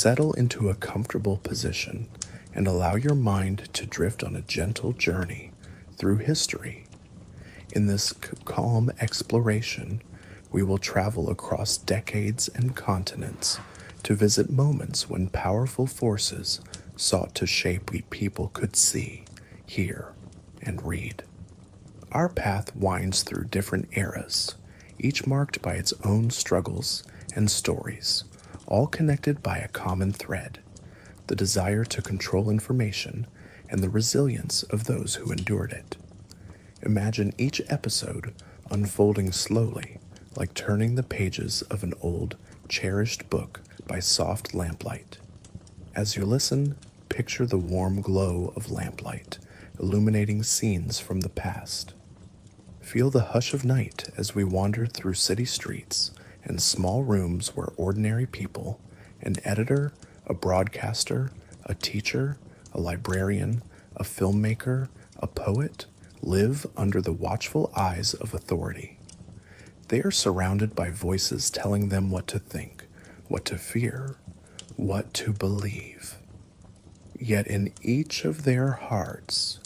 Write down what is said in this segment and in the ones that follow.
Settle into a comfortable position and allow your mind to drift on a gentle journey through history. In this calm exploration, we will travel across decades and continents to visit moments when powerful forces sought to shape what people could see, hear, and read. Our path winds through different eras, each marked by its own struggles and stories, all connected by a common thread: the desire to control information and the resilience of those who endured it. Imagine each episode unfolding slowly, like turning the pages of an old, cherished book by soft lamplight. As you listen, picture the warm glow of lamplight illuminating scenes from the past. Feel the hush of night as we wander through city streets and small rooms where ordinary people, an editor, a broadcaster, a teacher, a librarian, a filmmaker, a poet, live under the watchful eyes of authority. They are surrounded by voices telling them what to think, what to fear, what to believe. Yet in each of their hearts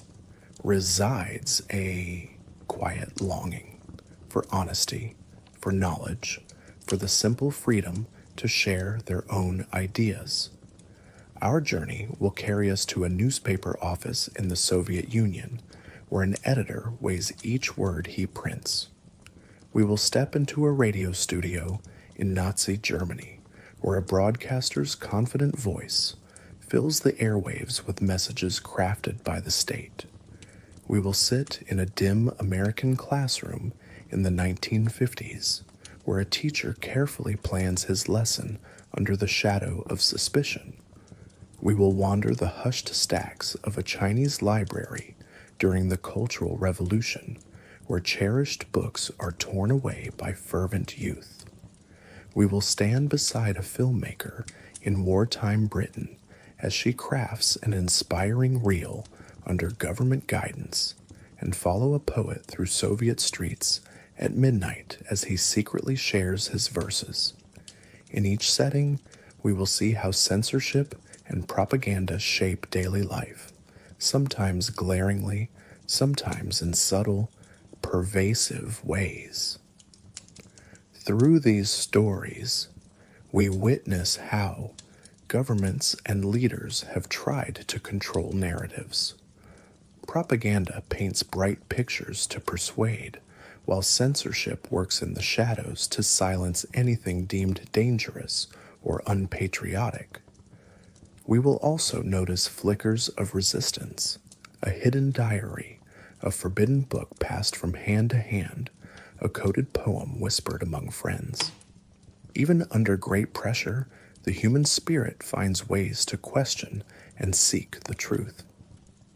resides a quiet longing for honesty, for knowledge, for the simple freedom to share their own ideas. Our journey will carry us to a newspaper office in the Soviet Union, where an editor weighs each word he prints. We will step into a radio studio in Nazi Germany, where a broadcaster's confident voice fills the airwaves with messages crafted by the state. We will sit in a dim American classroom in the 1950s, where a teacher carefully plans his lesson under the shadow of suspicion. We will wander the hushed stacks of a Chinese library during the Cultural Revolution, where cherished books are torn away by fervent youth. We will stand beside a filmmaker in wartime Britain as she crafts an inspiring reel under government guidance, and follow a poet through Soviet streets at midnight as he secretly shares his verses. In each setting, we will see how censorship and propaganda shape daily life, sometimes glaringly, sometimes in subtle, pervasive ways. Through these stories, we witness how governments and leaders have tried to control narratives. Propaganda paints bright pictures to persuade, while censorship works in the shadows to silence anything deemed dangerous or unpatriotic. We will also notice flickers of resistance, a hidden diary, a forbidden book passed from hand to hand, a coded poem whispered among friends. Even under great pressure, the human spirit finds ways to question and seek the truth.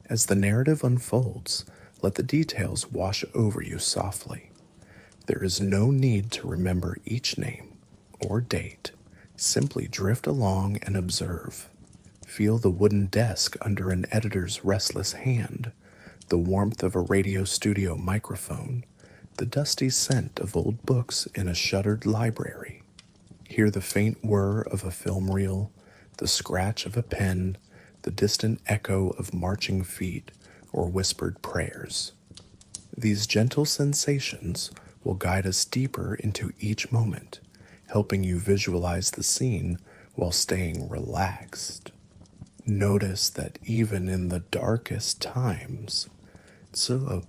As the narrative unfolds, let the details wash over you softly. There is no need to remember each name or date. Simply drift along and observe. Feel the wooden desk under an editor's restless hand, the warmth of a radio studio microphone, the dusty scent of old books in a shuttered library. Hear the faint whir of a film reel, the scratch of a pen, the distant echo of marching feet or whispered prayers. These gentle sensations will guide us deeper into each moment, helping you visualize the scene while staying relaxed. Notice that even in the darkest times, a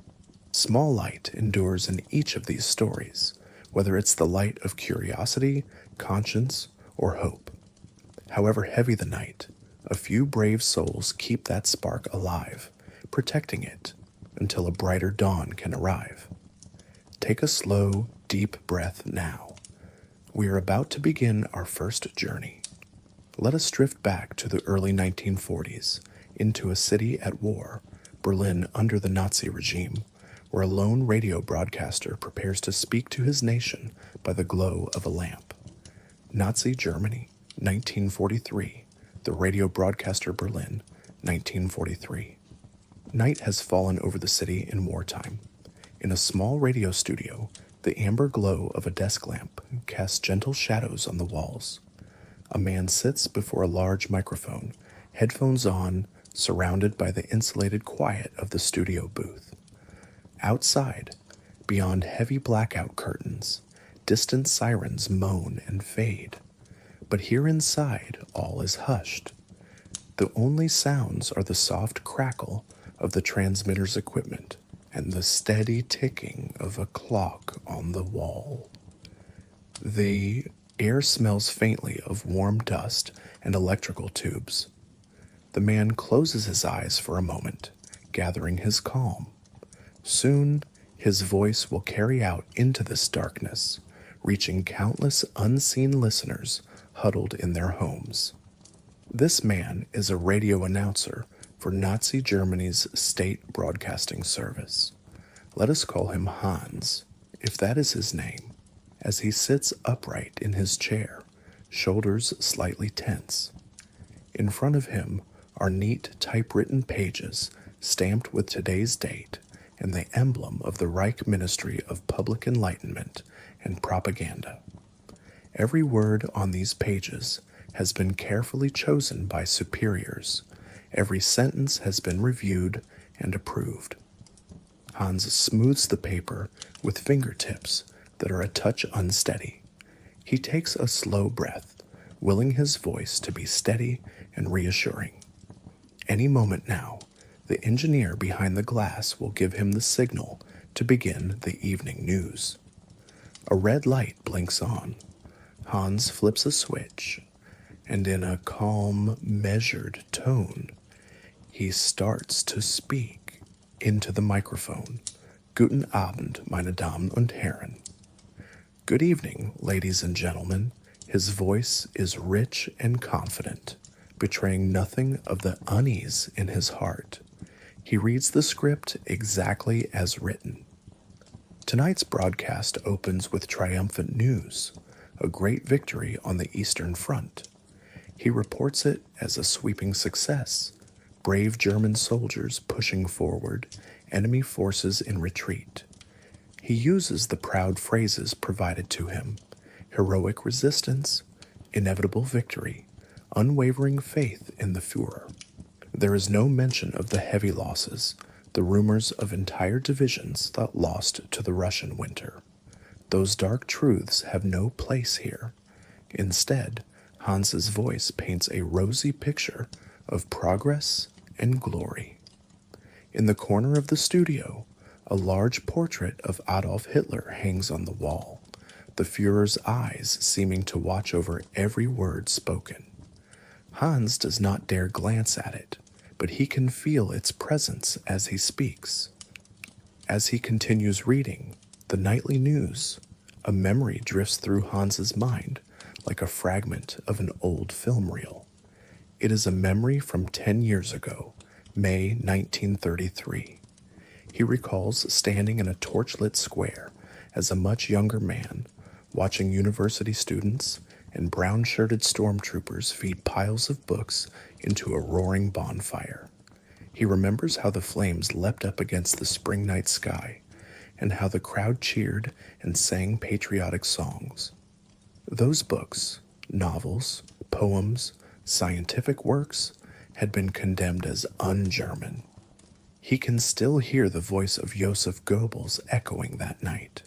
small light endures in each of these stories, whether it's the light of curiosity, conscience, or hope. However heavy the night, a few brave souls keep that spark alive, protecting it until a brighter dawn can arrive. Take a slow, deep breath now. We are about to begin our first journey. Let us drift back to the early 1940s, into a city at war, Berlin under the Nazi regime, where a lone radio broadcaster prepares to speak to his nation by the glow of a lamp. Nazi Germany, 1943. The radio broadcaster Berlin, 1943. Night has fallen over the city in wartime. In a small radio studio, the amber glow of a desk lamp casts gentle shadows on the walls. A man sits before a large microphone, headphones on, surrounded by the insulated quiet of the studio booth. Outside, beyond heavy blackout curtains, distant sirens moan and fade. But here inside, all is hushed. The only sounds are the soft crackle of the transmitter's equipment and the steady ticking of a clock on the wall. The air smells faintly of warm dust and electrical tubes. The man closes his eyes for a moment, gathering his calm. Soon, his voice will carry out into this darkness, reaching countless unseen listeners huddled in their homes. This man is a radio announcer for Nazi Germany's state broadcasting service. Let us call him Hans, if that is his name, as he sits upright in his chair, shoulders slightly tense. In front of him are neat typewritten pages stamped with today's date and the emblem of the Reich Ministry of Public Enlightenment and Propaganda. Every word on these pages has been carefully chosen by superiors. Every sentence has been reviewed and approved. Hans smooths the paper with fingertips that are a touch unsteady. He takes a slow breath, willing his voice to be steady and reassuring. Any moment now, the engineer behind the glass will give him the signal to begin the evening news. A red light blinks on. Hans flips a switch, and in a calm, measured tone, he starts to speak into the microphone. Guten Abend, meine Damen und Herren. Good evening, ladies and gentlemen. His voice is rich and confident, betraying nothing of the unease in his heart. He reads the script exactly as written. Tonight's broadcast opens with triumphant news, a great victory on the Eastern Front. He reports it as a sweeping success, brave German soldiers pushing forward, enemy forces in retreat. He uses the proud phrases provided to him: heroic resistance, inevitable victory, unwavering faith in the Führer. There is no mention of the heavy losses, the rumors of entire divisions thought lost to the Russian winter. Those dark truths have no place here. Instead, Hans's voice paints a rosy picture of progress and glory. In the corner of the studio, a large portrait of Adolf Hitler hangs on the wall, the Führer's eyes seeming to watch over every word spoken. Hans does not dare glance at it, but he can feel its presence as he speaks. As he continues reading the nightly news, a memory drifts through Hans's mind like a fragment of an old film reel. It is a memory from 10 years ago, May 1933. He recalls standing in a torchlit square as a much younger man, watching university students and brown-shirted stormtroopers feed piles of books into a roaring bonfire. He remembers how the flames leapt up against the spring night sky, and how the crowd cheered and sang patriotic songs. Those books, novels, poems, scientific works, had been condemned as un-German. He can still hear the voice of Joseph Goebbels echoing that night,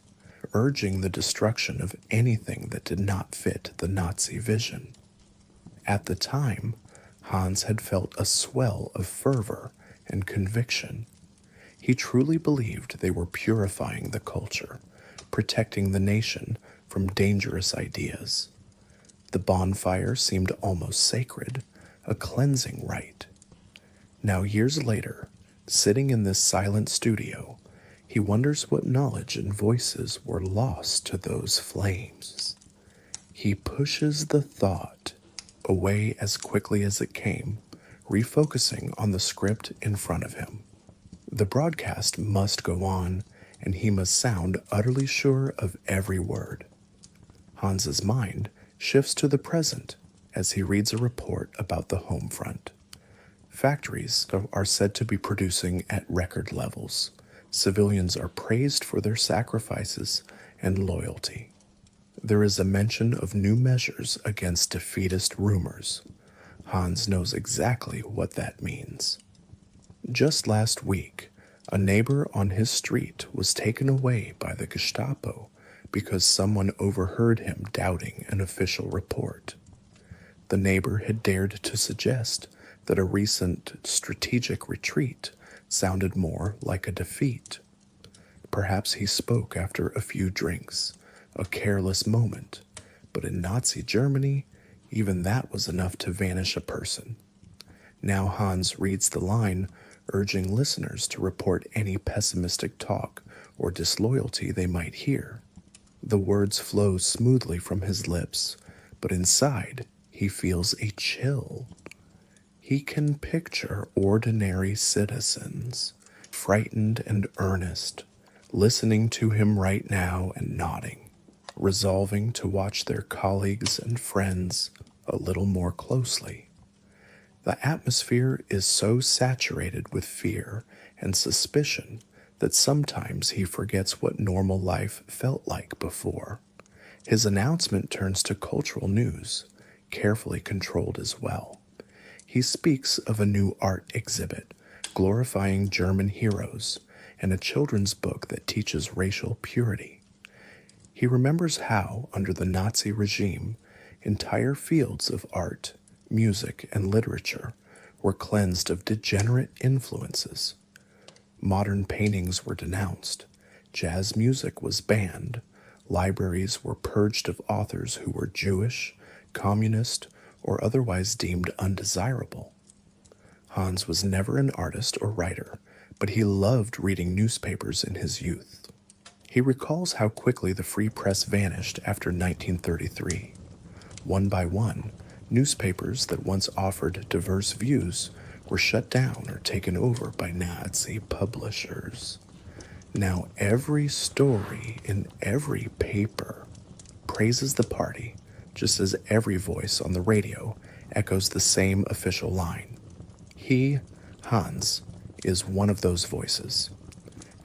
urging the destruction of anything that did not fit the Nazi vision. At the time, Hans had felt a swell of fervor and conviction. He truly believed they were purifying the culture, protecting the nation from dangerous ideas. The bonfire seemed almost sacred, a cleansing rite. Now, years later, sitting in this silent studio, he wonders what knowledge and voices were lost to those flames. He pushes the thought away as quickly as it came, refocusing on the script in front of him. The broadcast must go on, and he must sound utterly sure of every word. Hans's mind shifts to the present as he reads a report about the home front. Factories are said to be producing at record levels. Civilians are praised for their sacrifices and loyalty. There is a mention of new measures against defeatist rumors. Hans knows exactly what that means. Just last week, a neighbor on his street was taken away by the Gestapo because someone overheard him doubting an official report. The neighbor had dared to suggest that a recent strategic retreat sounded more like a defeat. Perhaps he spoke after a few drinks, a careless moment, but in Nazi Germany, even that was enough to vanish a person. Now Hans reads the line urging listeners to report any pessimistic talk or disloyalty they might hear. The words flow smoothly from his lips, but inside he feels a chill. He can picture ordinary citizens, frightened and earnest, listening to him right now and nodding, resolving to watch their colleagues and friends a little more closely. The atmosphere is so saturated with fear and suspicion that sometimes he forgets what normal life felt like before. His announcement turns to cultural news, carefully controlled as well. He speaks of a new art exhibit glorifying German heroes and a children's book that teaches racial purity. He remembers how, under the Nazi regime, entire fields of art, music, and literature were cleansed of degenerate influences. Modern paintings were denounced, jazz music was banned, libraries were purged of authors who were Jewish, communist, or otherwise deemed undesirable. Hans was never an artist or writer, but he loved reading newspapers in his youth. He recalls how quickly the free press vanished after 1933. One by one, newspapers that once offered diverse views were shut down or taken over by Nazi publishers. Now every story in every paper praises the party, just as every voice on the radio echoes the same official line. He, Hans, is one of those voices.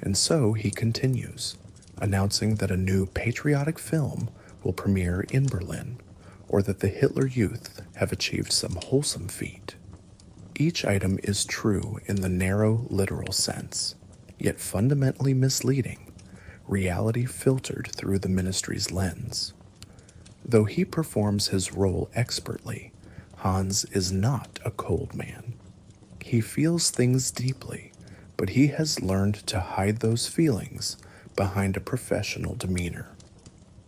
And so he continues, announcing that a new patriotic film will premiere in Berlin, or that the Hitler Youth have achieved some wholesome feat. Each item is true in the narrow, literal sense, yet fundamentally misleading, reality filtered through the ministry's lens. Though he performs his role expertly, Hans is not a cold man. He feels things deeply, but he has learned to hide those feelings behind a professional demeanor.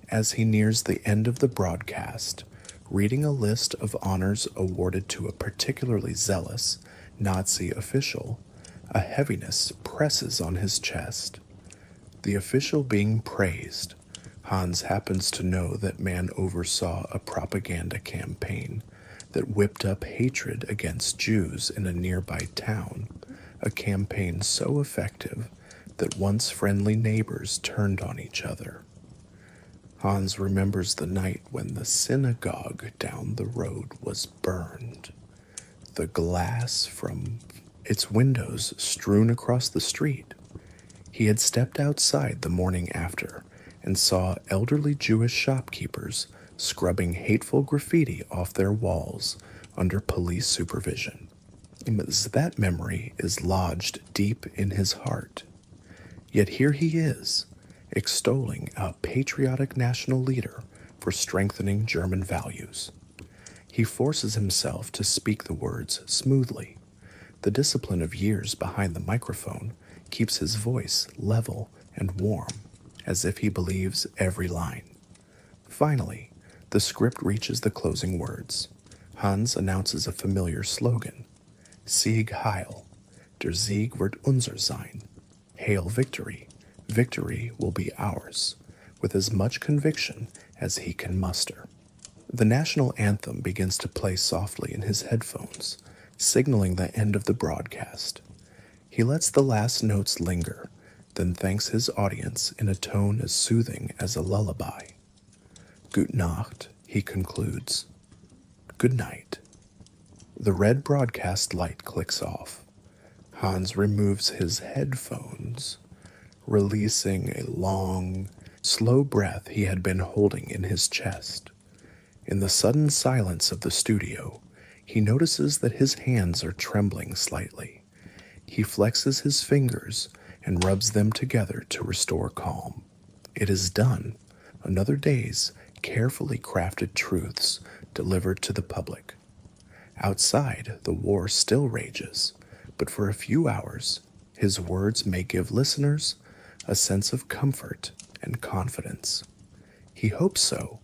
As he nears the end of the broadcast, reading a list of honors awarded to a particularly zealous Nazi official, a heaviness presses on his chest. The official being praised, Hans happens to know that man oversaw a propaganda campaign that whipped up hatred against Jews in a nearby town, a campaign so effective that once friendly neighbors turned on each other. Hans remembers the night when the synagogue down the road was burned. The glass from its windows strewn across the street. He had stepped outside the morning after and saw elderly Jewish shopkeepers scrubbing hateful graffiti off their walls under police supervision. That memory is lodged deep in his heart. Yet here he is, extolling a patriotic national leader for strengthening German values. He forces himself to speak the words smoothly. The discipline of years behind the microphone keeps his voice level and warm, as if he believes every line. Finally, the script reaches the closing words. Hans announces a familiar slogan, Sieg Heil, der Sieg wird unser sein. Hail victory, victory will be ours, with as much conviction as he can muster. The national anthem begins to play softly in his headphones, signaling the end of the broadcast. He lets the last notes linger, then thanks his audience in a tone as soothing as a lullaby. Gute Nacht, he concludes. Good night. The red broadcast light clicks off. Hans removes his headphones, releasing a long, slow breath he had been holding in his chest. In the sudden silence of the studio, he notices that his hands are trembling slightly. He flexes his fingers and rubs them together to restore calm. It is done. Another day's carefully crafted truths delivered to the public. Outside, the war still rages, but for a few hours, his words may give listeners a sense of comfort and confidence. He hopes so.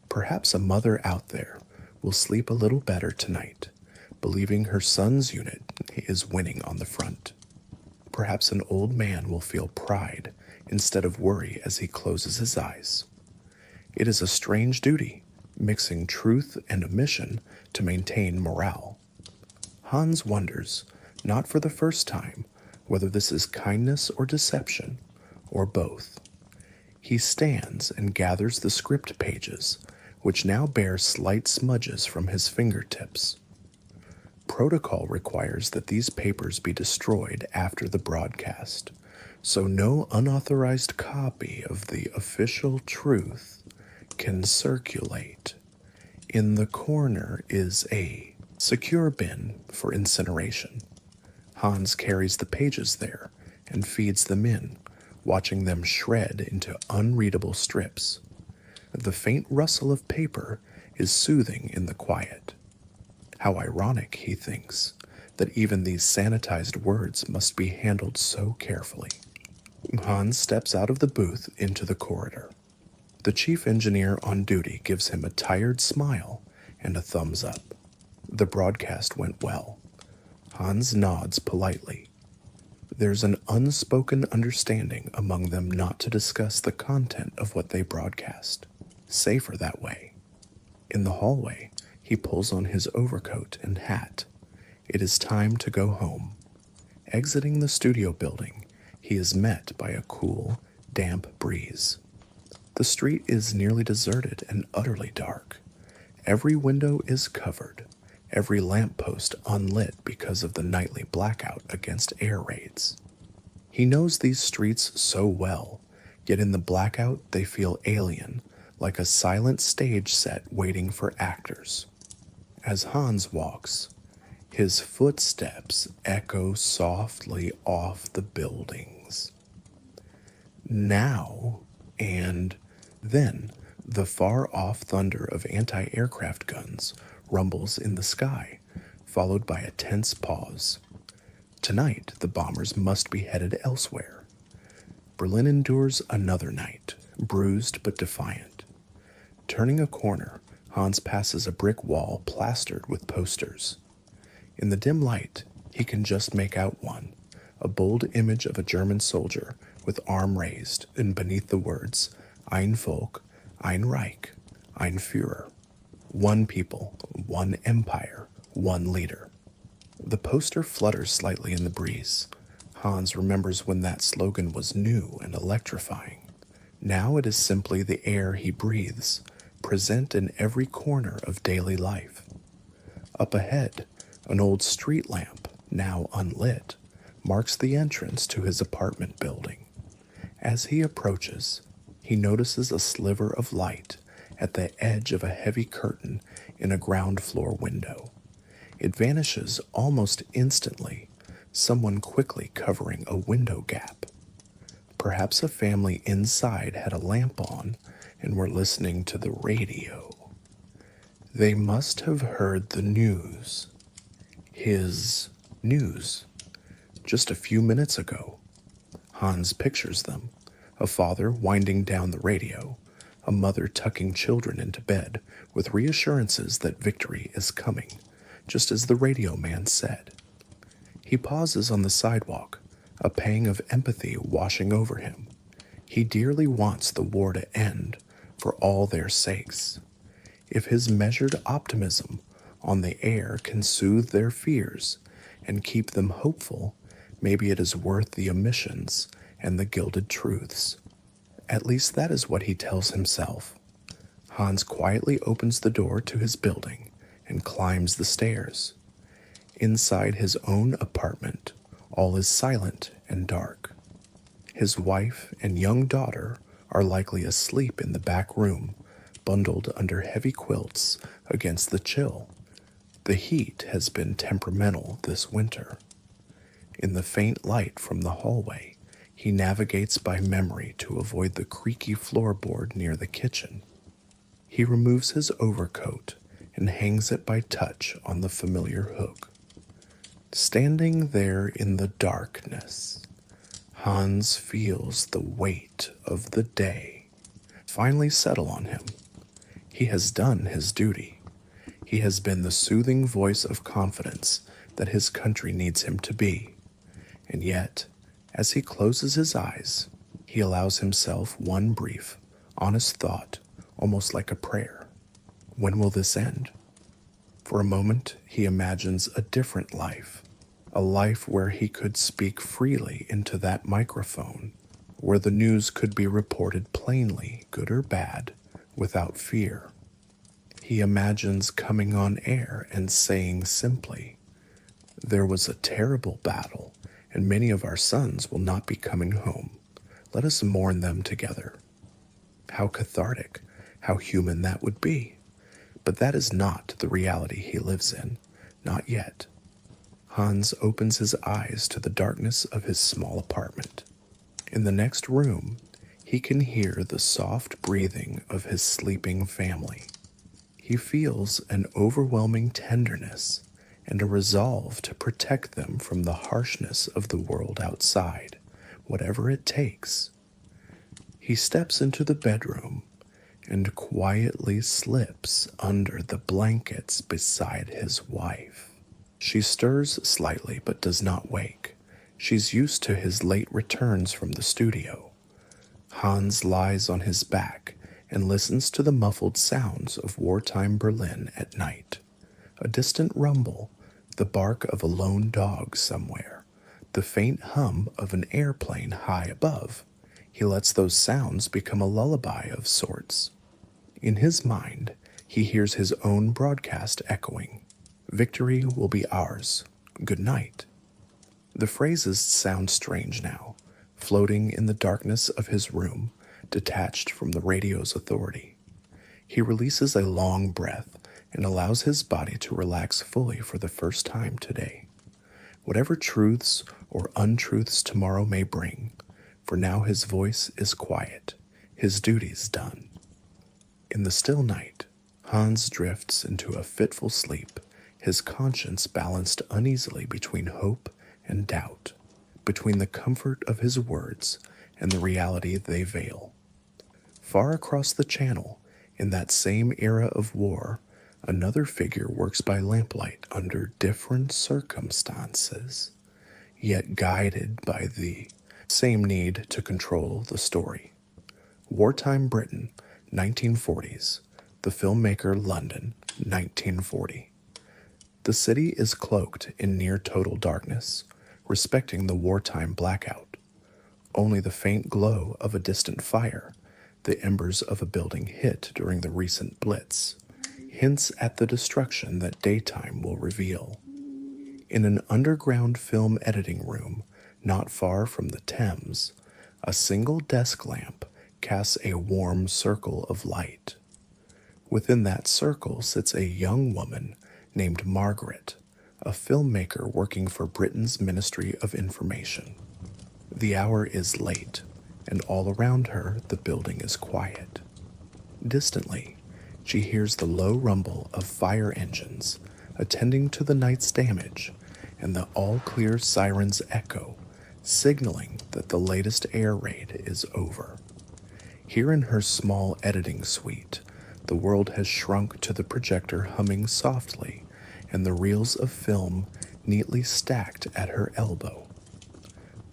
Perhaps a mother out there will sleep a little better tonight, believing her son's unit is winning on the front. Perhaps an old man will feel pride instead of worry as he closes his eyes. It is a strange duty, mixing truth and omission to maintain morale. Hans wonders, not for the first time, whether this is kindness or deception, or both. He stands and gathers the script pages, which now bear slight smudges from his fingertips. Protocol requires that these papers be destroyed after the broadcast, so no unauthorized copy of the official truth can circulate. In the corner is a secure bin for incineration. Hans carries the pages there and feeds them in, watching them shred into unreadable strips. The faint rustle of paper is soothing in the quiet. How ironic, he thinks, that even these sanitized words must be handled so carefully. Hans steps out of the booth into the corridor. The chief engineer on duty gives him a tired smile and a thumbs up. The broadcast went well. Hans nods politely. There's an unspoken understanding among them not to discuss the content of what they broadcast. Safer that way. In the hallway, he pulls on his overcoat and hat. It is time to go home. Exiting the studio building, he is met by a cool, damp breeze. The street is nearly deserted and utterly dark. Every window is covered, every lamppost unlit because of the nightly blackout against air raids. He knows these streets so well, yet in the blackout they feel alien, like a silent stage set waiting for actors. As Hans walks, his footsteps echo softly off the buildings. Now and then, the far-off thunder of anti-aircraft guns rumbles in the sky, followed by a tense pause. Tonight, the bombers must be headed elsewhere. Berlin endures another night, bruised but defiant. Turning a corner, Hans passes a brick wall plastered with posters. In the dim light, he can just make out one, a bold image of a German soldier with arm raised, and beneath the words, Ein Volk, ein Reich, ein Führer. One people, one empire, one leader. The poster flutters slightly in the breeze. Hans remembers when that slogan was new and electrifying. Now it is simply the air he breathes, present in every corner of daily life. Up ahead, an old street lamp, now unlit, marks the entrance to his apartment building. As he approaches, he notices a sliver of light at the edge of a heavy curtain in a ground floor window. It vanishes almost instantly, someone quickly covering a window gap. Perhaps a family inside had a lamp on and were listening to the radio. They must have heard the news. His news. Just a few minutes ago. Hans pictures them. A father winding down the radio, a mother tucking children into bed with reassurances that victory is coming, just as the radio man said. He pauses on the sidewalk, a pang of empathy washing over him. He dearly wants the war to end for all their sakes. If his measured optimism on the air can soothe their fears and keep them hopeful, maybe it is worth the omissions and the gilded truths. At least that is what he tells himself. Hans quietly opens the door to his building and climbs the stairs. Inside his own apartment, all is silent and dark. His wife and young daughter are likely asleep in the back room, bundled under heavy quilts against the chill. The heat has been temperamental this winter. In the faint light from the hallway, he navigates by memory to avoid the creaky floorboard near the kitchen. He removes his overcoat and hangs it by touch on the familiar hook. Standing there in the darkness, Hans feels the weight of the day finally settle on him. He has done his duty. He has been the soothing voice of confidence that his country needs him to be. And yet, as he closes his eyes, he allows himself one brief, honest thought, almost like a prayer. When will this end? For a moment, he imagines a different life, a life where he could speak freely into that microphone, where the news could be reported plainly, good or bad, without fear. He imagines coming on air and saying simply, "There was a terrible battle, and many of our sons will not be coming home. Let us mourn them together." How cathartic, how human that would be. But that is not the reality he lives in, not yet. Hans opens his eyes to the darkness of his small apartment. In the next room, he can hear the soft breathing of his sleeping family. He feels an overwhelming tenderness and a resolve to protect them from the harshness of the world outside, whatever it takes. He steps into the bedroom and quietly slips under the blankets beside his wife. She stirs slightly but does not wake. She's used to his late returns from the studio. Hans lies on his back and listens to the muffled sounds of wartime Berlin at night. A distant rumble, the bark of a lone dog somewhere, the faint hum of an airplane high above. He lets those sounds become a lullaby of sorts. In his mind, he hears his own broadcast echoing. "Victory will be ours. Good night." The phrases sound strange now, floating in the darkness of his room, detached from the radio's authority. He releases a long breath and allows his body to relax fully for the first time today. Whatever truths or untruths tomorrow may bring, for now his voice is quiet, his duties done. In the still night, Hans drifts into a fitful sleep, his conscience balanced uneasily between hope and doubt, between the comfort of his words and the reality they veil. Far across the channel, in that same era of war, another figure works by lamplight under different circumstances, yet guided by the same need to control the story. Wartime Britain, 1940s. The filmmaker London, 1940. The city is cloaked in near total darkness, respecting the wartime blackout. Only the faint glow of a distant fire, the embers of a building hit during the recent Blitz, hints at the destruction that daytime will reveal. In an underground film editing room, not far from the Thames, a single desk lamp casts a warm circle of light. Within that circle sits a young woman named Margaret, a filmmaker working for Britain's Ministry of Information. The hour is late, and all around her the building is quiet. Distantly, she hears the low rumble of fire engines attending to the night's damage, and the all-clear sirens echo, signaling that the latest air raid is over. Here in her small editing suite, the world has shrunk to the projector humming softly and the reels of film neatly stacked at her elbow.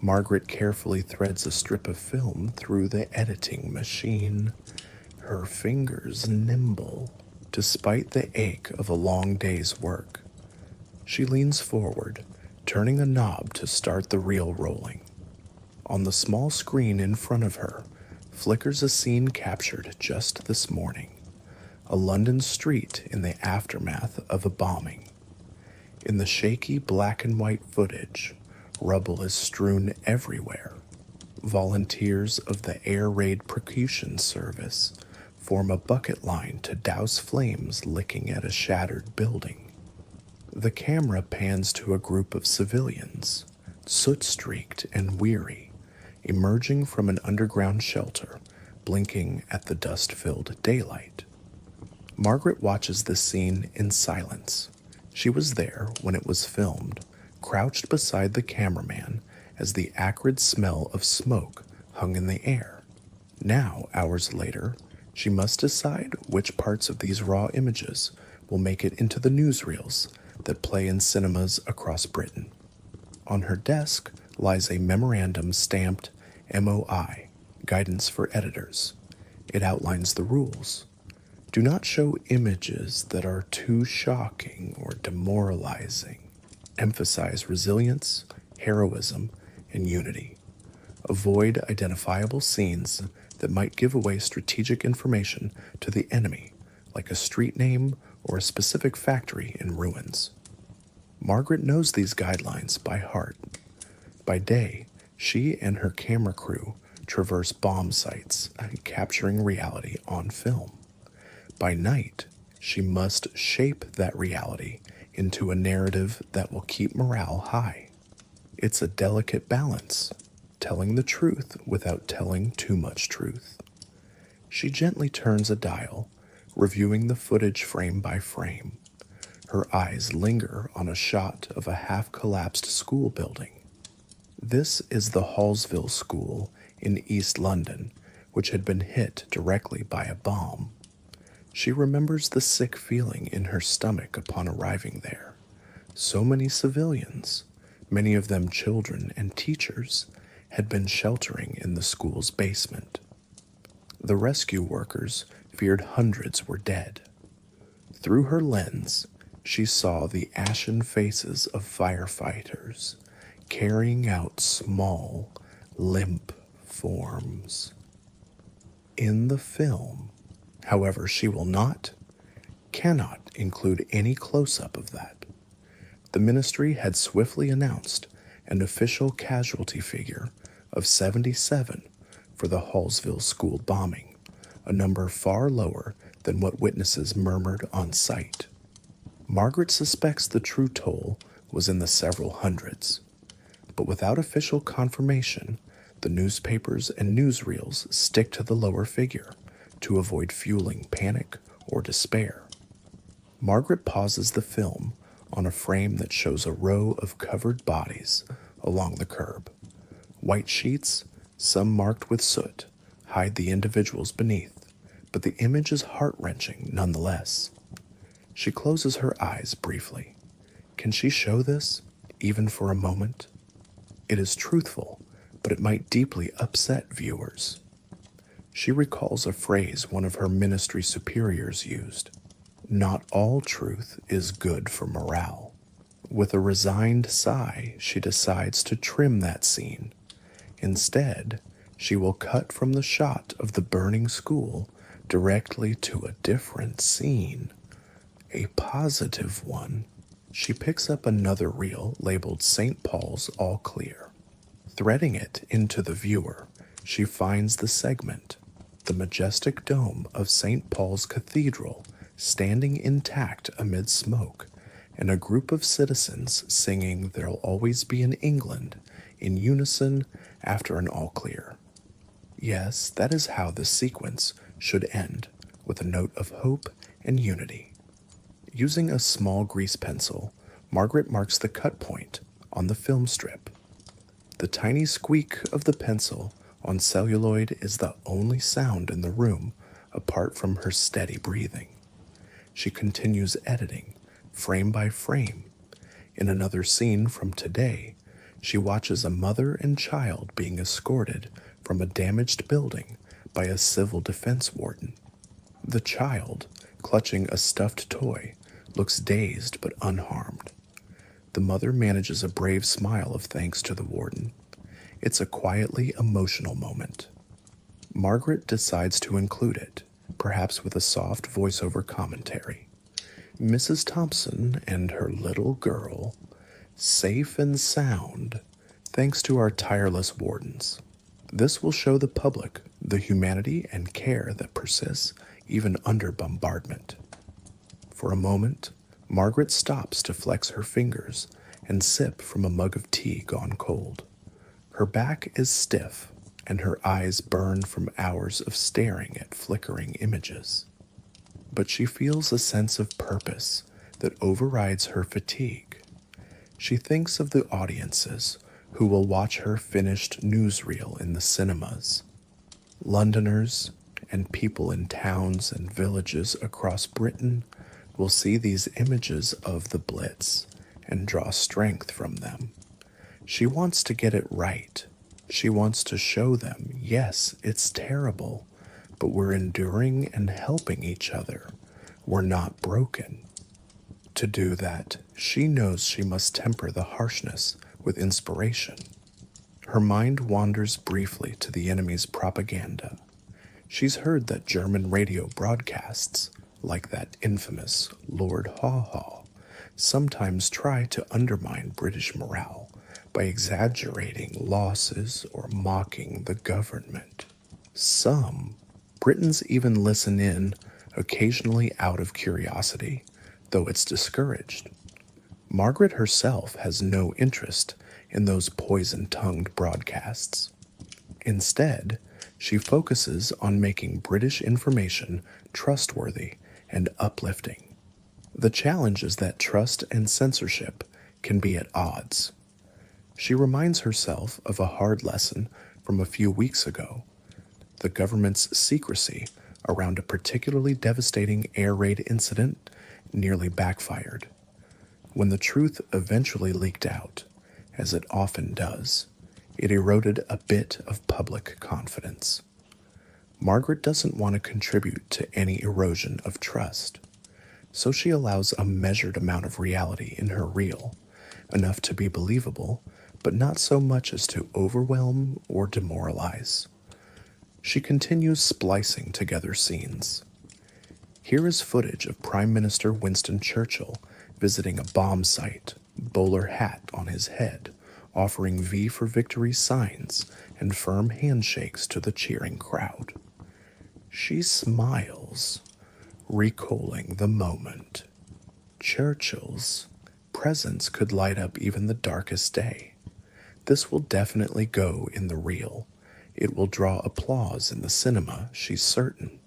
Margaret carefully threads a strip of film through the editing machine, her fingers nimble, despite the ache of a long day's work. She leans forward, turning a knob to start the reel rolling. On the small screen in front of her flickers a scene captured just this morning, a London street in the aftermath of a bombing. In the shaky black and white footage, rubble is strewn everywhere. Volunteers of the Air Raid Percussion Service form a bucket line to douse flames licking at a shattered building. The camera pans to a group of civilians, soot-streaked and weary, emerging from an underground shelter, blinking at the dust-filled daylight. Margaret watches this scene in silence. She was there when it was filmed, crouched beside the cameraman as the acrid smell of smoke hung in the air. Now, hours later, she must decide which parts of these raw images will make it into the newsreels that play in cinemas across Britain. On her desk lies a memorandum stamped MOI, Guidance for Editors. It outlines the rules. Do not show images that are too shocking or demoralizing. Emphasize resilience, heroism, and unity. Avoid identifiable scenes that might give away strategic information to the enemy, like a street name or a specific factory in ruins. Margaret knows these guidelines by heart. By day, she and her camera crew traverse bomb sites, capturing reality on film. By night, she must shape that reality into a narrative that will keep morale high. It's a delicate balance, telling the truth without telling too much truth. She gently turns a dial, reviewing the footage frame by frame. Her eyes linger on a shot of a half-collapsed school building. This is the Hallsville School in East London, which had been hit directly by a bomb. She remembers the sick feeling in her stomach upon arriving there. So many civilians, many of them children and teachers, had been sheltering in the school's basement. The rescue workers feared hundreds were dead. Through her lens, she saw the ashen faces of firefighters carrying out small, limp forms. In the film, however, she will cannot include any close-up of that. The ministry had swiftly announced an official casualty figure of 77 for the Hallsville school bombing, a number far lower than what witnesses murmured on site. Margaret suspects the true toll was in the several hundreds, but without official confirmation, the newspapers and newsreels stick to the lower figure to avoid fueling panic or despair. Margaret pauses the film on a frame that shows a row of covered bodies along the curb. White sheets, some marked with soot, hide the individuals beneath, but the image is heart-wrenching nonetheless. She closes her eyes briefly. Can she show this, even for a moment? It is truthful, but it might deeply upset viewers. She recalls a phrase one of her ministry superiors used: "Not all truth is good for morale." With a resigned sigh, she decides to trim that scene. Instead, she will cut from the shot of the burning school directly to a different scene, a positive one. She picks up another reel labeled St. Paul's All Clear. Threading it into the viewer, she finds the segment, the majestic dome of St. Paul's Cathedral standing intact amid smoke, and a group of citizens singing "There'll Always Be an England" in unison after an all clear. Yes, that is how the sequence should end, with a note of hope and unity. Using a small grease pencil, Margaret marks the cut point on the film strip. The tiny squeak of the pencil on celluloid is the only sound in the room apart from her steady breathing. She continues editing, frame by frame. In another scene from today, she watches a mother and child being escorted from a damaged building by a civil defense warden. The child, clutching a stuffed toy, looks dazed but unharmed. The mother manages a brave smile of thanks to the warden. It's a quietly emotional moment. Margaret decides to include it, perhaps with a soft voiceover commentary. Mrs. Thompson and her little girl, safe and sound, thanks to our tireless wardens. This will show the public the humanity and care that persists even under bombardment. For a moment, Margaret stops to flex her fingers and sip from a mug of tea gone cold. Her back is stiff, and her eyes burn from hours of staring at flickering images. But she feels a sense of purpose that overrides her fatigue. She thinks of the audiences who will watch her finished newsreel in the cinemas. Londoners and people in towns and villages across Britain will see these images of the Blitz and draw strength from them. She wants to get it right. She wants to show them, yes, it's terrible, but we're enduring and helping each other. We're not broken. To do that, she knows she must temper the harshness with inspiration. Her mind wanders briefly to the enemy's propaganda. She's heard that German radio broadcasts, like that infamous Lord Haw Haw, sometimes try to undermine British morale by exaggerating losses or mocking the government. Some Britons even listen in, occasionally out of curiosity, though it's discouraged. Margaret herself has no interest in those poison-tongued broadcasts. Instead, she focuses on making British information trustworthy and uplifting. The challenge is that trust and censorship can be at odds. She reminds herself of a hard lesson from a few weeks ago: the government's secrecy around a particularly devastating air raid incident nearly backfired. When the truth eventually leaked out, as it often does, it eroded a bit of public confidence. Margaret doesn't want to contribute to any erosion of trust, so she allows a measured amount of reality in her reel, enough to be believable, but not so much as to overwhelm or demoralize. She continues splicing together scenes. Here is footage of Prime Minister Winston Churchill visiting a bomb site, bowler hat on his head, offering V for Victory signs and firm handshakes to the cheering crowd. She smiles, recalling the moment. Churchill's presence could light up even the darkest day. This will definitely go in the reel. It will draw applause in the cinema, she's certain.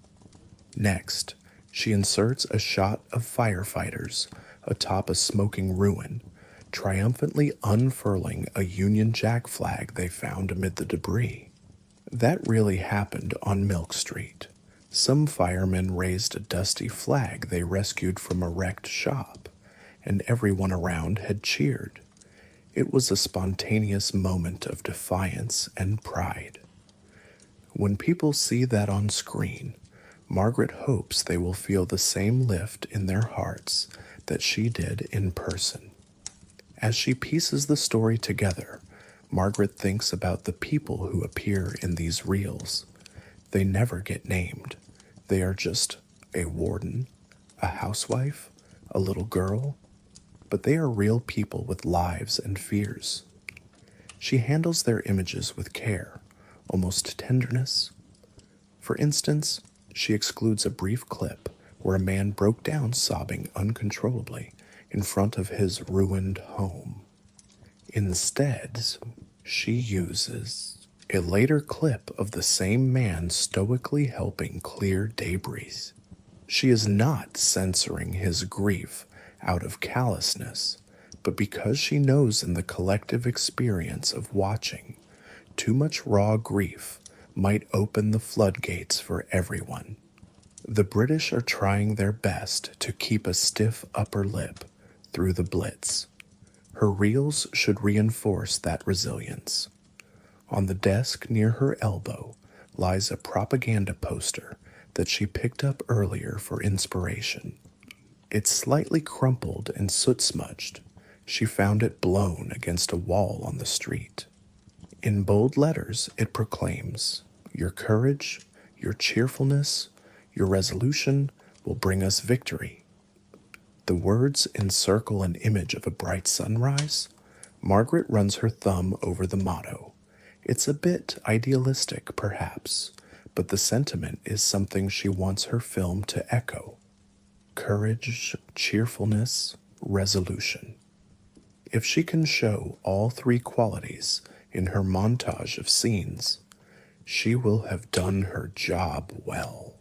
Next, she inserts a shot of firefighters atop a smoking ruin, triumphantly unfurling a Union Jack flag they found amid the debris. That really happened on Milk Street. Some firemen raised a dusty flag they rescued from a wrecked shop, and everyone around had cheered. It was a spontaneous moment of defiance and pride. When people see that on screen, Margaret hopes they will feel the same lift in their hearts that she did in person. As she pieces the story together, Margaret thinks about the people who appear in these reels. They never get named. They are just a warden, a housewife, a little girl, but they are real people with lives and fears. She handles their images with care, almost tenderness. For instance, she excludes a brief clip where a man broke down sobbing uncontrollably in front of his ruined home. Instead, she uses a later clip of the same man stoically helping clear debris. She is not censoring his grief out of callousness, but because she knows in the collective experience of watching, too much raw grief might open the floodgates for everyone. The British are trying their best to keep a stiff upper lip through the Blitz. Her reels should reinforce that resilience. On the desk near her elbow lies a propaganda poster that she picked up earlier for inspiration. It's slightly crumpled and soot-smudged. She found it blown against a wall on the street. In bold letters, it proclaims, "Your courage, your cheerfulness, your resolution will bring us victory." The words encircle an image of a bright sunrise. Margaret runs her thumb over the motto, It's a bit idealistic, perhaps, but the sentiment is something she wants her film to echo: courage, cheerfulness, resolution. If she can show all three qualities in her montage of scenes, she will have done her job well.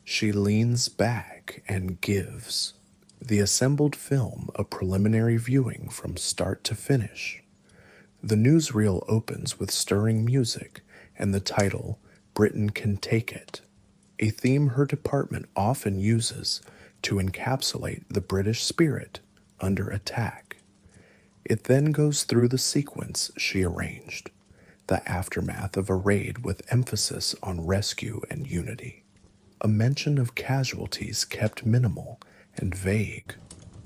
She leans back and gives the assembled film a preliminary viewing from start to finish. The newsreel opens with stirring music and the title, "Britain Can Take It," a theme her department often uses to encapsulate the British spirit under attack. It then goes through the sequence she arranged, the aftermath of a raid with emphasis on rescue and unity. A mention of casualties kept minimal and vague.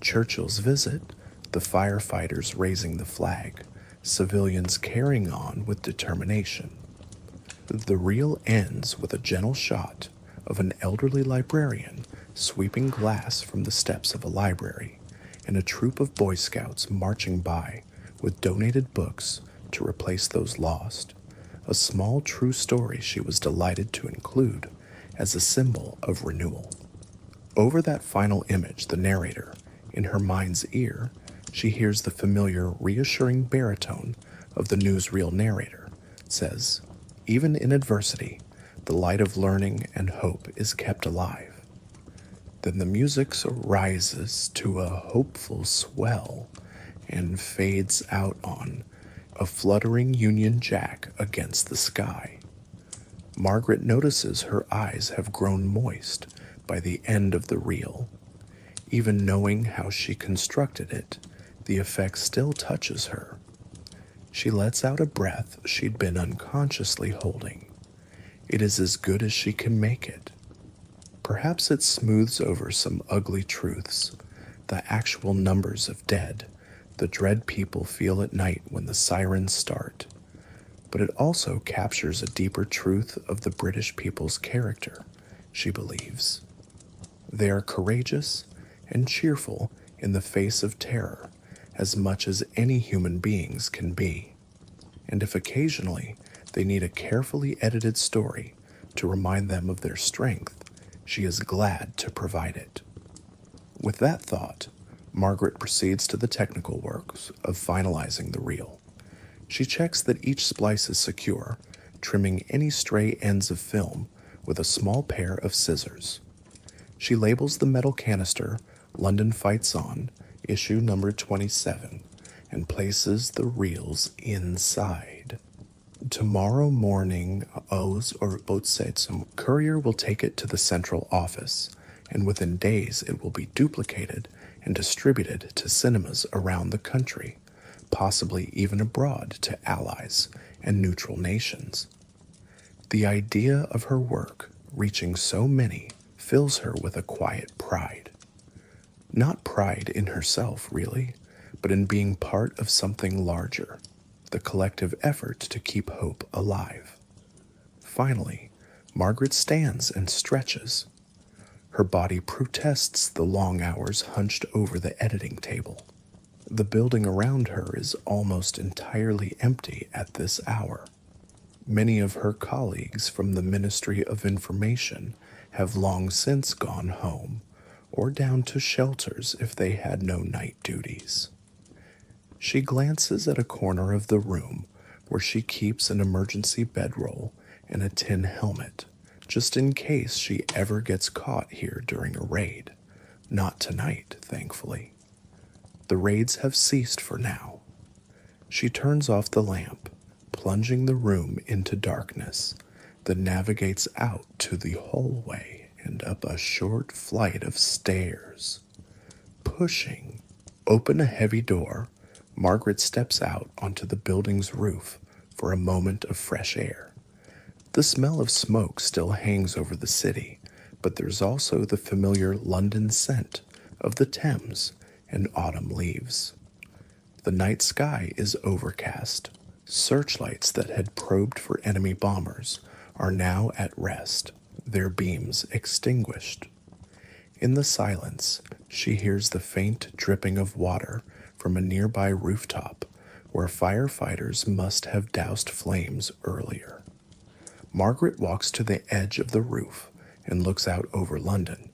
Churchill's visit, the firefighters raising the flag, civilians carrying on with determination. The reel ends with a gentle shot of an elderly librarian sweeping glass from the steps of a library, and a troop of Boy Scouts marching by with donated books to replace those lost. A small true story she was delighted to include as a symbol of renewal. Over that final image, the narrator, in her mind's ear, she hears the familiar, reassuring baritone of the newsreel narrator, says, "Even in adversity, the light of learning and hope is kept alive." Then the music rises to a hopeful swell and fades out on a fluttering Union Jack against the sky. Margaret notices her eyes have grown moist by the end of the reel. Even knowing how she constructed it, the effect still touches her. She lets out a breath she'd been unconsciously holding. It is as good as she can make it. Perhaps it smooths over some ugly truths, the actual numbers of dead, the dread people feel at night when the sirens start. But it also captures a deeper truth of the British people's character, she believes. They are courageous and cheerful in the face of terror, as much as any human beings can be. And if occasionally they need a carefully edited story to remind them of their strength, she is glad to provide it. With that thought, Margaret proceeds to the technical works of finalizing the reel. She checks that each splice is secure, trimming any stray ends of film with a small pair of scissors. She labels the metal canister "London Fights On," issue number 27, and places the reels inside. Tomorrow morning, some courier will take it to the central office, and within days it will be duplicated and distributed to cinemas around the country, possibly even abroad to allies and neutral nations. The idea of her work reaching so many fills her with a quiet pride. Not pride in herself, really, but in being part of something larger, the collective effort to keep hope alive. Finally, Margaret stands and stretches. Her body protests the long hours hunched over the editing table. The building around her is almost entirely empty at this hour. Many of her colleagues from the Ministry of Information have long since gone home, or down to shelters if they had no night duties. She glances at a corner of the room where she keeps an emergency bedroll and a tin helmet, just in case she ever gets caught here during a raid. Not tonight, thankfully. The raids have ceased for now. She turns off the lamp, plunging the room into darkness, then navigates out to the hallway and up a short flight of stairs. Pushing open a heavy door, Margaret steps out onto the building's roof for a moment of fresh air. The smell of smoke still hangs over the city, but there's also the familiar London scent of the Thames and autumn leaves. The night sky is overcast. Searchlights that had probed for enemy bombers are now at rest, their beams extinguished. In the silence, she hears the faint dripping of water from a nearby rooftop where firefighters must have doused flames earlier. Margaret walks to the edge of the roof and looks out over London.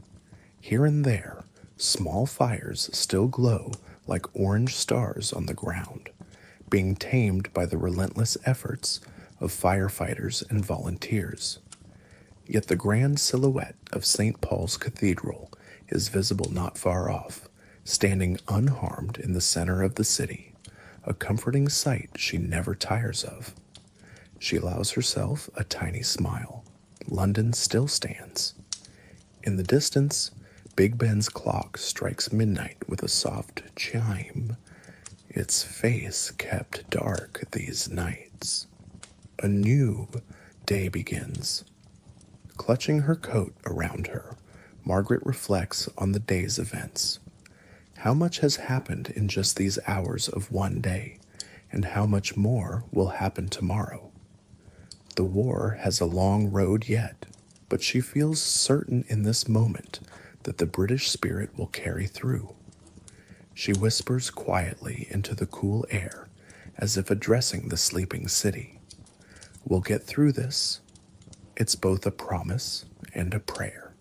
Here and there, small fires still glow like orange stars on the ground, being tamed by the relentless efforts of firefighters and volunteers. Yet the grand silhouette of St. Paul's Cathedral is visible not far off, standing unharmed in the center of the city, a comforting sight she never tires of. She allows herself a tiny smile. London still stands. In the distance, Big Ben's clock strikes midnight with a soft chime, its face kept dark these nights. A new day begins. Clutching her coat around her, Margaret reflects on the day's events. How much has happened in just these hours of one day, and how much more will happen tomorrow? The war has a long road yet, but she feels certain in this moment that the British spirit will carry through. She whispers quietly into the cool air, as if addressing the sleeping city. We'll get through this. It's both a promise and a prayer.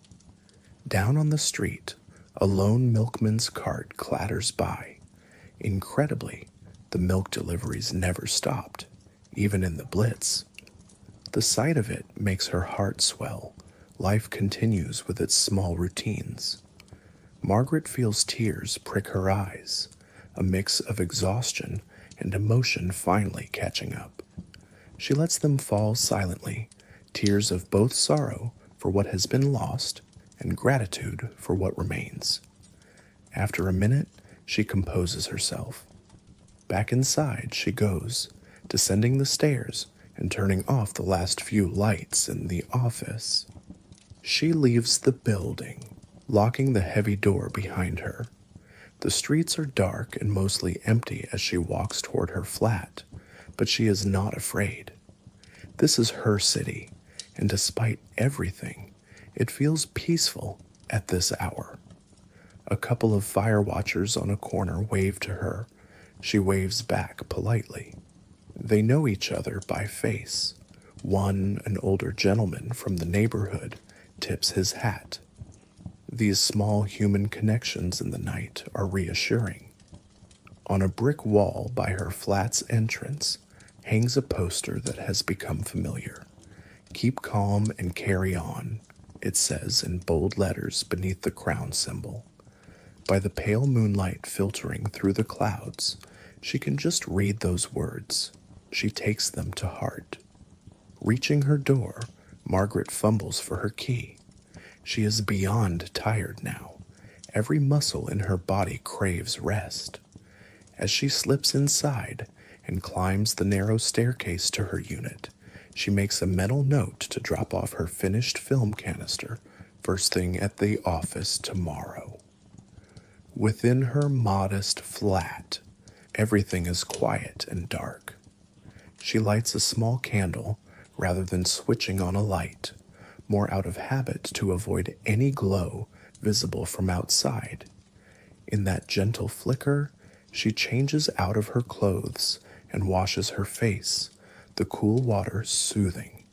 Down on the street, a lone milkman's cart clatters by. Incredibly, the milk deliveries never stopped, even in the Blitz. The sight of it makes her heart swell. Life continues with its small routines. Margaret feels tears prick her eyes, a mix of exhaustion and emotion finally catching up. She lets them fall silently, tears of both sorrow for what has been lost and gratitude for what remains. After a minute, she composes herself. Back inside she goes, descending the stairs and turning off the last few lights in the office. She leaves the building, locking the heavy door behind her. The streets are dark and mostly empty as she walks toward her flat, but she is not afraid. This is her city, and despite everything, it feels peaceful at this hour. A couple of fire watchers on a corner wave to her. She waves back politely. They know each other by face. One, an older gentleman from the neighborhood, tips his hat. These small human connections in the night are reassuring. On a brick wall by her flat's entrance hangs a poster that has become familiar. "Keep calm and carry on," it says in bold letters beneath the crown symbol. By the pale moonlight filtering through the clouds, she can just read those words. She takes them to heart. Reaching her door, Margaret fumbles for her key. She is beyond tired now. Every muscle in her body craves rest. As she slips inside and climbs the narrow staircase to her unit, she makes a mental note to drop off her finished film canister first thing at the office tomorrow. Within her modest flat, everything is quiet and dark. She lights a small candle rather than switching on a light, more out of habit to avoid any glow visible from outside. In that gentle flicker, she changes out of her clothes and washes her face, the cool water soothing.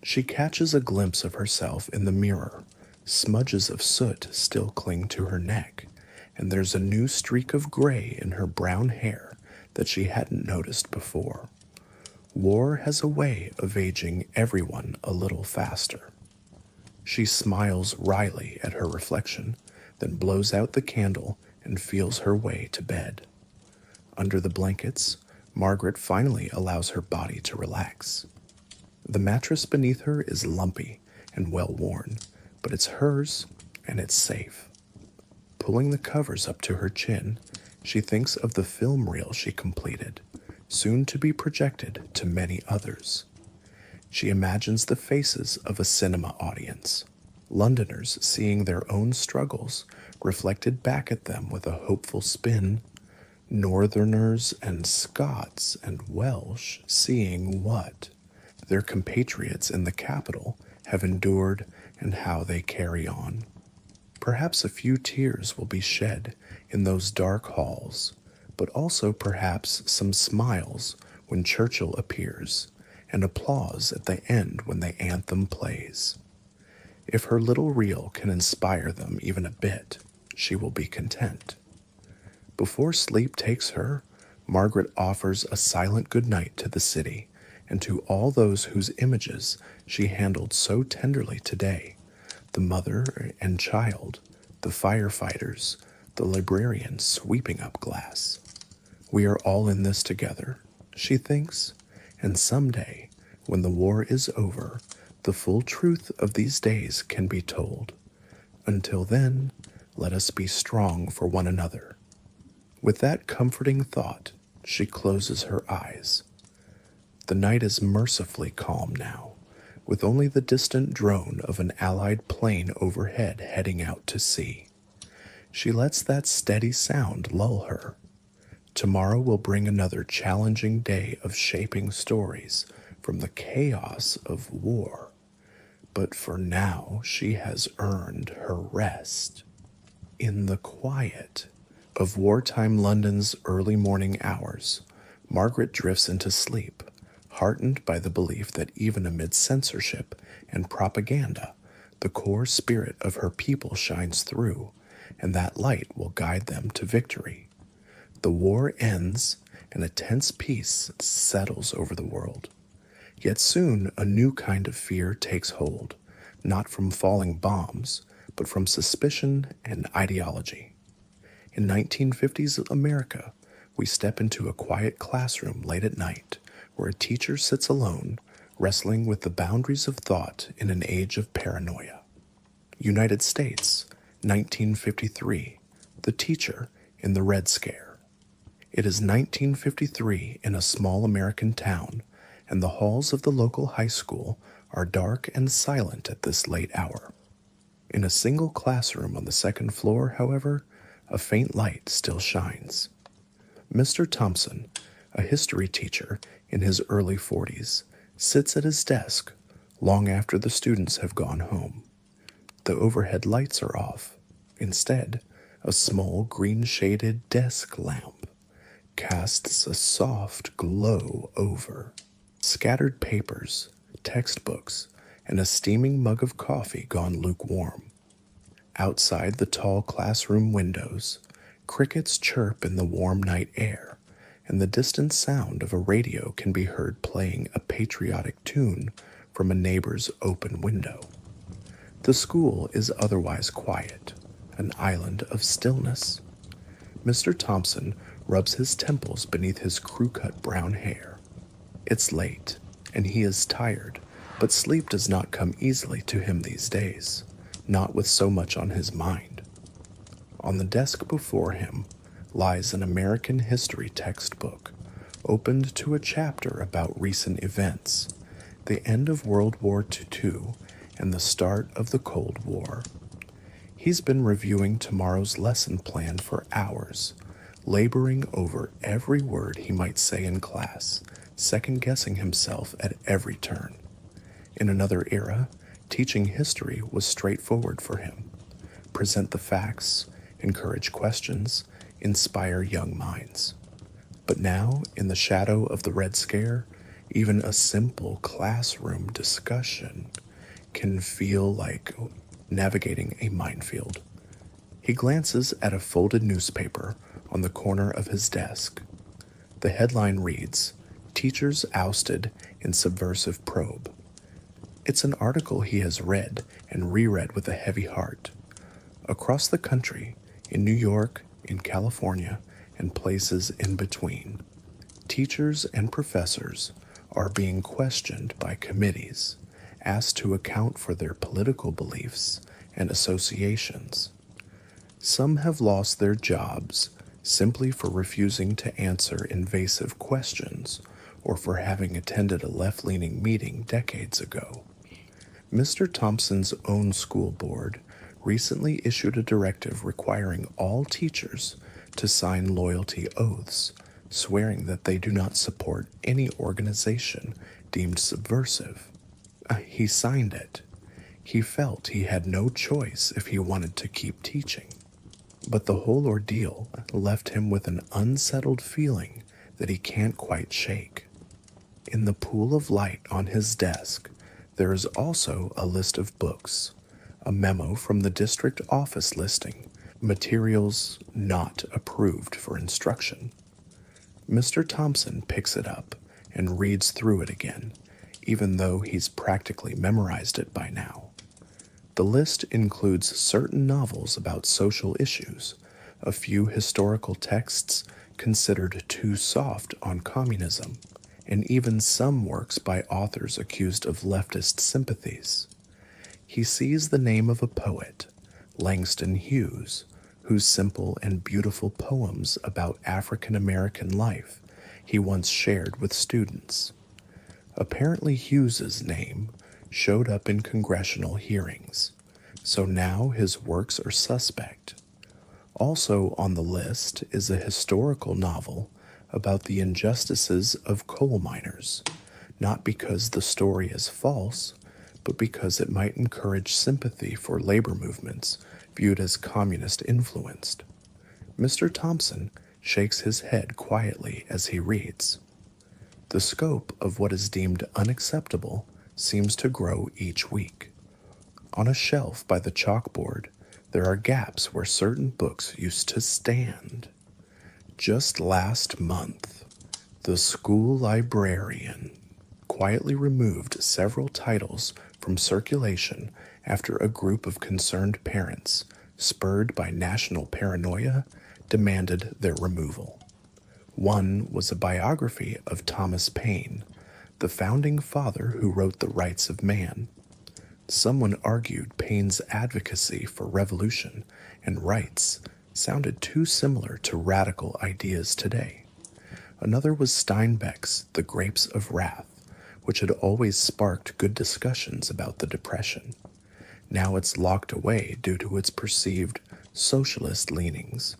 She catches a glimpse of herself in the mirror. Smudges of soot still cling to her neck, and there's a new streak of gray in her brown hair that she hadn't noticed before. War has a way of aging everyone a little faster. She smiles wryly at her reflection, then blows out the candle and feels her way to bed. Under the blankets, Margaret finally allows her body to relax. The mattress beneath her is lumpy and well worn, but it's hers and it's safe. Pulling the covers up to her chin, she thinks of the film reel she completed, soon to be projected to many others. She imagines the faces of a cinema audience, Londoners seeing their own struggles reflected back at them with a hopeful spin, Northerners and Scots and Welsh seeing what their compatriots in the capital have endured and how they carry on. Perhaps a few tears will be shed in those dark halls, but also perhaps some smiles when Churchill appears, and applause at the end when the anthem plays. If her little reel can inspire them even a bit, she will be content. Before sleep takes her, Margaret offers a silent good night to the city and to all those whose images she handled so tenderly today, the mother and child, the firefighters, the librarian sweeping up glass. We are all in this together, she thinks, and someday, when the war is over, the full truth of these days can be told. Until then, let us be strong for one another. With that comforting thought, she closes her eyes. The night is mercifully calm now, with only the distant drone of an Allied plane overhead heading out to sea. She lets that steady sound lull her. Tomorrow will bring another challenging day of shaping stories from the chaos of war. But for now, she has earned her rest. In the quiet of wartime London's early morning hours, Margaret drifts into sleep, heartened by the belief that even amid censorship and propaganda, the core spirit of her people shines through, and that light will guide them to victory. The war ends, and a tense peace settles over the world. Yet soon a new kind of fear takes hold, not from falling bombs, but from suspicion and ideology. In 1950s America, we step into a quiet classroom late at night, where a teacher sits alone, wrestling with the boundaries of thought in an age of paranoia. United States, 1953, the teacher in the Red Scare. It is 1953 in a small American town, and the halls of the local high school are dark and silent at this late hour. In a single classroom on the second floor, however, a faint light still shines. Mr. Thompson, a history teacher in his early 40s, sits at his desk long after the students have gone home. The overhead lights are off. Instead, a small green-shaded desk lamp casts a soft glow over. Scattered papers, textbooks, and a steaming mug of coffee gone lukewarm. Outside the tall classroom windows, crickets chirp in the warm night air, and the distant sound of a radio can be heard playing a patriotic tune from a neighbor's open window. The school is otherwise quiet, an island of stillness. Mr. Thompson rubs his temples beneath his crew-cut brown hair. It's late, and he is tired, but sleep does not come easily to him these days, not with so much on his mind. On the desk before him lies an American history textbook, opened to a chapter about recent events, the end of World War II and the start of the Cold War. He's been reviewing tomorrow's lesson plan for hours, laboring over every word he might say in class, second-guessing himself at every turn. In another era, teaching history was straightforward for him. Present the facts, encourage questions, inspire young minds. But now, in the shadow of the Red Scare, even a simple classroom discussion can feel like navigating a minefield. He glances at a folded newspaper on the corner of his desk. The headline reads, "Teachers Ousted in Subversive Probe." It's an article he has read and reread with a heavy heart. Across the country, in New York, in California, and places in between, teachers and professors are being questioned by committees, asked to account for their political beliefs and associations. Some have lost their jobs simply for refusing to answer invasive questions or for having attended a left-leaning meeting decades ago. Mr. Thompson's own school board recently issued a directive requiring all teachers to sign loyalty oaths, swearing that they do not support any organization deemed subversive. He signed it. He felt he had no choice if he wanted to keep teaching. But the whole ordeal left him with an unsettled feeling that he can't quite shake. In the pool of light on his desk, there is also a list of books, a memo from the district office listing materials not approved for instruction. Mr. Thompson picks it up and reads through it again, even though he's practically memorized it by now. The list includes certain novels about social issues, a few historical texts considered too soft on communism, and even some works by authors accused of leftist sympathies. He sees the name of a poet, Langston Hughes, whose simple and beautiful poems about African American life he once shared with students. Apparently Hughes's name showed up in congressional hearings, so now his works are suspect. Also on the list is a historical novel about the injustices of coal miners, not because the story is false, but because it might encourage sympathy for labor movements viewed as communist influenced. Mr. Thompson shakes his head quietly as he reads. The scope of what is deemed unacceptable seems to grow each week. On a shelf by the chalkboard, there are gaps where certain books used to stand. Just last month, the school librarian quietly removed several titles from circulation after a group of concerned parents, spurred by national paranoia, demanded their removal. One was a biography of Thomas Paine, the founding father who wrote The Rights of Man. Someone argued Paine's advocacy for revolution and rights sounded too similar to radical ideas today. Another was Steinbeck's The Grapes of Wrath, which had always sparked good discussions about the Depression. Now it's locked away due to its perceived socialist leanings.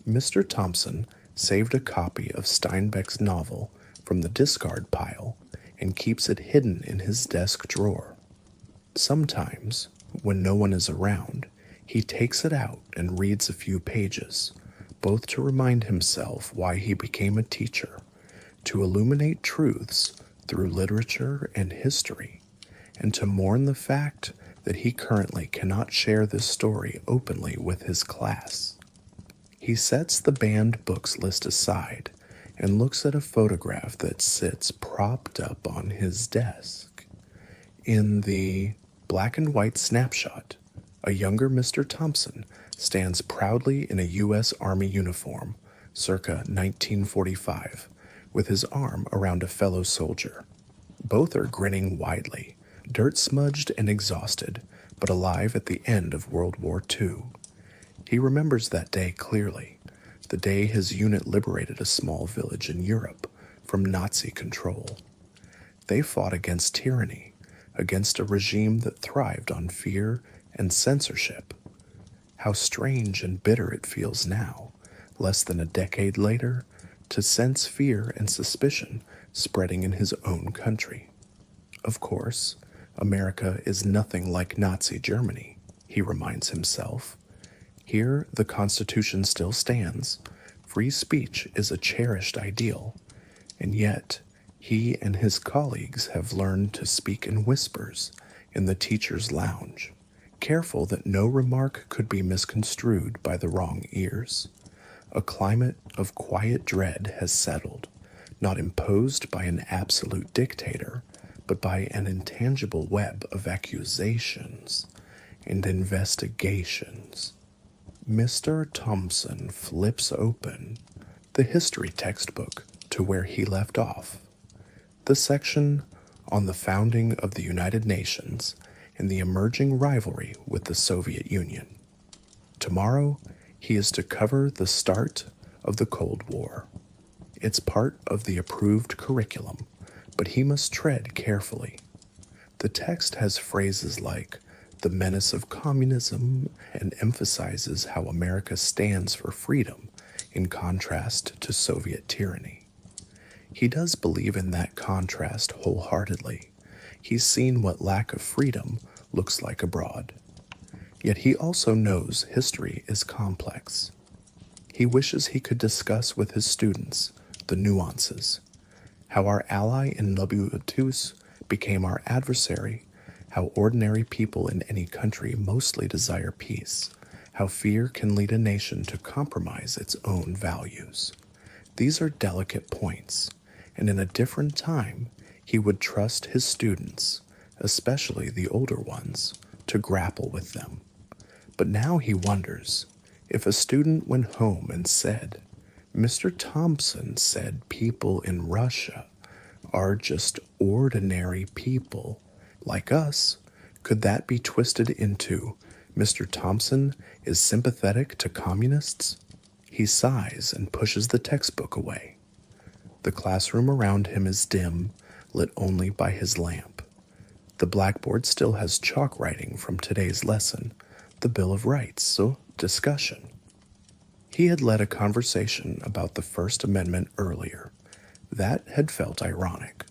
Mr. Thompson saved a copy of Steinbeck's novel from the discard pile and keeps it hidden in his desk drawer. Sometimes, when no one is around, he takes it out and reads a few pages, both to remind himself why he became a teacher, to illuminate truths through literature and history, and to mourn the fact that he currently cannot share this story openly with his class. He sets the banned books list aside and looks at a photograph that sits propped up on his desk. In the black and white snapshot, a younger Mr. Thompson stands proudly in a U.S. Army uniform, circa 1945, with his arm around a fellow soldier. Both are grinning widely, dirt-smudged and exhausted, but alive at the end of World War II. He remembers that day clearly, the day his unit liberated a small village in Europe from Nazi control. They fought against tyranny, against a regime that thrived on fear and censorship. How strange and bitter it feels now, less than a decade later, to sense fear and suspicion spreading in his own country. Of course, America is nothing like Nazi Germany, he reminds himself. Here, the Constitution still stands. Free speech is a cherished ideal, and yet he and his colleagues have learned to speak in whispers in the teacher's lounge, careful that no remark could be misconstrued by the wrong ears. A climate of quiet dread has settled, not imposed by an absolute dictator, but by an intangible web of accusations and investigations. Mr. Thompson flips open the history textbook to where he left off, the section on the founding of the United Nations and the emerging rivalry with the Soviet Union. Tomorrow, he is to cover the start of the Cold War. It's part of the approved curriculum, but he must tread carefully. The text has phrases like the menace of communism and emphasizes how America stands for freedom in contrast to Soviet tyranny. He does believe in that contrast wholeheartedly. He's seen what lack of freedom looks like abroad. Yet he also knows history is complex. He wishes he could discuss with his students the nuances, how our ally in Labutus became our adversary, how ordinary people in any country mostly desire peace, how fear can lead a nation to compromise its own values. These are delicate points, and in a different time, he would trust his students, especially the older ones, to grapple with them. But now he wonders, if a student went home and said, Mr. Thompson said people in Russia are just ordinary people like us, could that be twisted into Mr. Thompson is sympathetic to communists? He sighs and pushes the textbook away. The classroom around him is dim, lit only by his lamp. The blackboard still has chalk writing from today's lesson, the Bill of Rights, so discussion. He had led a conversation about the First Amendment earlier. That had felt ironic.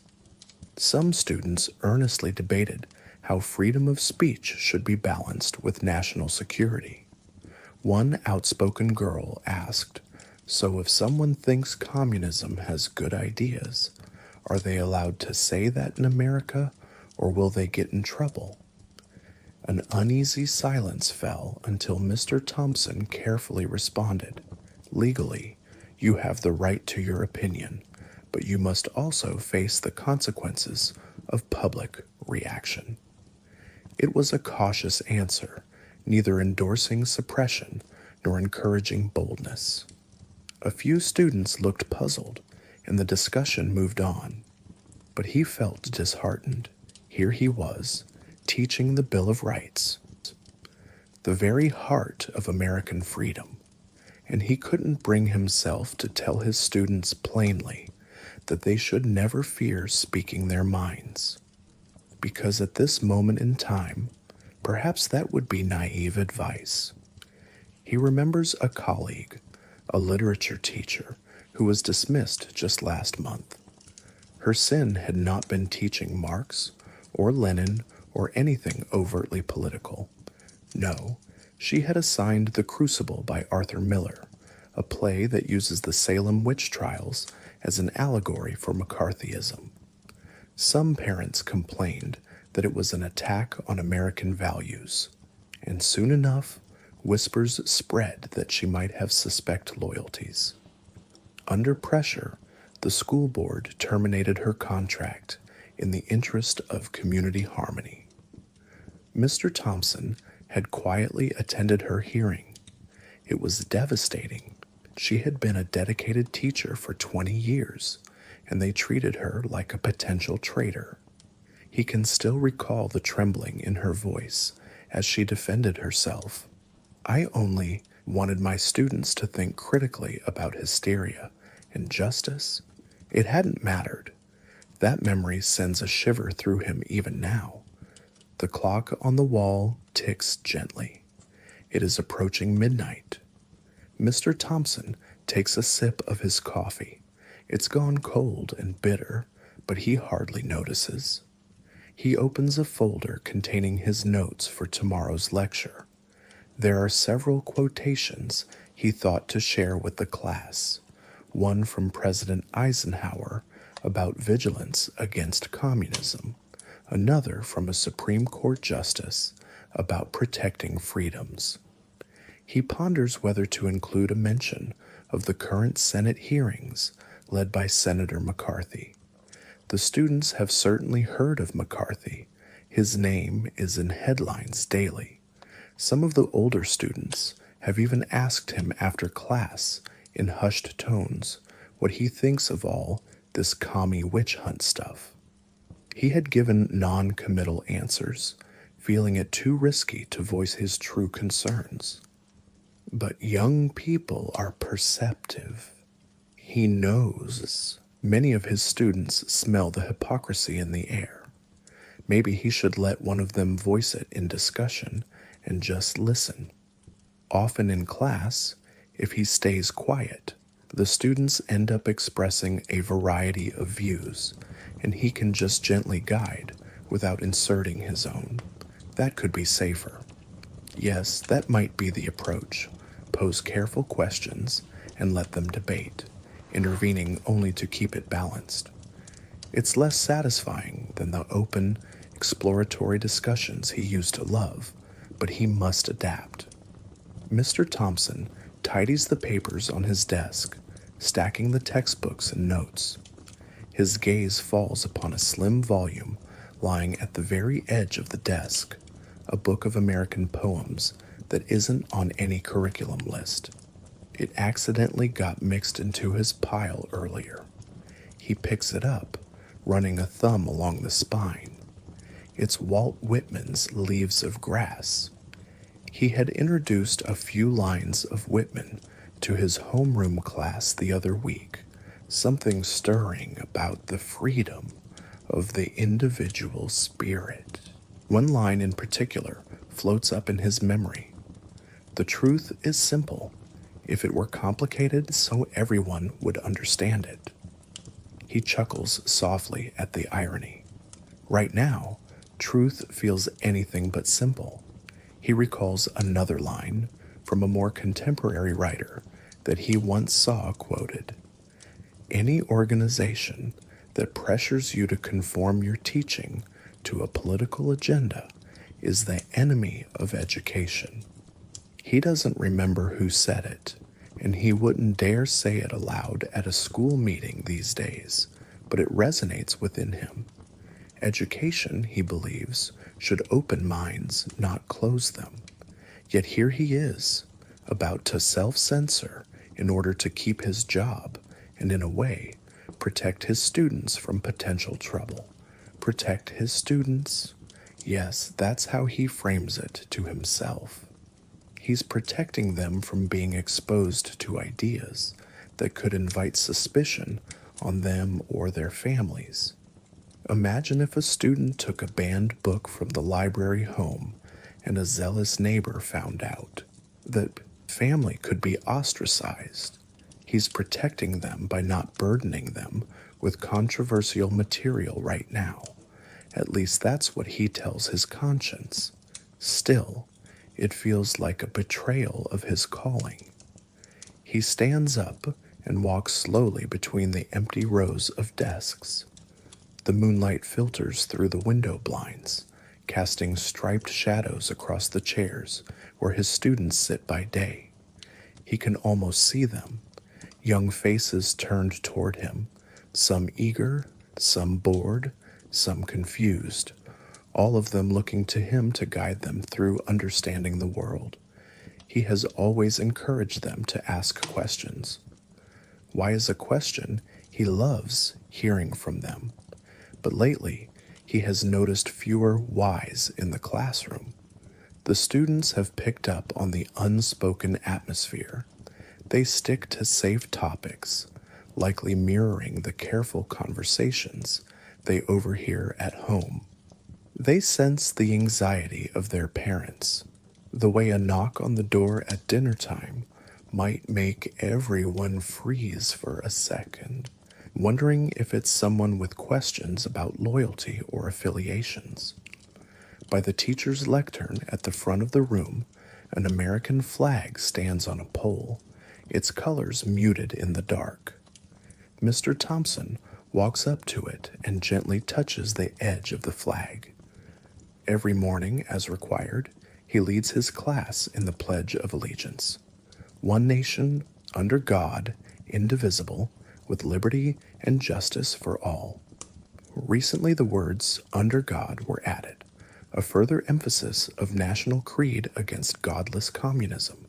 Some students earnestly debated how freedom of speech should be balanced with national security. One outspoken girl asked, "So if someone thinks communism has good ideas, are they allowed to say that in America, or will they get in trouble?" An uneasy silence fell until Mr. Thompson carefully responded, "Legally, you have the right to your opinion, but you must also face the consequences of public reaction." It was a cautious answer, neither endorsing suppression nor encouraging boldness. A few students looked puzzled, and the discussion moved on. But he felt disheartened. Here he was, teaching the Bill of Rights, the very heart of American freedom, and he couldn't bring himself to tell his students plainly that they should never fear speaking their minds, because at this moment in time, perhaps that would be naive advice. He remembers a colleague, a literature teacher, who was dismissed just last month. Her sin had not been teaching Marx or Lenin or anything overtly political. No, she had assigned The Crucible by Arthur Miller, a play that uses the Salem witch trials as an allegory for McCarthyism. Some parents complained that it was an attack on American values, and soon enough, whispers spread that she might have suspect loyalties. Under pressure, the school board terminated her contract in the interest of community harmony. Mr. Thompson had quietly attended her hearing. It was devastating. She had been a dedicated teacher for 20 years, and they treated her like a potential traitor. He can still recall the trembling in her voice as she defended herself. "I only wanted my students to think critically about hysteria and justice. It hadn't mattered." That memory sends a shiver through him even now. The clock on the wall ticks gently. It is approaching midnight. Mr. Thompson takes a sip of his coffee. It's gone cold and bitter, but he hardly notices. He opens a folder containing his notes for tomorrow's lecture. There are several quotations he thought to share with the class. One from President Eisenhower about vigilance against communism, another from a Supreme Court justice about protecting freedoms. He ponders whether to include a mention of the current Senate hearings led by Senator McCarthy. The students have certainly heard of McCarthy. His name is in headlines daily. Some of the older students have even asked him after class in hushed tones what he thinks of all this commie witch hunt stuff. He had given non-committal answers, feeling it too risky to voice his true concerns. But young people are perceptive. He knows many of his students smell the hypocrisy in the air. Maybe he should let one of them voice it in discussion and just listen. Often in class, if he stays quiet, the students end up expressing a variety of views, and he can just gently guide without inserting his own. That could be safer. Yes, that might be the approach. Pose careful questions and let them debate, intervening only to keep it balanced. It's less satisfying than the open, exploratory discussions he used to love, but he must adapt. Mr. Thompson tidies the papers on his desk, stacking the textbooks and notes. His gaze falls upon a slim volume lying at the very edge of the desk, a book of American poems that isn't on any curriculum list. It accidentally got mixed into his pile earlier. He picks it up, running a thumb along the spine. It's Walt Whitman's Leaves of Grass. He had introduced a few lines of Whitman to his homeroom class the other week, something stirring about the freedom of the individual spirit. One line in particular floats up in his memory. The truth is simple. If it were complicated, so everyone would understand it. He chuckles softly at the irony. Right now, truth feels anything but simple. He recalls another line from a more contemporary writer that he once saw quoted. Any organization that pressures you to conform your teaching to a political agenda is the enemy of education. He doesn't remember who said it, and he wouldn't dare say it aloud at a school meeting these days, but it resonates within him. Education, he believes, should open minds, not close them. Yet here he is, about to self-censor in order to keep his job and, in a way, protect his students from potential trouble. Protect his students? Yes, that's how he frames it to himself. He's protecting them from being exposed to ideas that could invite suspicion on them or their families. Imagine if a student took a banned book from the library home and a zealous neighbor found out. That family could be ostracized. He's protecting them by not burdening them with controversial material right now. At least that's what he tells his conscience. Still, it feels like a betrayal of his calling. He stands up and walks slowly between the empty rows of desks. The moonlight filters through the window blinds, casting striped shadows across the chairs where his students sit by day. He can almost see them, young faces turned toward him, some eager, some bored, some confused, all of them looking to him to guide them through understanding the world. He has always encouraged them to ask questions. Why is a question? He loves hearing from them. But lately, he has noticed fewer whys in the classroom. The students have picked up on the unspoken atmosphere. They stick to safe topics, likely mirroring the careful conversations they overhear at home. They sense the anxiety of their parents, the way a knock on the door at dinner time might make everyone freeze for a second, wondering if it's someone with questions about loyalty or affiliations. By the teacher's lectern at the front of the room, an American flag stands on a pole, its colors muted in the dark. Mr. Thompson walks up to it and gently touches the edge of the flag. Every morning, as required, he leads his class in the Pledge of Allegiance. One nation, under God, indivisible, with liberty and justice for all. Recently the words, under God, were added, a further emphasis of national creed against godless communism.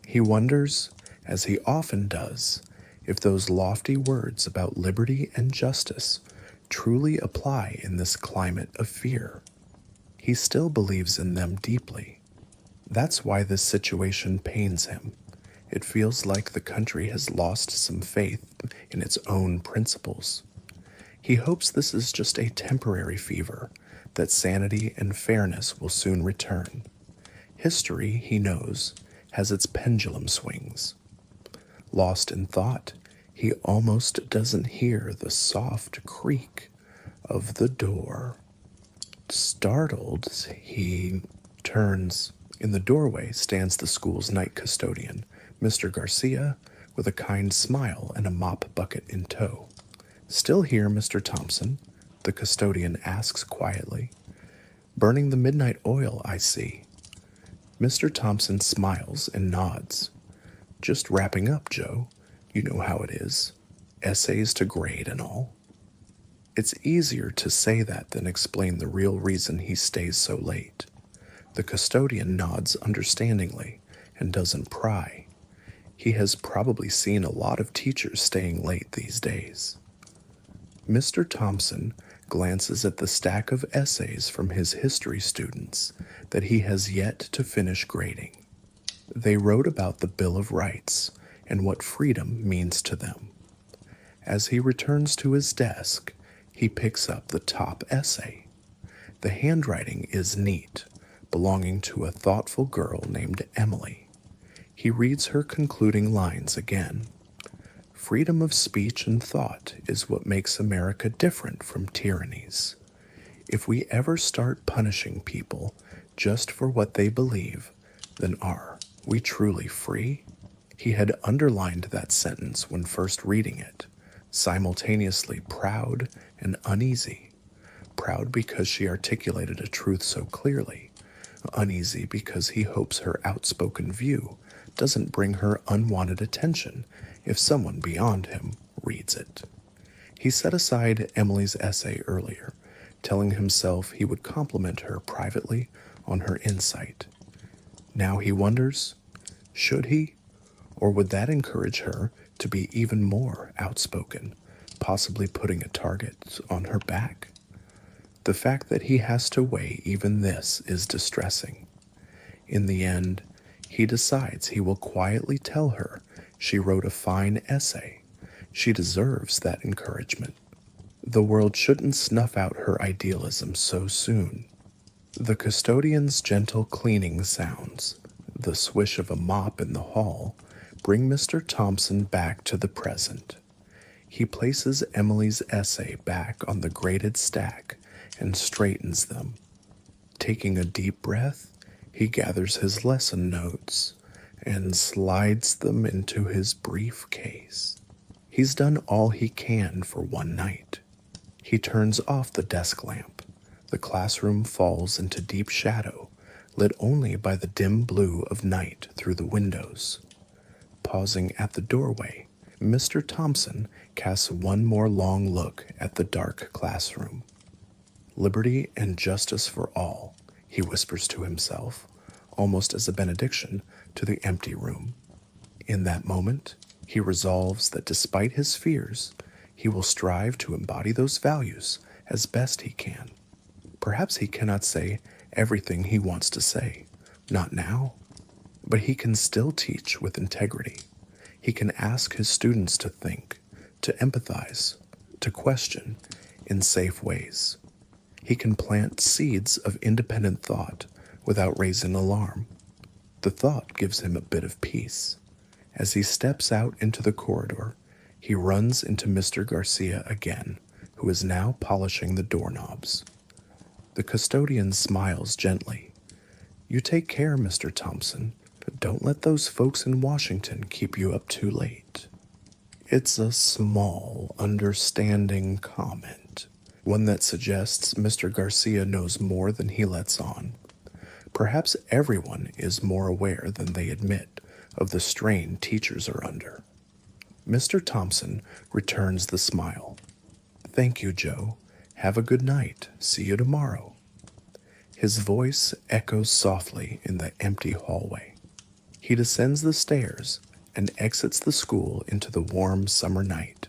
He wonders, as he often does, if those lofty words about liberty and justice truly apply in this climate of fear. He still believes in them deeply. That's why this situation pains him. It feels like the country has lost some faith in its own principles. He hopes this is just a temporary fever, that sanity and fairness will soon return. History, he knows, has its pendulum swings. Lost in thought, he almost doesn't hear the soft creak of the door. Startled, he turns In the doorway stands the school's night custodian, Mr. Garcia, with a kind smile and a mop bucket in tow. "Still here, Mr. Thompson?" the custodian asks quietly. "Burning the midnight oil, I see." Mr. Thompson smiles and nods. "Just wrapping up, Joe. You know how it is. Essays to grade and all." It's easier to say that than explain the real reason he stays so late. The custodian nods understandingly and doesn't pry. He has probably seen a lot of teachers staying late these days. Mr. Thompson glances at the stack of essays from his history students that he has yet to finish grading. They wrote about the Bill of Rights and what freedom means to them. As he returns to his desk, he picks up the top essay. The handwriting is neat, belonging to a thoughtful girl named Emily. He reads her concluding lines again. "Freedom of speech and thought is what makes America different from tyrannies. If we ever start punishing people just for what they believe, then are we truly free?" He had underlined that sentence when first reading it, simultaneously proud and uneasy. Proud because she articulated a truth so clearly, uneasy because he hopes her outspoken view doesn't bring her unwanted attention if someone beyond him reads it. He set aside Emily's essay earlier, telling himself he would compliment her privately on her insight. Now he wonders, should he? Or would that encourage her to be even more outspoken, possibly putting a target on her back? The fact that he has to weigh even this is distressing. In the end, he decides he will quietly tell her she wrote a fine essay. She deserves that encouragement. The world shouldn't snuff out her idealism so soon. The custodian's gentle cleaning sounds, the swish of a mop in the hall, bring Mr. Thompson back to the present. He places Emily's essay back on the graded stack and straightens them. Taking a deep breath, he gathers his lesson notes and slides them into his briefcase. He's done all he can for one night. He turns off the desk lamp. The classroom falls into deep shadow, lit only by the dim blue of night through the windows. Pausing at the doorway, Mr. Thompson casts one more long look at the dark classroom. "Liberty and justice for all," he whispers to himself, almost as a benediction to the empty room. In that moment, he resolves that despite his fears, he will strive to embody those values as best he can. Perhaps he cannot say everything he wants to say, not now, but he can still teach with integrity. He can ask his students to think, to empathize, to question in safe ways. He can plant seeds of independent thought without raising alarm. The thought gives him a bit of peace. As he steps out into the corridor, he runs into Mr. Garcia again, who is now polishing the doorknobs. The custodian smiles gently. "You take care, Mr. Thompson. Don't let those folks in Washington keep you up too late." It's a small, understanding comment, one that suggests Mr. Garcia knows more than he lets on. Perhaps everyone is more aware than they admit of the strain teachers are under. Mr. Thompson returns the smile. "Thank you, Joe. Have a good night. See you tomorrow." His voice echoes softly in the empty hallway. He descends the stairs and exits the school into the warm summer night.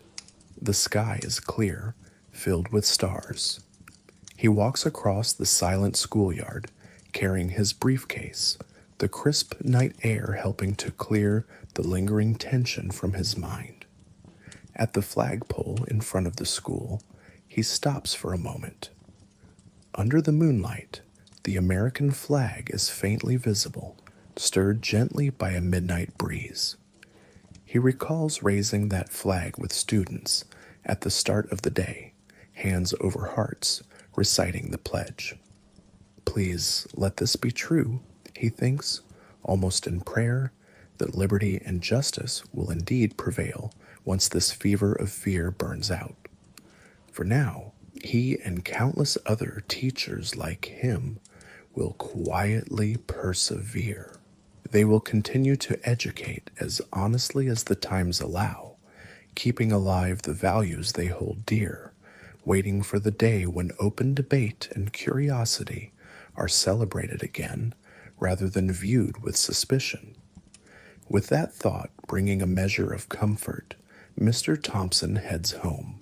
The sky is clear, filled with stars. He walks across the silent schoolyard, carrying his briefcase, the crisp night air helping to clear the lingering tension from his mind. At the flagpole in front of the school, he stops for a moment. Under the moonlight, the American flag is faintly visible, stirred gently by a midnight breeze. He recalls raising that flag with students at the start of the day, hands over hearts, reciting the pledge. "Please let this be true," He thinks, almost in prayer, that liberty and justice will indeed prevail once this fever of fear burns out. For now, he and countless other teachers like him will quietly persevere. They will continue to educate as honestly as the times allow, keeping alive the values they hold dear, waiting for the day when open debate and curiosity are celebrated again rather than viewed with suspicion. With that thought bringing a measure of comfort, Mr. Thompson heads home.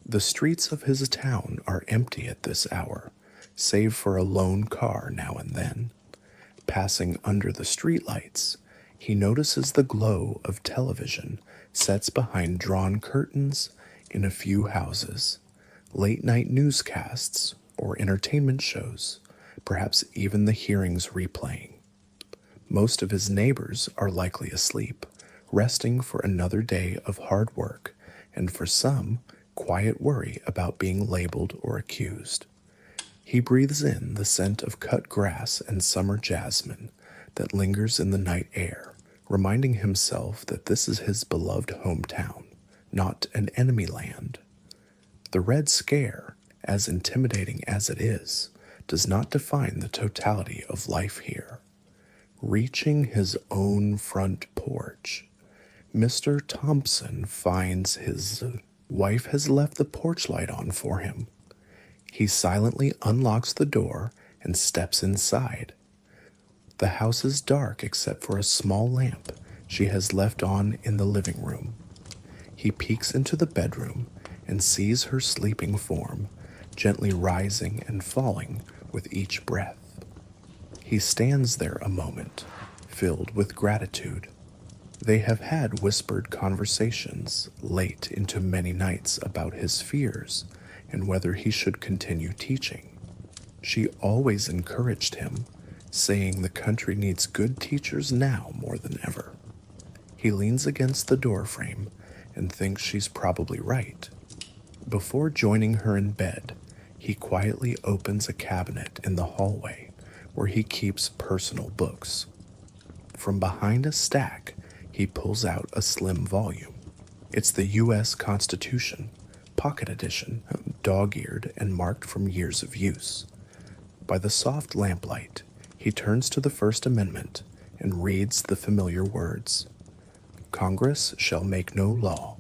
The streets of his town are empty at this hour, save for a lone car now and then. Passing under the streetlights, he notices the glow of television sets behind drawn curtains in a few houses, late-night newscasts or entertainment shows, perhaps even the hearings replaying. Most of his neighbors are likely asleep, resting for another day of hard work, and for some, quiet worry about being labeled or accused. He breathes in the scent of cut grass and summer jasmine that lingers in the night air, reminding himself that this is his beloved hometown, not an enemy land. The Red Scare, as intimidating as it is, does not define the totality of life here. Reaching his own front porch, Mr. Thompson finds his wife has left the porch light on for him. He silently unlocks the door and steps inside. The house is dark except for a small lamp she has left on in the living room. He peeks into the bedroom and sees her sleeping form, gently rising and falling with each breath. He stands there a moment, filled with gratitude. They have had whispered conversations late into many nights about his fears and whether he should continue teaching. She always encouraged him, saying the country needs good teachers now more than ever. He leans against the doorframe and thinks she's probably right. Before joining her in bed, he quietly opens a cabinet in the hallway where he keeps personal books. From behind a stack, he pulls out a slim volume. It's the U.S. Constitution, pocket edition, dog-eared and marked from years of use. By the soft lamplight, he turns to the First Amendment and reads the familiar words. Congress shall make no law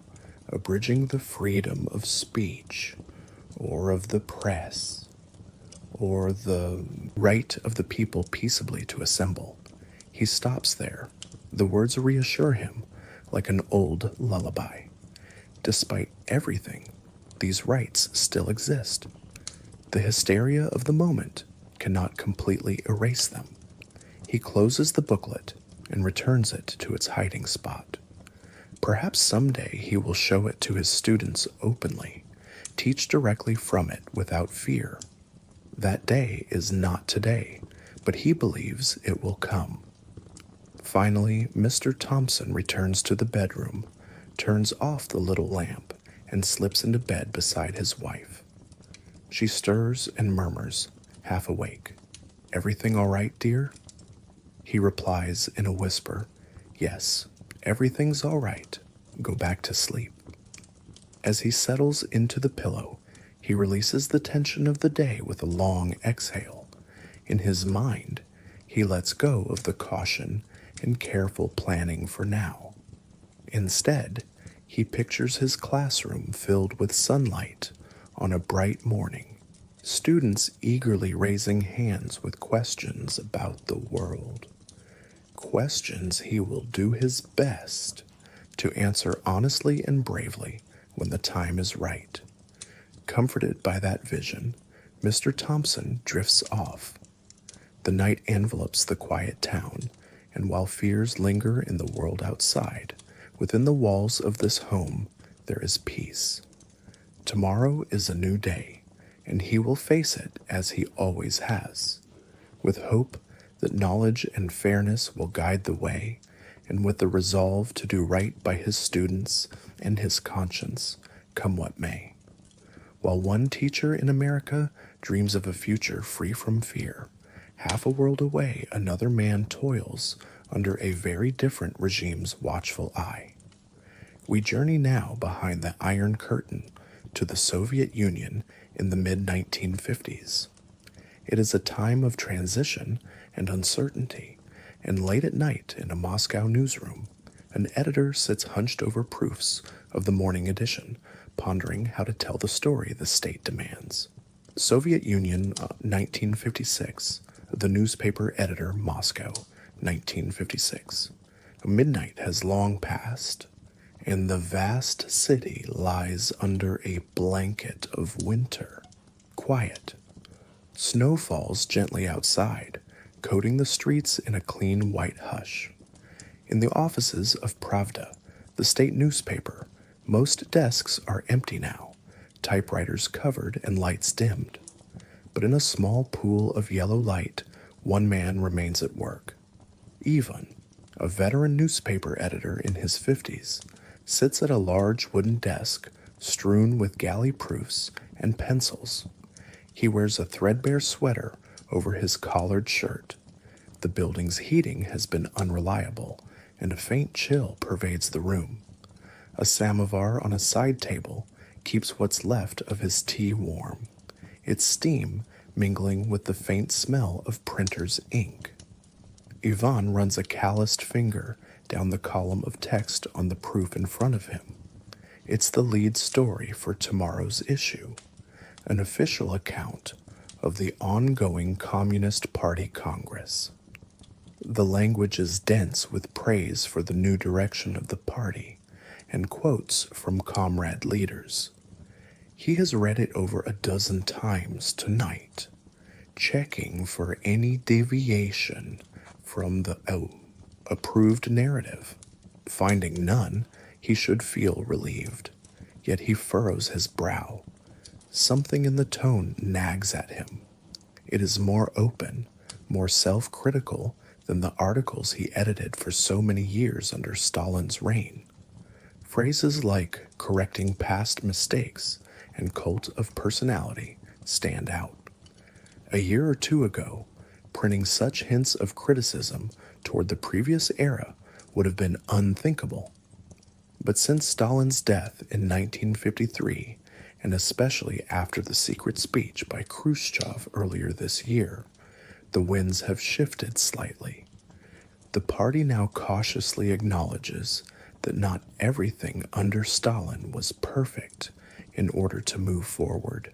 abridging the freedom of speech or of the press or the right of the people peaceably to assemble. He stops there. The words reassure him like an old lullaby. Despite everything, these rights still exist. The hysteria of the moment cannot completely erase them. He closes the booklet and returns it to its hiding spot. Perhaps someday he will show it to his students openly, teach directly from it without fear. That day is not today, but he believes it will come. Finally, Mr. Thompson returns to the bedroom, turns off the little lamp, and slips into bed beside his wife. She stirs and murmurs, half awake, "Everything all right, dear?" He replies in a whisper, "Yes, everything's all right. Go back to sleep." As he settles into the pillow, he releases the tension of the day with a long exhale. In his mind, he lets go of the caution and careful planning for now. Instead, he pictures his classroom filled with sunlight on a bright morning, students eagerly raising hands with questions about the world. Questions he will do his best to answer honestly and bravely when the time is right. Comforted by that vision, Mr. Thompson drifts off. The night envelops the quiet town, and while fears linger in the world outside, within the walls of this home there is peace. Tomorrow is a new day, and he will face it as he always has, with hope that knowledge and fairness will guide the way, and with the resolve to do right by his students and his conscience, come what may. While one teacher in America dreams of a future free from fear, Half a world away, another man toils under a very different regime's watchful eye. We journey now behind the Iron Curtain to the Soviet Union in the mid-1950s. It is a time of transition and uncertainty, and late at night in a Moscow newsroom, an editor sits hunched over proofs of the morning edition, pondering how to tell the story the state demands. Soviet Union, 1956. The newspaper editor, Moscow, 1956. Midnight has long passed, and the vast city lies under a blanket of winter. Quiet. Snow falls gently outside, coating the streets in a clean white hush. In the offices of Pravda, the state newspaper, most desks are empty now, typewriters covered and lights dimmed. But in a small pool of yellow light, one man remains at work. Ivan, a veteran newspaper editor in his 50s, sits at a large wooden desk strewn with galley proofs and pencils. He wears a threadbare sweater over his collared shirt. The building's heating has been unreliable, and a faint chill pervades the room. A samovar on a side table keeps what's left of his tea warm, its steam mingling with the faint smell of printer's ink. Ivan runs a calloused finger down the column of text on the proof in front of him. It's the lead story for tomorrow's issue, an official account of the ongoing Communist Party Congress. The language is dense with praise for the new direction of the party and quotes from comrade leaders. He has read it over a dozen times tonight, checking for any deviation from the approved narrative. Finding none, he should feel relieved, yet he furrows his brow. Something in the tone nags at him. It is more open, more self-critical than the articles he edited for so many years under Stalin's reign. Phrases like correcting past mistakes and cult of personality stand out. A year or two ago, printing such hints of criticism toward the previous era would have been unthinkable. But since Stalin's death in 1953, and especially after the secret speech by Khrushchev earlier this year, the winds have shifted slightly. The party now cautiously acknowledges that not everything under Stalin was perfect in order to move forward.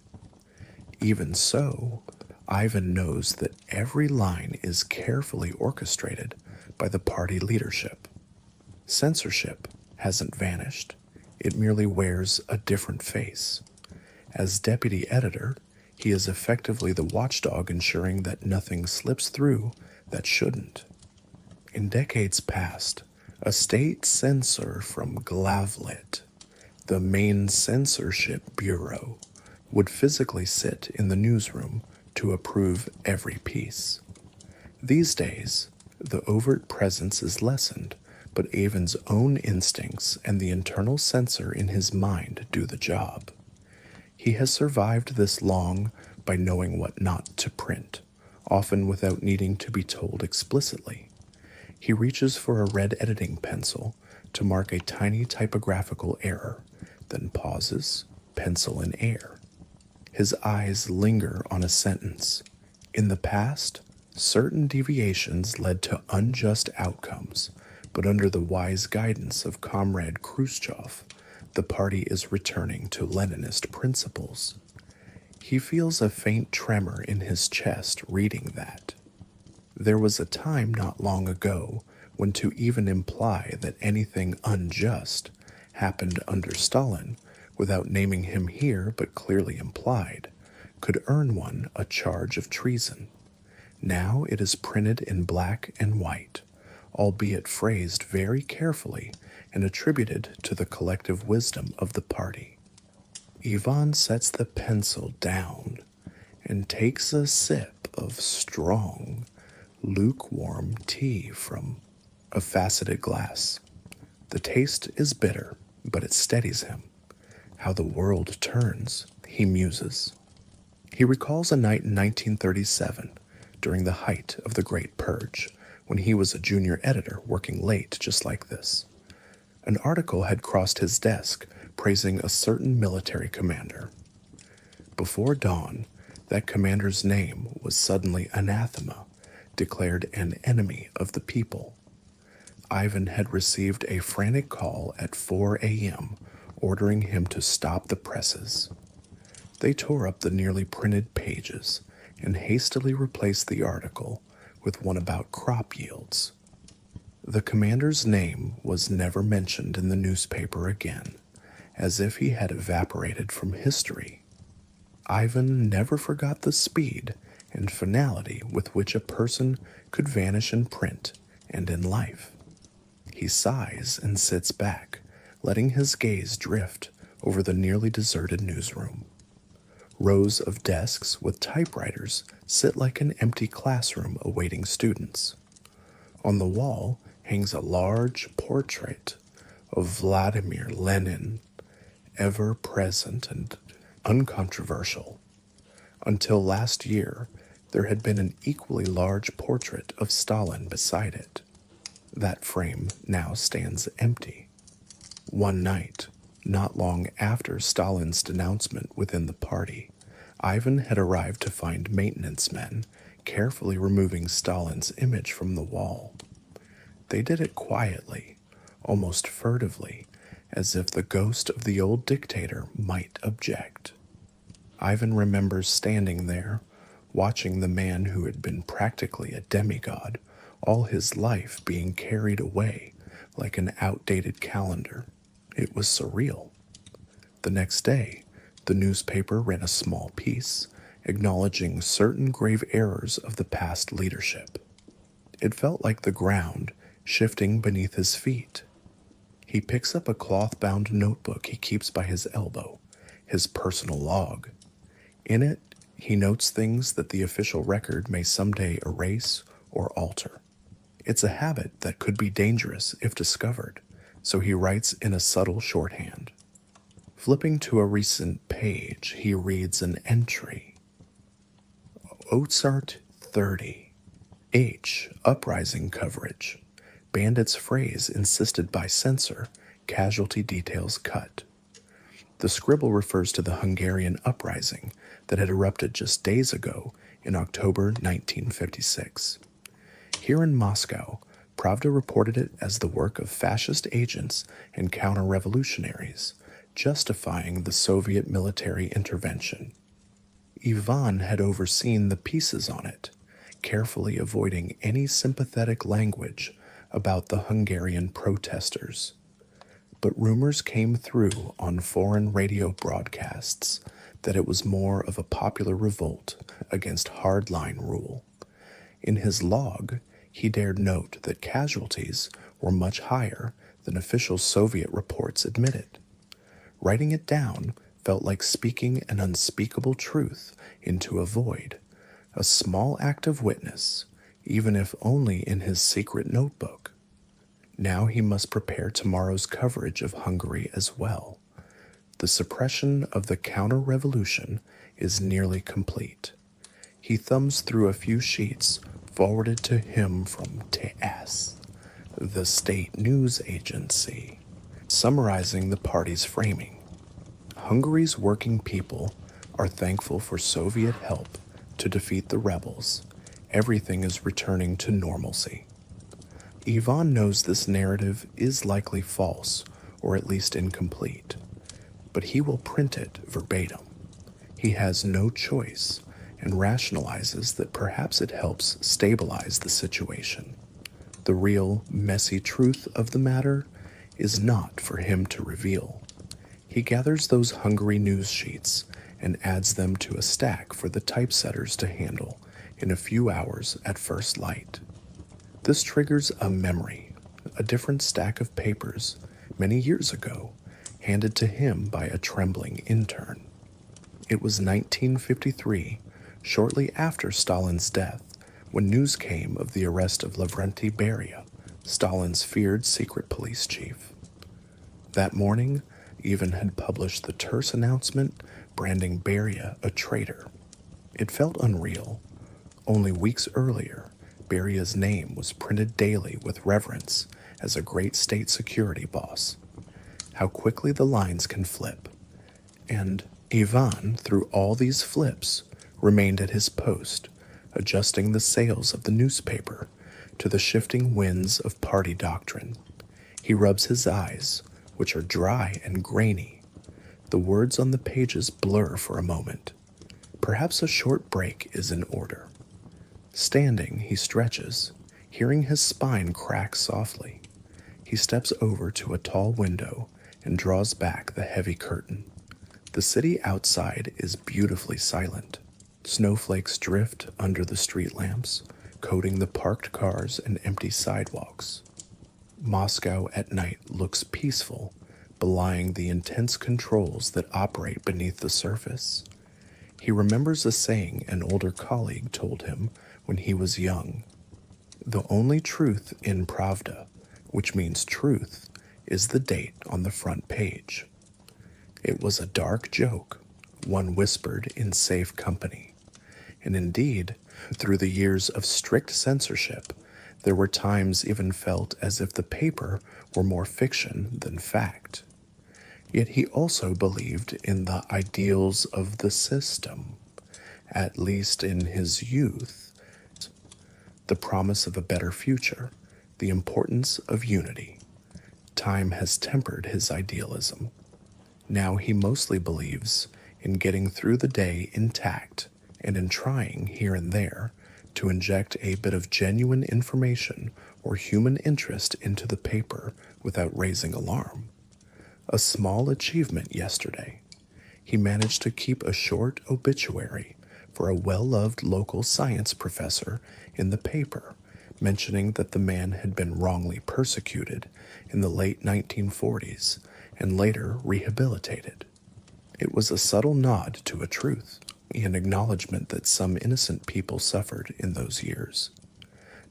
Even so, Ivan knows that every line is carefully orchestrated by the party leadership. Censorship hasn't vanished. It merely wears a different face. As deputy editor, he is effectively the watchdog ensuring that nothing slips through that shouldn't. In decades past, a state censor from Glavlit, the main censorship bureau, would physically sit in the newsroom to approve every piece. These days, the overt presence is lessened, but Ivan's own instincts and the internal censor in his mind do the job. He has survived this long by knowing what not to print, often without needing to be told explicitly. He reaches for a red editing pencil to mark a tiny typographical error, then pauses, pencil in air. His eyes linger on a sentence. In the past, certain deviations led to unjust outcomes, but under the wise guidance of Comrade Khrushchev, the party is returning to Leninist principles. He feels a faint tremor in his chest reading that. There was a time not long ago when to even imply that anything unjust happened under Stalin, without naming him here but clearly implied, could earn one a charge of treason. Now it is printed in black and white, albeit phrased very carefully and attributed to the collective wisdom of the party. Ivan sets the pencil down and takes a sip of strong, lukewarm tea from a faceted glass. The taste is bitter, but it steadies him. How the world turns, he muses. He recalls a night in 1937, during the height of the Great Purge, when he was a junior editor working late just like this. An article had crossed his desk praising a certain military commander. Before dawn, that commander's name was suddenly anathema, declared an enemy of the people. Ivan had received a frantic call at 4 a.m. ordering him to stop the presses. They tore up the nearly printed pages and hastily replaced the article with one about crop yields. The commander's name was never mentioned in the newspaper again, as if he had evaporated from history. Ivan never forgot the speed and finality with which a person could vanish in print and in life. He sighs and sits back, letting his gaze drift over the nearly deserted newsroom. Rows of desks with typewriters sit like an empty classroom awaiting students. On the wall hangs a large portrait of Vladimir Lenin, ever present and uncontroversial. Until last year, there had been an equally large portrait of Stalin beside it. That frame now stands empty. One night, not long after Stalin's denouncement within the party, Ivan had arrived to find maintenance men carefully removing Stalin's image from the wall. They did it quietly, almost furtively, as if the ghost of the old dictator might object. Ivan remembers standing there, watching the man who had been practically a demigod all his life being carried away like an outdated calendar. It was surreal. The next day, the newspaper ran a small piece acknowledging certain grave errors of the past leadership. It felt like the ground shifting beneath his feet. He picks up a cloth-bound notebook he keeps by his elbow, his personal log. In it, he notes things that the official record may someday erase or alter. It's a habit that could be dangerous if discovered, so he writes in a subtle shorthand. Flipping to a recent page, he reads an entry. Ozart 30. H. Uprising coverage. Bandits phrase insisted by censor. Casualty details cut. The scribble refers to the Hungarian uprising that had erupted just days ago in October 1956. Here in Moscow, Pravda reported it as the work of fascist agents and counter-revolutionaries, justifying the Soviet military intervention. Ivan had overseen the pieces on it, carefully avoiding any sympathetic language about the Hungarian protesters. But rumors came through on foreign radio broadcasts that it was more of a popular revolt against hardline rule. In his log, he dared note that casualties were much higher than official Soviet reports admitted. Writing it down felt like speaking an unspeakable truth into a void, a small act of witness, even if only in his secret notebook. Now he must prepare tomorrow's coverage of Hungary as well. The suppression of the counter-revolution is nearly complete. He thumbs through a few sheets forwarded to him from TS, the state news agency, summarizing the party's framing. Hungary's working people are thankful for Soviet help to defeat the rebels. Everything is returning to normalcy. Ivan knows this narrative is likely false, or at least incomplete, but he will print it verbatim. He has no choice and rationalizes that perhaps it helps stabilize the situation. The real, messy truth of the matter is not for him to reveal. He gathers those Hungary news sheets and adds them to a stack for the typesetters to handle in a few hours at first light. This triggers a memory, a different stack of papers many years ago, handed to him by a trembling intern. It was 1953, shortly after Stalin's death, when news came of the arrest of Lavrenti Beria, Stalin's feared secret police chief. That morning, Ivan had published the terse announcement branding Beria a traitor. It felt unreal, Only weeks earlier, Beria's name was printed daily with reverence as a great state security boss. How quickly the lines can flip. And Ivan, through all these flips, remained at his post, adjusting the sails of the newspaper to the shifting winds of party doctrine. He rubs his eyes, which are dry and grainy. The words on the pages blur for a moment. Perhaps a short break is in order. Standing, he stretches, hearing his spine crack softly. He steps over to a tall window and draws back the heavy curtain. The city outside is beautifully silent. Snowflakes drift under the street lamps, coating the parked cars and empty sidewalks. Moscow at night looks peaceful, belying the intense controls that operate beneath the surface. He remembers a saying an older colleague told him when he was young. The only truth in Pravda, which means truth, is the date on the front page. It was a dark joke, one whispered in safe company. And indeed, through the years of strict censorship, there were times even felt as if the paper were more fiction than fact. Yet he also believed in the ideals of the system, at least in his youth. The promise of a better future, the importance of unity. Time has tempered his idealism. Now he mostly believes in getting through the day intact and in trying here and there to inject a bit of genuine information or human interest into the paper without raising alarm. A small achievement yesterday. He managed to keep a short obituary for a well-loved local science professor in the paper, mentioning that the man had been wrongly persecuted in the late 1940s and later rehabilitated. It was a subtle nod to a truth, an acknowledgement that some innocent people suffered in those years.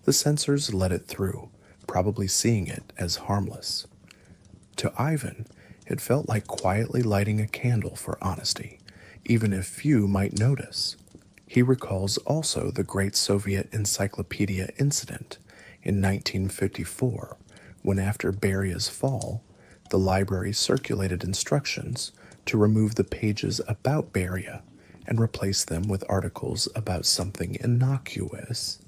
The censors let it through, probably seeing it as harmless. To Ivan, it felt like quietly lighting a candle for honesty, even if few might notice. He recalls also the Great Soviet Encyclopedia incident in 1954, when after Beria's fall, the library circulated instructions to remove the pages about Beria and replace them with articles about something innocuous.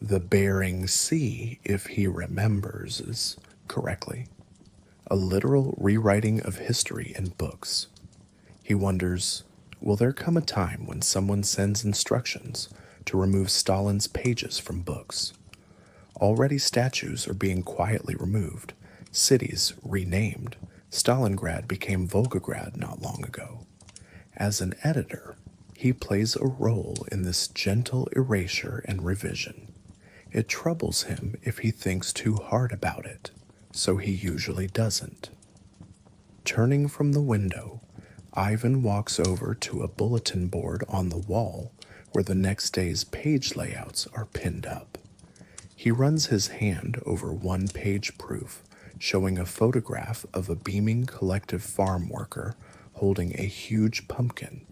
The Bering Sea, if he remembers correctly. A literal rewriting of history in books. He wonders, will there come a time when someone sends instructions to remove Stalin's pages from books? Already statues are being quietly removed, cities renamed. Stalingrad became Volgograd not long ago. As an editor, he plays a role in this gentle erasure and revision. It troubles him if he thinks too hard about it, so he usually doesn't. Turning from the window, Ivan walks over to a bulletin board on the wall where the next day's page layouts are pinned up. He runs his hand over one-page proof showing a photograph of a beaming collective farm worker holding a huge pumpkin,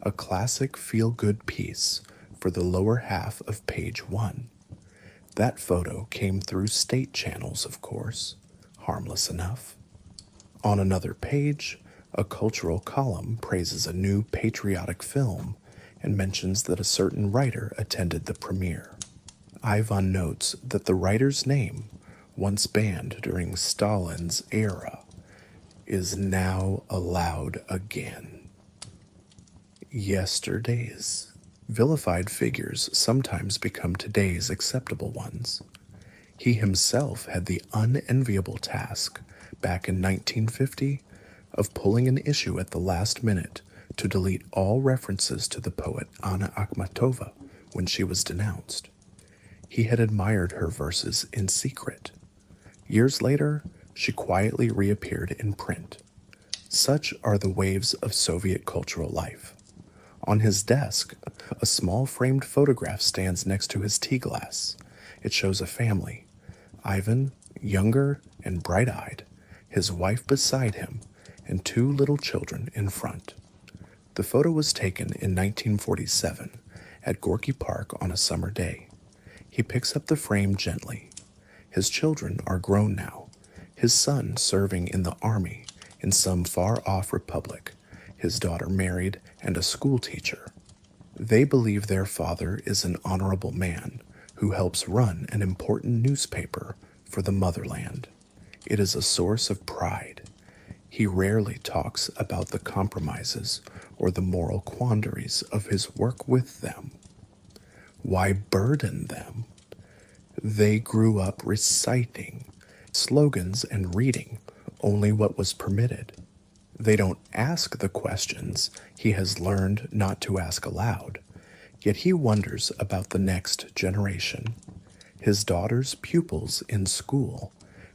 a classic feel-good piece for the lower half of page 1. That photo came through state channels, of course, harmless enough. On another page, a cultural column praises a new patriotic film and mentions that a certain writer attended the premiere. Ivan notes that the writer's name, once banned during Stalin's era, is now allowed again. Yesterday's vilified figures sometimes become today's acceptable ones. He himself had the unenviable task, back in 1950, of pulling an issue at the last minute to delete all references to the poet Anna Akhmatova when she was denounced. He had admired her verses in secret. Years later, she quietly reappeared in print. Such are the waves of Soviet cultural life. On his desk, a small framed photograph stands next to his tea glass. It shows a family. Ivan, younger and bright-eyed, his wife beside him, and 2 little children in front. The photo was taken in 1947 at Gorky Park on a summer day. He picks up the frame gently. His children are grown now, his son serving in the army in some far-off republic, his daughter married and a school teacher. They believe their father is an honorable man who helps run an important newspaper for the motherland. It is a source of pride. He rarely talks about the compromises or the moral quandaries of his work with them. Why burden them? They grew up reciting slogans and reading only what was permitted. They don't ask the questions he has learned not to ask aloud, yet he wonders about the next generation. His daughter's pupils in school,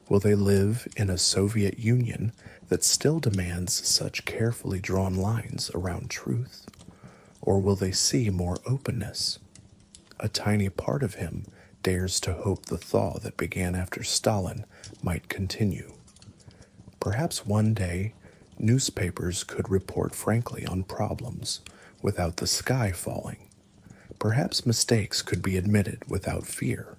will they live in a Soviet Union that still demands such carefully drawn lines around truth? Or will they see more openness? A tiny part of him dares to hope the thaw that began after Stalin might continue. Perhaps one day, newspapers could report frankly on problems without the sky falling. Perhaps mistakes could be admitted without fear.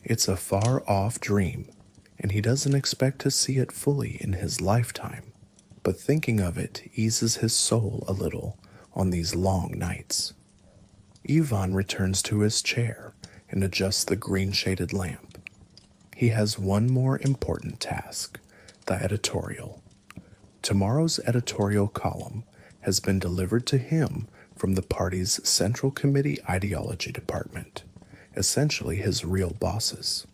It's a far-off dream, and he doesn't expect to see it fully in his lifetime, but thinking of it eases his soul a little on these long nights. Ivan returns to his chair and adjusts the green-shaded lamp. He has one more important task, the editorial. Tomorrow's editorial column has been delivered to him from the party's Central Committee Ideology Department, essentially his real bosses.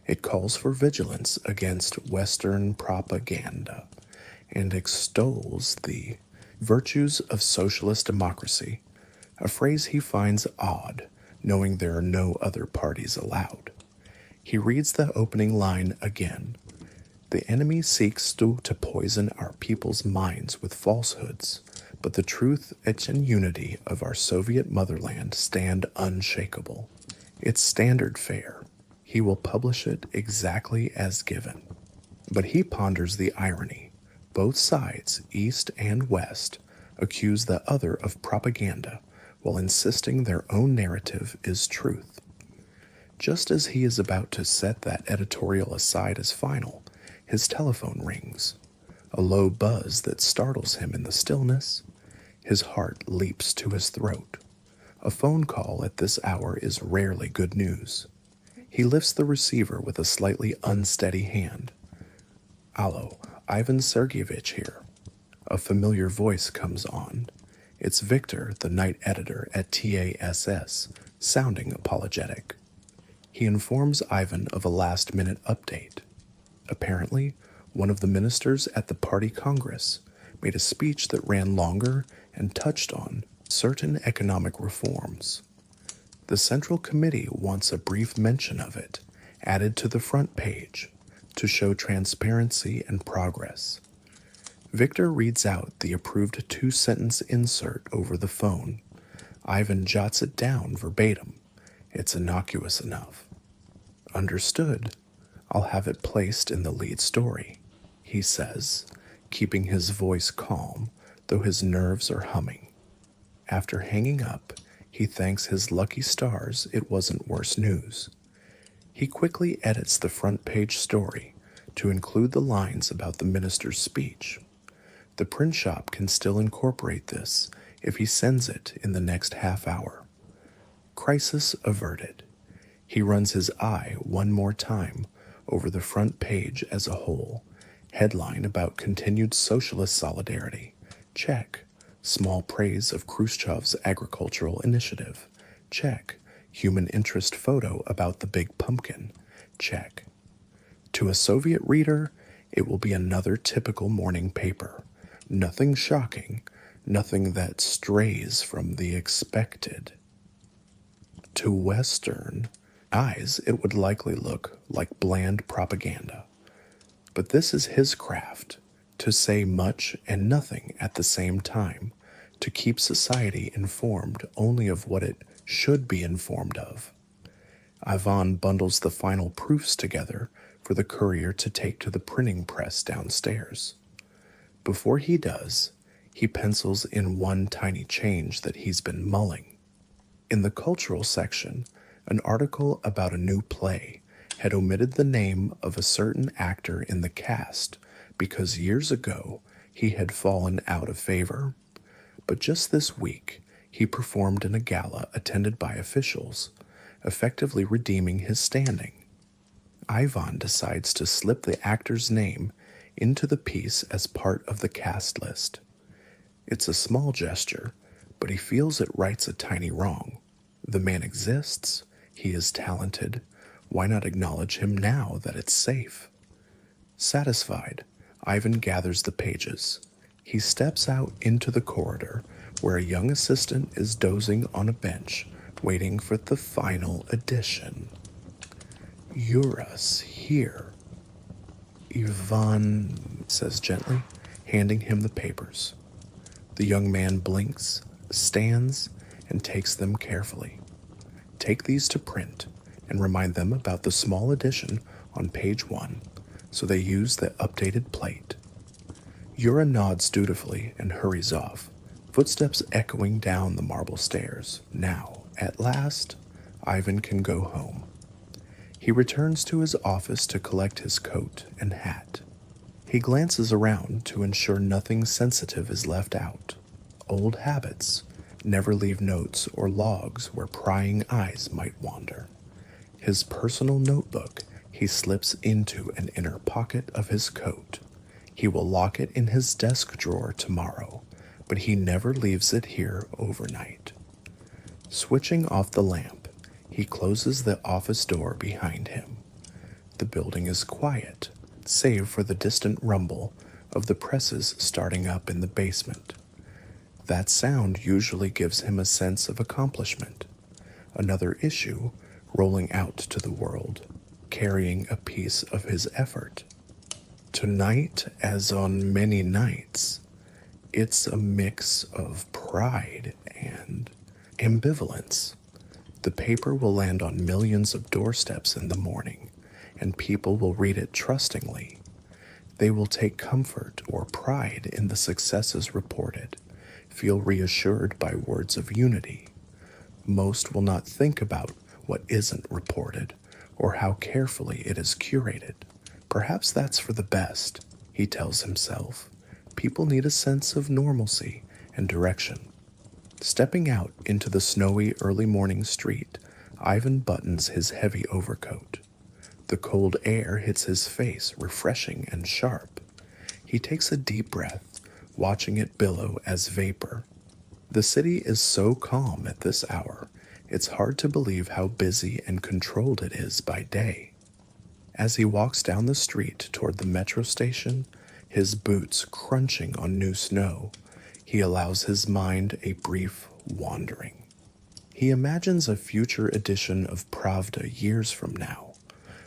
It calls for vigilance against Western propaganda and extols the virtues of socialist democracy, a phrase he finds odd, knowing there are no other parties allowed. He reads the opening line again. The enemy seeks to poison our people's minds with falsehoods, but the truth and unity of our Soviet motherland stand unshakable. It's standard fare. He will publish it exactly as given. But he ponders the irony. Both sides, East and West, accuse the other of propaganda while insisting their own narrative is truth. Just as he is about to set that editorial aside as final, his telephone rings, a low buzz that startles him in the stillness. His heart leaps to his throat. A phone call at this hour is rarely good news. He lifts the receiver with a slightly unsteady hand. Allo, Ivan Sergeyevich here. A familiar voice comes on. It's Victor, the night editor at TASS, sounding apologetic. He informs Ivan of a last-minute update. Apparently, one of the ministers at the party congress made a speech that ran longer and touched on certain economic reforms. The Central Committee wants a brief mention of it added to the front page to show transparency and progress. Victor reads out the approved two-sentence insert over the phone. Ivan jots it down verbatim. It's innocuous enough. Understood. I'll have it placed in the lead story, he says, keeping his voice calm, though his nerves are humming. After hanging up, he thanks his lucky stars it wasn't worse news. He quickly edits the front page story to include the lines about the minister's speech. The print shop can still incorporate this if he sends it in the next half hour. Crisis averted. He runs his eye one more time over the front page as a whole. Headline about continued socialist solidarity. Check. Small praise of Khrushchev's agricultural initiative. Check. Human interest photo about the big pumpkin. Check. To a Soviet reader, it will be another typical morning paper. Nothing shocking, nothing that strays from the expected. To Western eyes, it would likely look like bland propaganda. But this is his craft, to say much and nothing at the same time, to keep society informed only of what it should be informed of. Ivan bundles the final proofs together for the courier to take to the printing press downstairs. Before he does, he pencils in one tiny change that he's been mulling. In the cultural section, an article about a new play had omitted the name of a certain actor in the cast because years ago he had fallen out of favor. But just this week, he performed in a gala attended by officials, effectively redeeming his standing. Ivan decides to slip the actor's name into the piece as part of the cast list. It's a small gesture, but he feels it rights a tiny wrong. The man exists, he is talented, why not acknowledge him now that it's safe? Satisfied, Ivan gathers the pages. He steps out into the corridor where a young assistant is dozing on a bench, waiting for the final edition. "Eurus here," Ivan says gently, handing him the papers. The young man blinks, stands, and takes them carefully. "Take these to print and remind them about the small edition on page 1, so they use the updated plate." Yura nods dutifully and hurries off, footsteps echoing down the marble stairs. Now, at last, Ivan can go home. He returns to his office to collect his coat and hat. He glances around to ensure nothing sensitive is left out. Old habits never leave notes or logs where prying eyes might wander. His personal notebook he slips into an inner pocket of his coat. He will lock it in his desk drawer tomorrow, but he never leaves it here overnight. Switching off the lamp, he closes the office door behind him. The building is quiet, save for the distant rumble of the presses starting up in the basement. That sound usually gives him a sense of accomplishment. Another issue rolling out to the world, carrying a piece of his effort. Tonight, as on many nights, it's a mix of pride and ambivalence. The paper will land on millions of doorsteps in the morning, and people will read it trustingly. They will take comfort or pride in the successes reported, feel reassured by words of unity. Most will not think about what isn't reported or how carefully it is curated. Perhaps that's for the best, he tells himself. People need a sense of normalcy and direction. Stepping out into the snowy early morning street, Ivan buttons his heavy overcoat. The cold air hits his face, refreshing and sharp. He takes a deep breath, watching it billow as vapor. The city is so calm at this hour, it's hard to believe how busy and controlled it is by day. As he walks down the street toward the metro station, his boots crunching on new snow, he allows his mind a brief wandering. He imagines a future edition of Pravda years from now,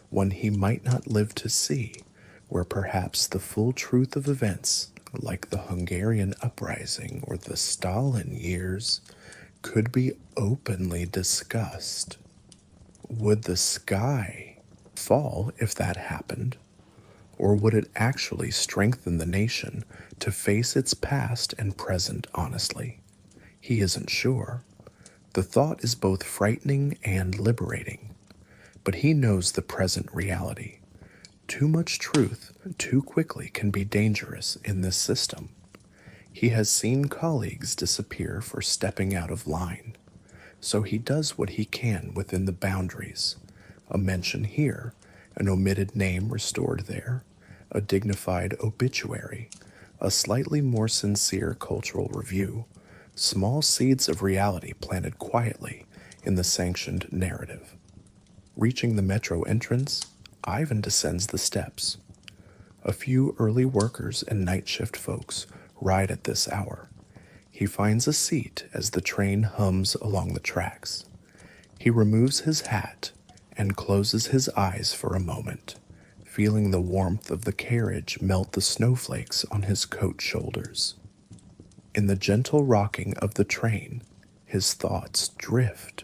one he might not live to see, where perhaps the full truth of events, like the Hungarian uprising or the Stalin years, could be openly discussed. Would the sky fall if that happened? Or would it actually strengthen the nation to face its past and present honestly? He isn't sure. The thought is both frightening and liberating, but he knows the present reality. Too much truth too quickly can be dangerous in this system. He has seen colleagues disappear for stepping out of line, so he does what he can within the boundaries. A mention here, an omitted name restored there, a dignified obituary, a slightly more sincere cultural review, small seeds of reality planted quietly in the sanctioned narrative. Reaching the metro entrance, Ivan descends the steps. A few early workers and night shift folks ride at this hour. He finds a seat as the train hums along the tracks. He removes his hat and closes his eyes for a moment, feeling the warmth of the carriage melt the snowflakes on his coat shoulders. In the gentle rocking of the train, his thoughts drift.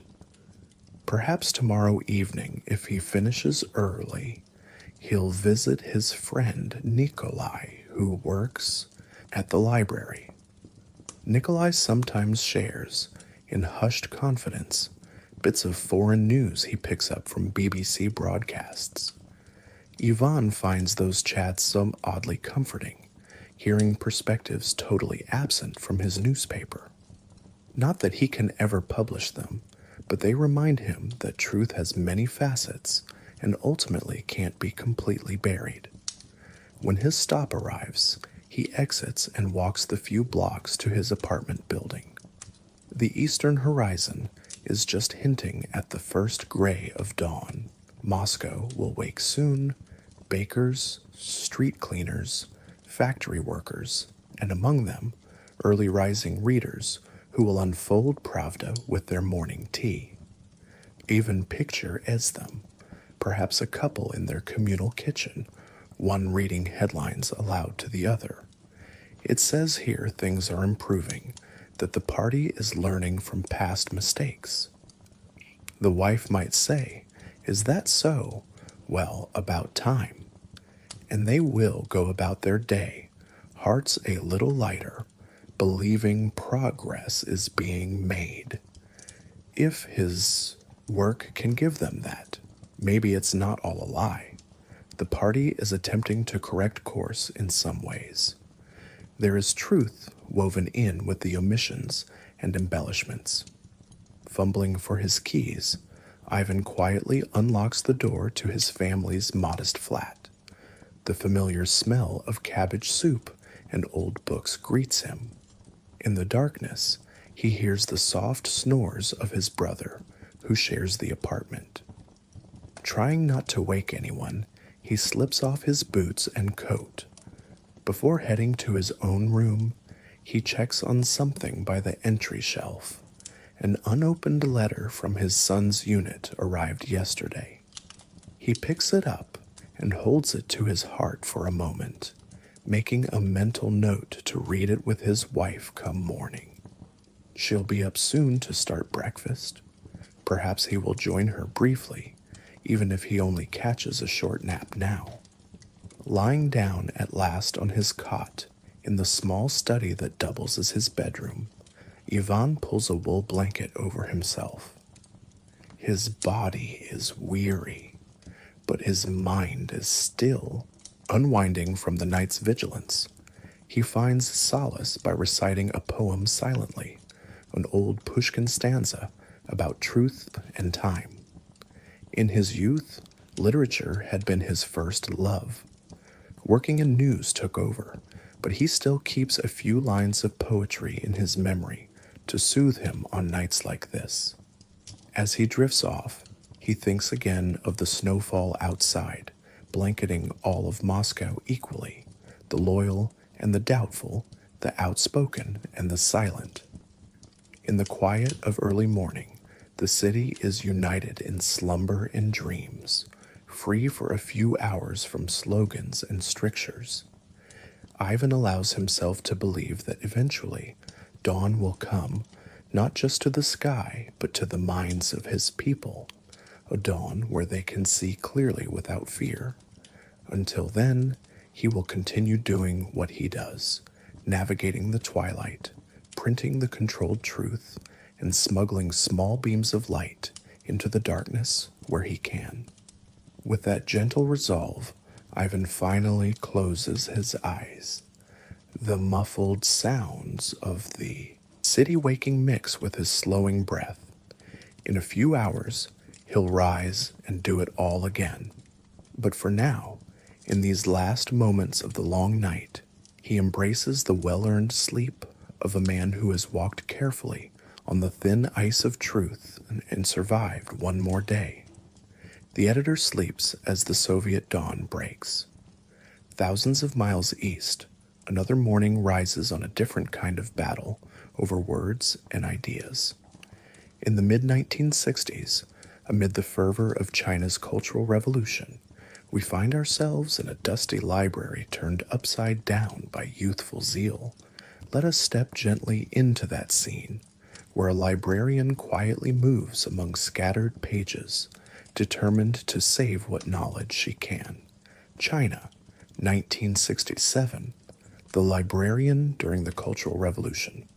Perhaps tomorrow evening, if he finishes early, he'll visit his friend Nikolai, who works at the library. Nikolai sometimes shares in hushed confidence, bits of foreign news he picks up from BBC broadcasts. Yvonne finds those chats so oddly comforting, hearing perspectives totally absent from his newspaper. Not that he can ever publish them, but they remind him that truth has many facets and ultimately can't be completely buried. When his stop arrives, he exits and walks the few blocks to his apartment building. The eastern horizon is just hinting at the first gray of dawn. Moscow will wake soon. Bakers, street cleaners, factory workers, and among them, early rising readers who will unfold Pravda with their morning tea. Even picture as them, perhaps a couple in their communal kitchen, one reading headlines aloud to the other. It says here things are improving, that the party is learning from past mistakes. The wife might say, "Is that so? Well, about time." And they will go about their day, hearts a little lighter, believing progress is being made. If his work can give them that, maybe it's not all a lie. The party is attempting to correct course in some ways. There is truth woven in with the omissions and embellishments. Fumbling for his keys, Ivan quietly unlocks the door to his family's modest flat. The familiar smell of cabbage soup and old books greets him. In the darkness, he hears the soft snores of his brother, who shares the apartment. Trying not to wake anyone, he slips off his boots and coat. Before heading to his own room, he checks on something by the entry shelf. An unopened letter from his son's unit arrived yesterday. He picks it up and holds it to his heart for a moment, making a mental note to read it with his wife come morning. She'll be up soon to start breakfast. Perhaps he will join her briefly, even if he only catches a short nap now. Lying down at last on his cot in the small study that doubles as his bedroom, Ivan pulls a wool blanket over himself. His body is weary, but his mind is still. Unwinding from the night's vigilance, he finds solace by reciting a poem silently, an old Pushkin stanza about truth and time. In his youth, literature had been his first love. Working in news took over, but he still keeps a few lines of poetry in his memory to soothe him on nights like this. As he drifts off, he thinks again of the snowfall outside, blanketing all of Moscow equally, the loyal and the doubtful, the outspoken and the silent. In the quiet of early morning, the city is united in slumber and dreams, free for a few hours from slogans and strictures. Ivan allows himself to believe that eventually dawn will come, not just to the sky, but to the minds of his people, a dawn where they can see clearly without fear. Until then, he will continue doing what he does, navigating the twilight, printing the controlled truth, and smuggling small beams of light into the darkness where he can. With that gentle resolve, Ivan finally closes his eyes. The muffled sounds of the city waking mix with his slowing breath. In a few hours, he'll rise and do it all again. But for now, in these last moments of the long night, he embraces the well-earned sleep of a man who has walked carefully on the thin ice of truth and survived one more day. The editor sleeps as the Soviet dawn breaks. Thousands of miles east, another morning rises on a different kind of battle over words and ideas. In the mid-1960s, amid the fervor of China's Cultural Revolution, we find ourselves in a dusty library turned upside down by youthful zeal. Let us step gently into that scene, where a librarian quietly moves among scattered pages, determined to save what knowledge she can. China, 1967, the librarian during the Cultural Revolution.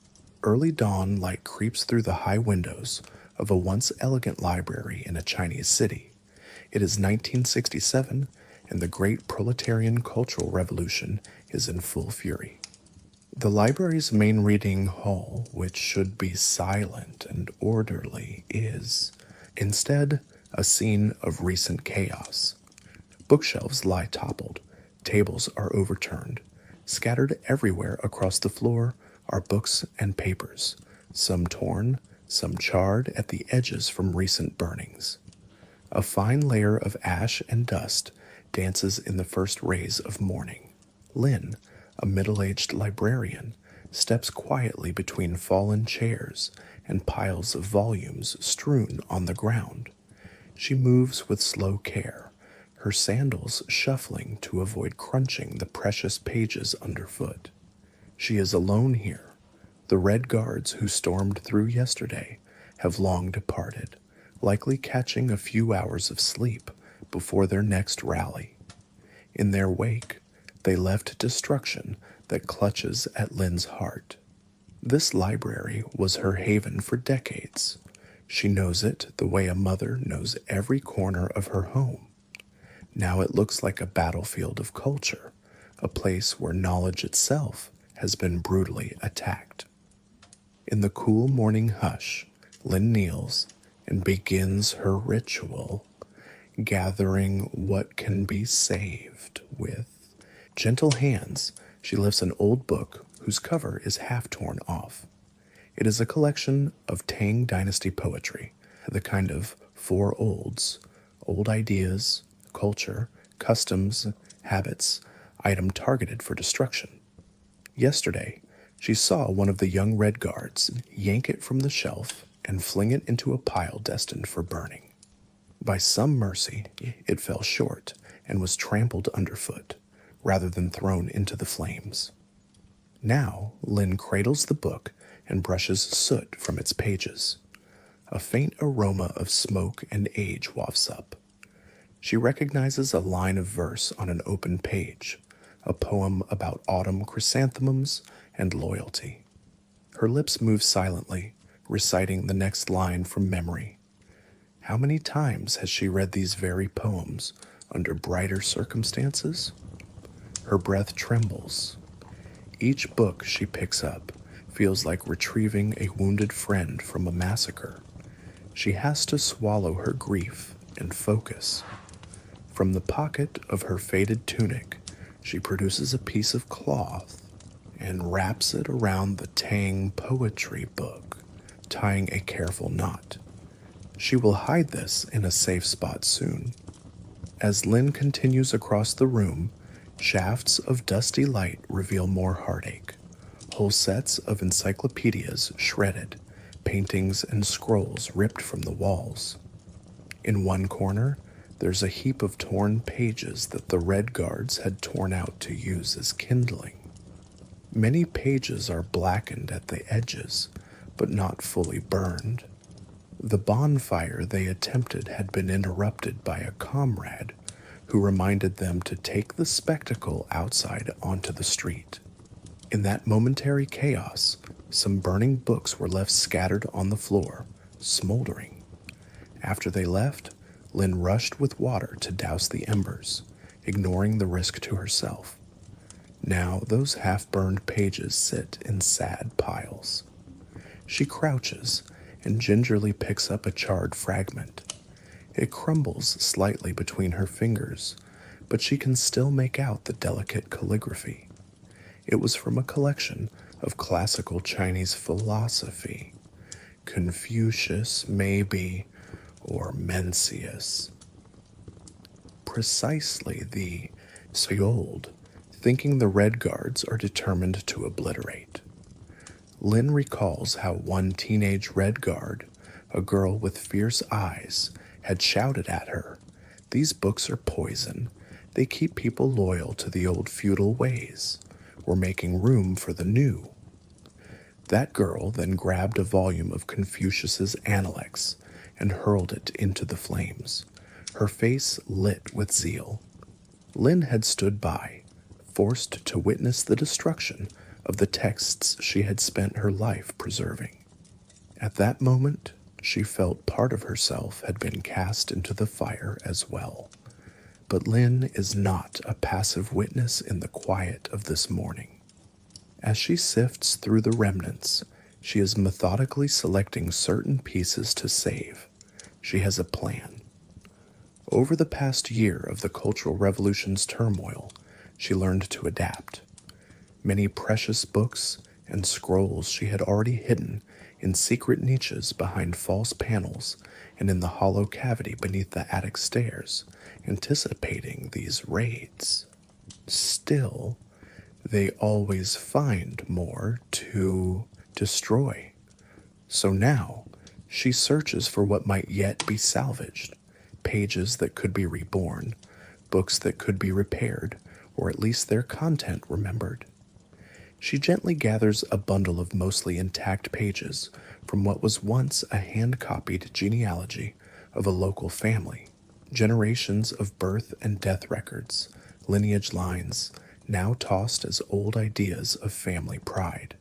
early dawn light creeps through the high windows of a once elegant library in a Chinese city. It is 1967, and the great proletarian cultural revolution is in full fury. The library's main reading hall, which should be silent and orderly, is, instead, a scene of recent chaos. Bookshelves lie toppled, tables are overturned. Scattered everywhere across the floor are books and papers, some torn, some charred at the edges from recent burnings. A fine layer of ash and dust dances in the first rays of morning. Lynn, a middle-aged librarian, steps quietly between fallen chairs and piles of volumes strewn on the ground. She moves with slow care, her sandals shuffling to avoid crunching the precious pages underfoot. She is alone here. The Red Guards who stormed through yesterday have long departed, likely catching a few hours of sleep before their next rally. In their wake, they left destruction that clutches at Lynn's heart. This library was her haven for decades. She knows it the way a mother knows every corner of her home. Now it looks like a battlefield of culture, a place where knowledge itself has been brutally attacked. In the cool morning hush, Lynn kneels and begins her ritual, gathering what can be saved with gentle hands. She lifts an old book whose cover is half torn off. It is a collection of Tang Dynasty poetry, the kind of four olds, old ideas, culture, customs, habits, item targeted for destruction. Yesterday, she saw one of the young Red Guards yank it from the shelf and fling it into a pile destined for burning. By some mercy, it fell short and was trampled underfoot, rather than thrown into the flames. Now, Lynn cradles the book and brushes soot from its pages. A faint aroma of smoke and age wafts up. She recognizes a line of verse on an open page, a poem about autumn chrysanthemums and loyalty. Her lips move silently, reciting the next line from memory. How many times has she read these very poems under brighter circumstances? Her breath trembles. Each book she picks up feels like retrieving a wounded friend from a massacre. She has to swallow her grief and focus. From the pocket of her faded tunic, she produces a piece of cloth and wraps it around the Tang poetry book, tying a careful knot. She will hide this in a safe spot soon. As Lynn continues across the room, shafts of dusty light reveal more heartache. Whole sets of encyclopedias shredded, paintings and scrolls ripped from the walls. In one corner, there's a heap of torn pages that the Red Guards had torn out to use as kindling. Many pages are blackened at the edges, but not fully burned. The bonfire they attempted had been interrupted by a comrade who reminded them to take the spectacle outside onto the street. In that momentary chaos, some burning books were left scattered on the floor, smoldering. After they left, Lynn rushed with water to douse the embers, ignoring the risk to herself. Now those half-burned pages sit in sad piles. She crouches and gingerly picks up a charred fragment. It crumbles slightly between her fingers, but she can still make out the delicate calligraphy. It was from a collection of classical Chinese philosophy. Confucius, maybe, or Mencius. Precisely the Seold, thinking the Red Guards are determined to obliterate. Lynn recalls how one teenage Red Guard, a girl with fierce eyes, had shouted at her, "These books are poison. They keep people loyal to the old feudal ways. We're making room for the new." That girl then grabbed a volume of Confucius's Analects and hurled it into the flames, her face lit with zeal. Lynn had stood by, forced to witness the destruction of the texts she had spent her life preserving. At that moment, she felt part of herself had been cast into the fire as well. But Lynn is not a passive witness in the quiet of this morning. As she sifts through the remnants, she is methodically selecting certain pieces to save. She has a plan. Over the past year of the Cultural Revolution's turmoil, she learned to adapt. Many precious books and scrolls she had already hidden in secret niches behind false panels and in the hollow cavity beneath the attic stairs, anticipating these raids. Still, they always find more to destroy. So now, she searches for what might yet be salvaged, pages that could be reborn, books that could be repaired, or at least their content remembered. She gently gathers a bundle of mostly intact pages from what was once a hand-copied genealogy of a local family. Generations of birth and death records, lineage lines, now tossed as old ideas of family pride.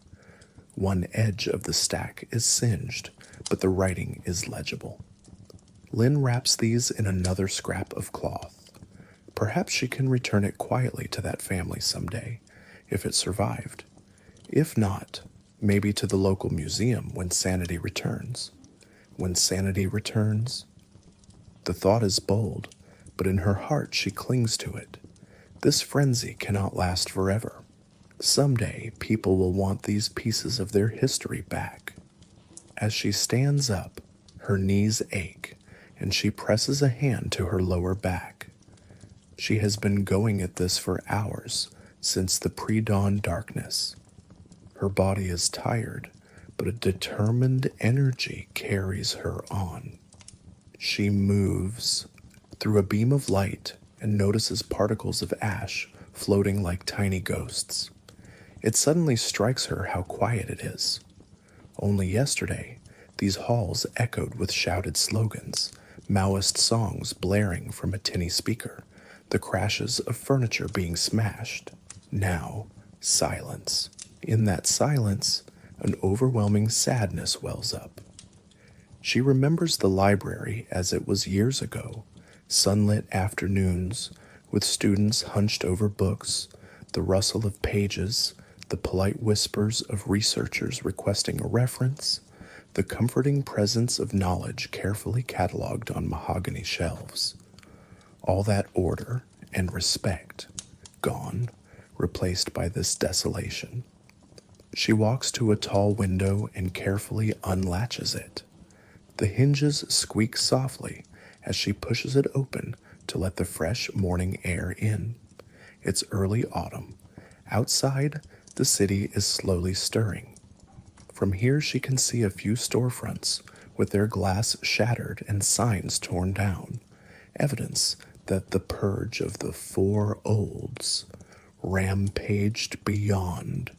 One edge of the stack is singed, but the writing is legible. Lynn wraps these in another scrap of cloth. Perhaps she can return it quietly to that family someday, if it survived. If not, maybe to the local museum when sanity returns. When sanity returns? The thought is bold, but in her heart she clings to it. This frenzy cannot last forever. Someday people will want these pieces of their history back. As she stands up, her knees ache, and she presses a hand to her lower back. She has been going at this for hours, since the pre-dawn darkness. Her body is tired, but a determined energy carries her on. She moves through a beam of light and notices particles of ash floating like tiny ghosts. It suddenly strikes her how quiet it is. Only yesterday, these halls echoed with shouted slogans, Maoist songs blaring from a tinny speaker, the crashes of furniture being smashed. Now, silence. In that silence, an overwhelming sadness wells up. She remembers the library as it was years ago, sunlit afternoons, with students hunched over books, the rustle of pages, the polite whispers of researchers requesting a reference, the comforting presence of knowledge carefully cataloged on mahogany shelves. All that order and respect, gone, replaced by this desolation. She walks to a tall window and carefully unlatches it. The hinges squeak softly as she pushes it open to let the fresh morning air in. It's early autumn. Outside, the city is slowly stirring. From here she can see a few storefronts with their glass shattered and signs torn down, evidence that the purge of the four olds rampaged beyond.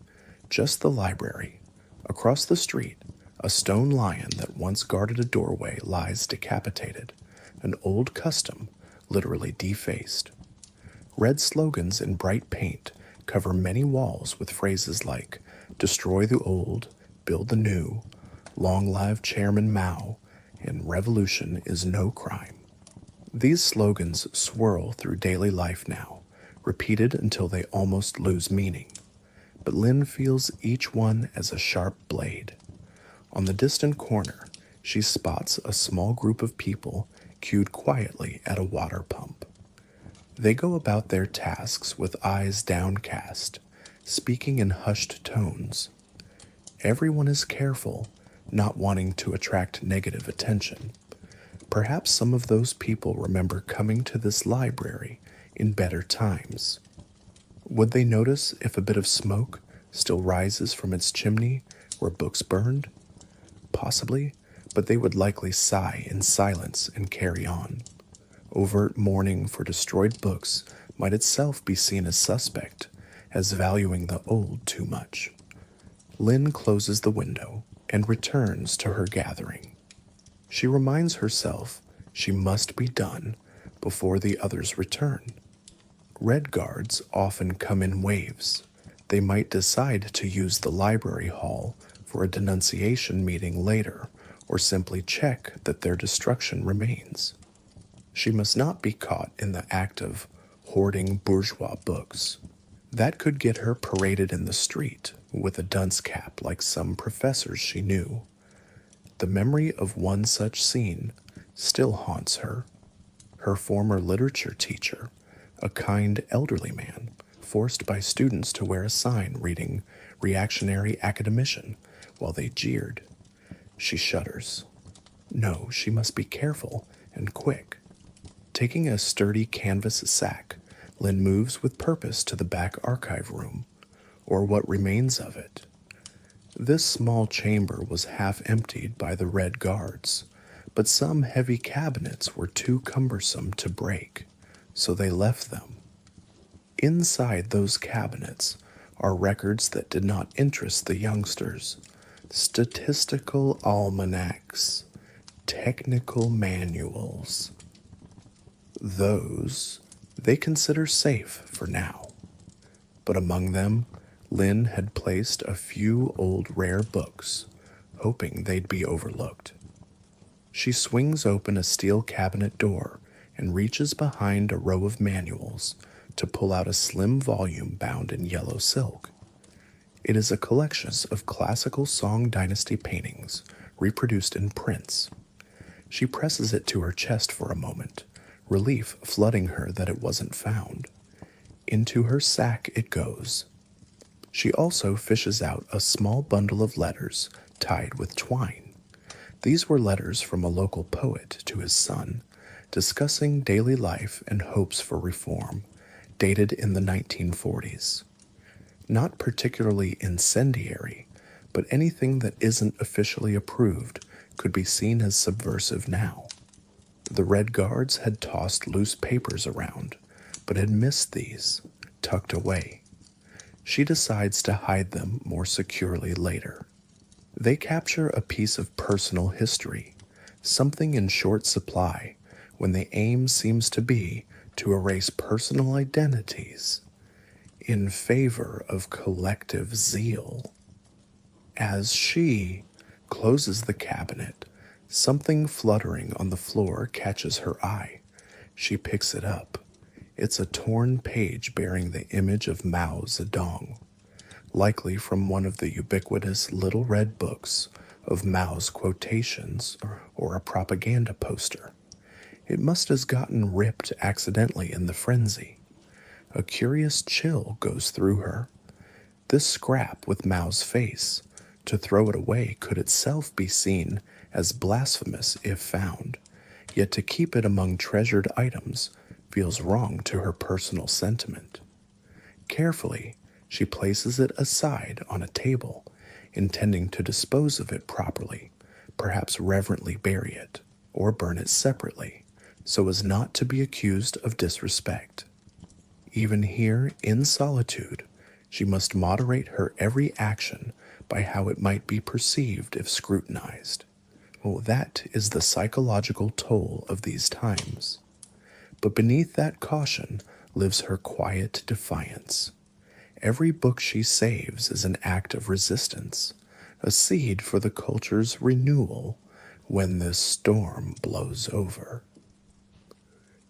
Just the library. Across the street, a stone lion that once guarded a doorway lies decapitated, an old custom literally defaced. Red slogans in bright paint cover many walls with phrases like, "Destroy the old, build the new," "Long live Chairman Mao," and "Revolution is no crime." These slogans swirl through daily life now, repeated until they almost lose meaning. But Lynn feels each one as a sharp blade. On the distant corner, she spots a small group of people queued quietly at a water pump. They go about their tasks with eyes downcast, speaking in hushed tones. Everyone is careful, not wanting to attract negative attention. Perhaps some of those people remember coming to this library in better times. Would they notice if a bit of smoke still rises from its chimney where books burned? Possibly, but they would likely sigh in silence and carry on. Overt mourning for destroyed books might itself be seen as suspect, as valuing the old too much. Lynn closes the window and returns to her gathering. She reminds herself she must be done before the others return. Red guards often come in waves. They might decide to use the library hall for a denunciation meeting later, or simply check that their destruction remains. She must not be caught in the act of hoarding bourgeois books. That could get her paraded in the street with a dunce cap like some professors she knew. The memory of one such scene still haunts her. Her former literature teacher, a kind elderly man, forced by students to wear a sign reading reactionary academician while they jeered. She shudders. No, she must be careful and quick. Taking a sturdy canvas sack, Lynn moves with purpose to the back archive room, or what remains of it. This small chamber was half emptied by the Red Guards, but some heavy cabinets were too cumbersome to break, so they left them. Inside those cabinets are records that did not interest the youngsters: statistical almanacs, technical manuals. Those they consider safe for now. But among them, Lynn had placed a few old rare books, hoping they'd be overlooked. She swings open a steel cabinet door and reaches behind a row of manuals to pull out a slim volume bound in yellow silk. It is a collection of classical Song Dynasty paintings reproduced in prints. She presses it to her chest for a moment, relief flooding her that it wasn't found. Into her sack it goes. She also fishes out a small bundle of letters tied with twine. These were letters from a local poet to his son, discussing daily life and hopes for reform, dated in the 1940s. Not particularly incendiary, but anything that isn't officially approved could be seen as subversive now. The Red Guards had tossed loose papers around, but had missed these, tucked away. She decides to hide them more securely later. They capture a piece of personal history, something in short supply when the aim seems to be to erase personal identities in favor of collective zeal. As she closes the cabinet, something fluttering on the floor catches her eye. She picks it up. It's a torn page bearing the image of Mao Zedong, likely from one of the ubiquitous little red books of Mao's quotations or a propaganda poster. It must have gotten ripped accidentally in the frenzy. A curious chill goes through her. This scrap with Mao's face, to throw it away could itself be seen as blasphemous if found, yet to keep it among treasured items feels wrong to her personal sentiment. Carefully, she places it aside on a table, intending to dispose of it properly, perhaps reverently bury it, or burn it separately, so as not to be accused of disrespect. Even here, in solitude, she must moderate her every action by how it might be perceived if scrutinized. Oh, that is the psychological toll of these times. But beneath that caution lives her quiet defiance. Every book she saves is an act of resistance, a seed for the culture's renewal when this storm blows over.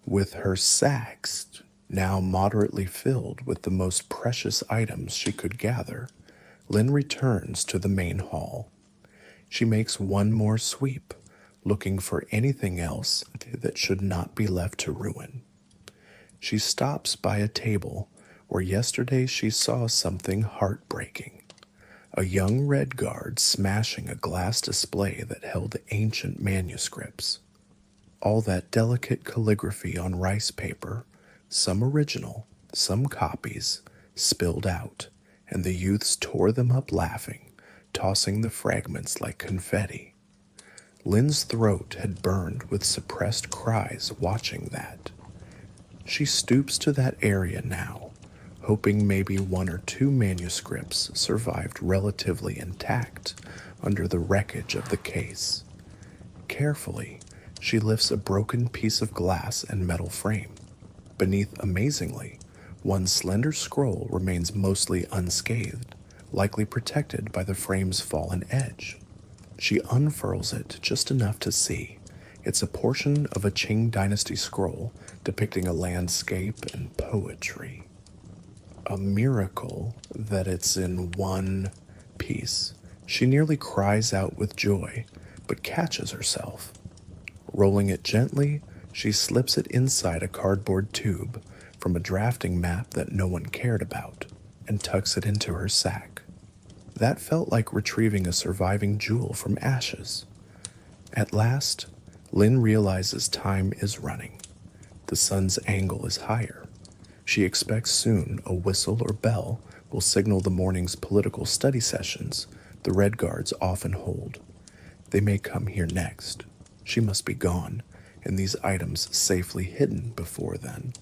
With her sacks now moderately filled with the most precious items she could gather, Lynn returns to the main hall. She makes one more sweep, looking for anything else that should not be left to ruin. She stops by a table where yesterday she saw something heartbreaking. A young Red Guard smashing a glass display that held ancient manuscripts. All that delicate calligraphy on rice paper, some original, some copies, spilled out, and the youths tore them up laughing, tossing the fragments like confetti. Lynn's throat had burned with suppressed cries watching that. She stoops to that area now, hoping maybe one or two manuscripts survived relatively intact under the wreckage of the case. Carefully, she lifts a broken piece of glass and metal frame. Beneath, amazingly, One slender scroll remains mostly unscathed, likely protected by the frame's fallen edge. She unfurls it just enough to see. It's a portion of a Qing dynasty scroll depicting a landscape and poetry. A miracle that it's in one piece. She nearly cries out with joy, but catches herself. Rolling it gently, she slips it inside a cardboard tube from a drafting map that no one cared about and tucks it into her sack. That felt like retrieving a surviving jewel from ashes. At last, Lynn realizes time is running. The sun's angle is higher. She expects soon a whistle or bell will signal the morning's political study sessions the Red Guards often hold. They may come here next. She must be gone, and these items safely hidden before then.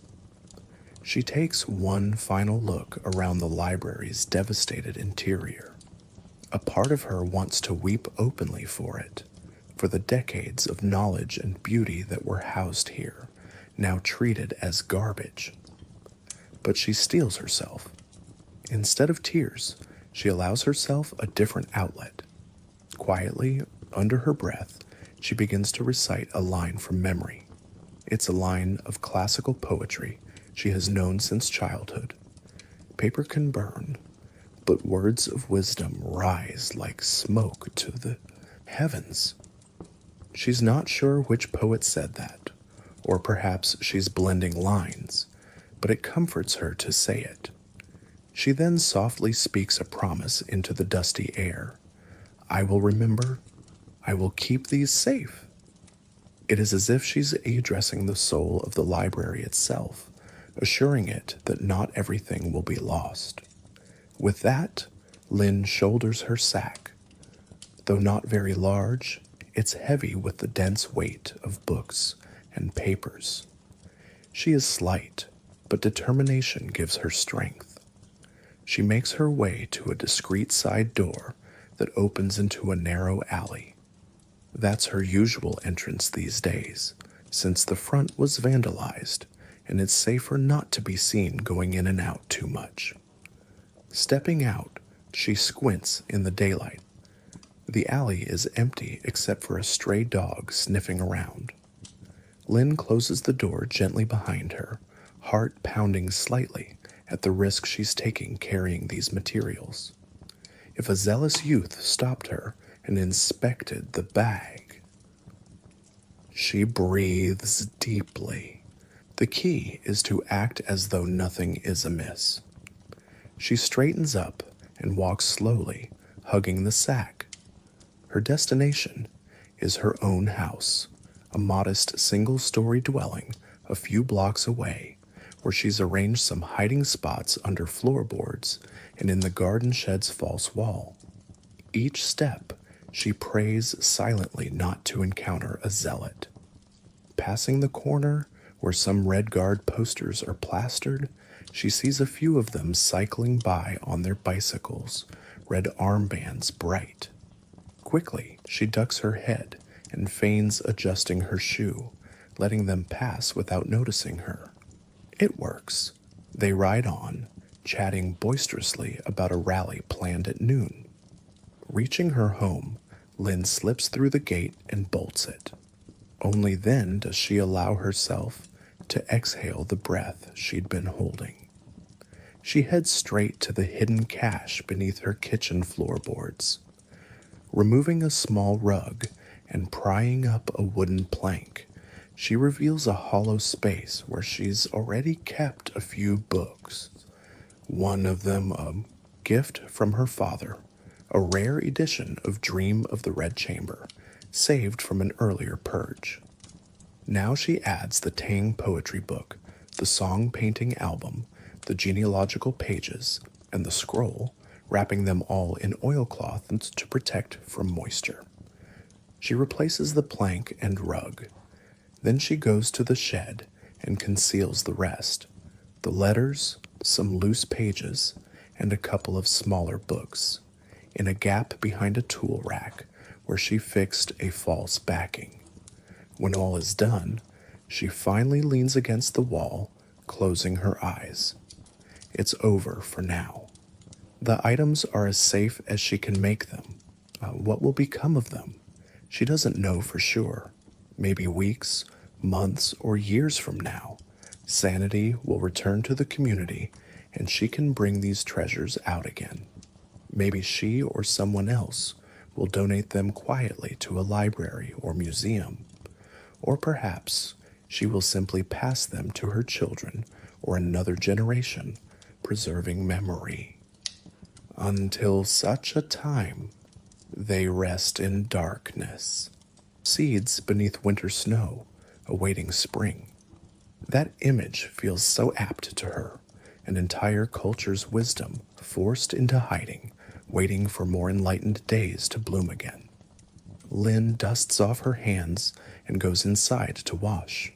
She takes one final look around the library's devastated interior. A part of her wants to weep openly for it, for the decades of knowledge and beauty that were housed here, now treated as garbage. But she steels herself. Instead of tears, she allows herself a different outlet. Quietly, under her breath, she begins to recite a line from memory. It's a line of classical poetry she has known since childhood. Paper can burn, but words of wisdom rise like smoke to the heavens. She's not sure which poet said that, or perhaps she's blending lines, but it comforts her to say it. She then softly speaks a promise into the dusty air. I will remember. I will keep these safe. It is as if she's addressing the soul of the library itself, assuring it that not everything will be lost. With that, Lynn shoulders her sack. Though not very large, it's heavy with the dense weight of books and papers. She is slight, but determination gives her strength. She makes her way to a discreet side door that opens into a narrow alley. That's her usual entrance these days, since the front was vandalized, and it's safer not to be seen going in and out too much. Stepping out, she squints in the daylight. The alley is empty except for a stray dog sniffing around. Lynn closes the door gently behind her, heart pounding slightly at the risk she's taking carrying these materials. If a zealous youth stopped her and inspected the bag. She breathes deeply. The key is to act as though nothing is amiss. She straightens up and walks slowly, hugging the sack. Her destination is her own house, a modest single-story dwelling a few blocks away, where she's arranged some hiding spots under floorboards and in the garden shed's false wall. Each step, she prays silently not to encounter a zealot. Passing the corner where some Red Guard posters are plastered, she sees a few of them cycling by on their bicycles, red armbands bright. Quickly, she ducks her head and feigns adjusting her shoe, letting them pass without noticing her. It works. They ride on, chatting boisterously about a rally planned at noon. Reaching her home, Lynn slips through the gate and bolts it. Only then does she allow herself to exhale the breath she'd been holding. She heads straight to the hidden cache beneath her kitchen floorboards. Removing a small rug and prying up a wooden plank, she reveals a hollow space where she's already kept a few books. One of them a gift from her father, a rare edition of Dream of the Red Chamber, saved from an earlier purge. Now she adds the Tang poetry book, the song painting album, the genealogical pages, and the scroll, wrapping them all in oilcloth to protect from moisture. She replaces the plank and rug. Then she goes to the shed and conceals the rest, the letters, some loose pages, and a couple of smaller books, in a gap behind a tool rack where she fixed a false backing. When all is done, she finally leans against the wall, closing her eyes. It's over for now. The items are as safe as she can make them. What will become of them? She doesn't know for sure. Maybe weeks, months, or years from now, sanity will return to the community and she can bring these treasures out again. Maybe she or someone else will donate them quietly to a library or museum. Or perhaps she will simply pass them to her children or another generation, preserving memory. Until such a time, they rest in darkness. Seeds beneath winter snow, awaiting spring. That image feels so apt to her, an entire culture's wisdom forced into hiding, waiting for more enlightened days to bloom again. Lynn dusts off her hands and goes inside to wash.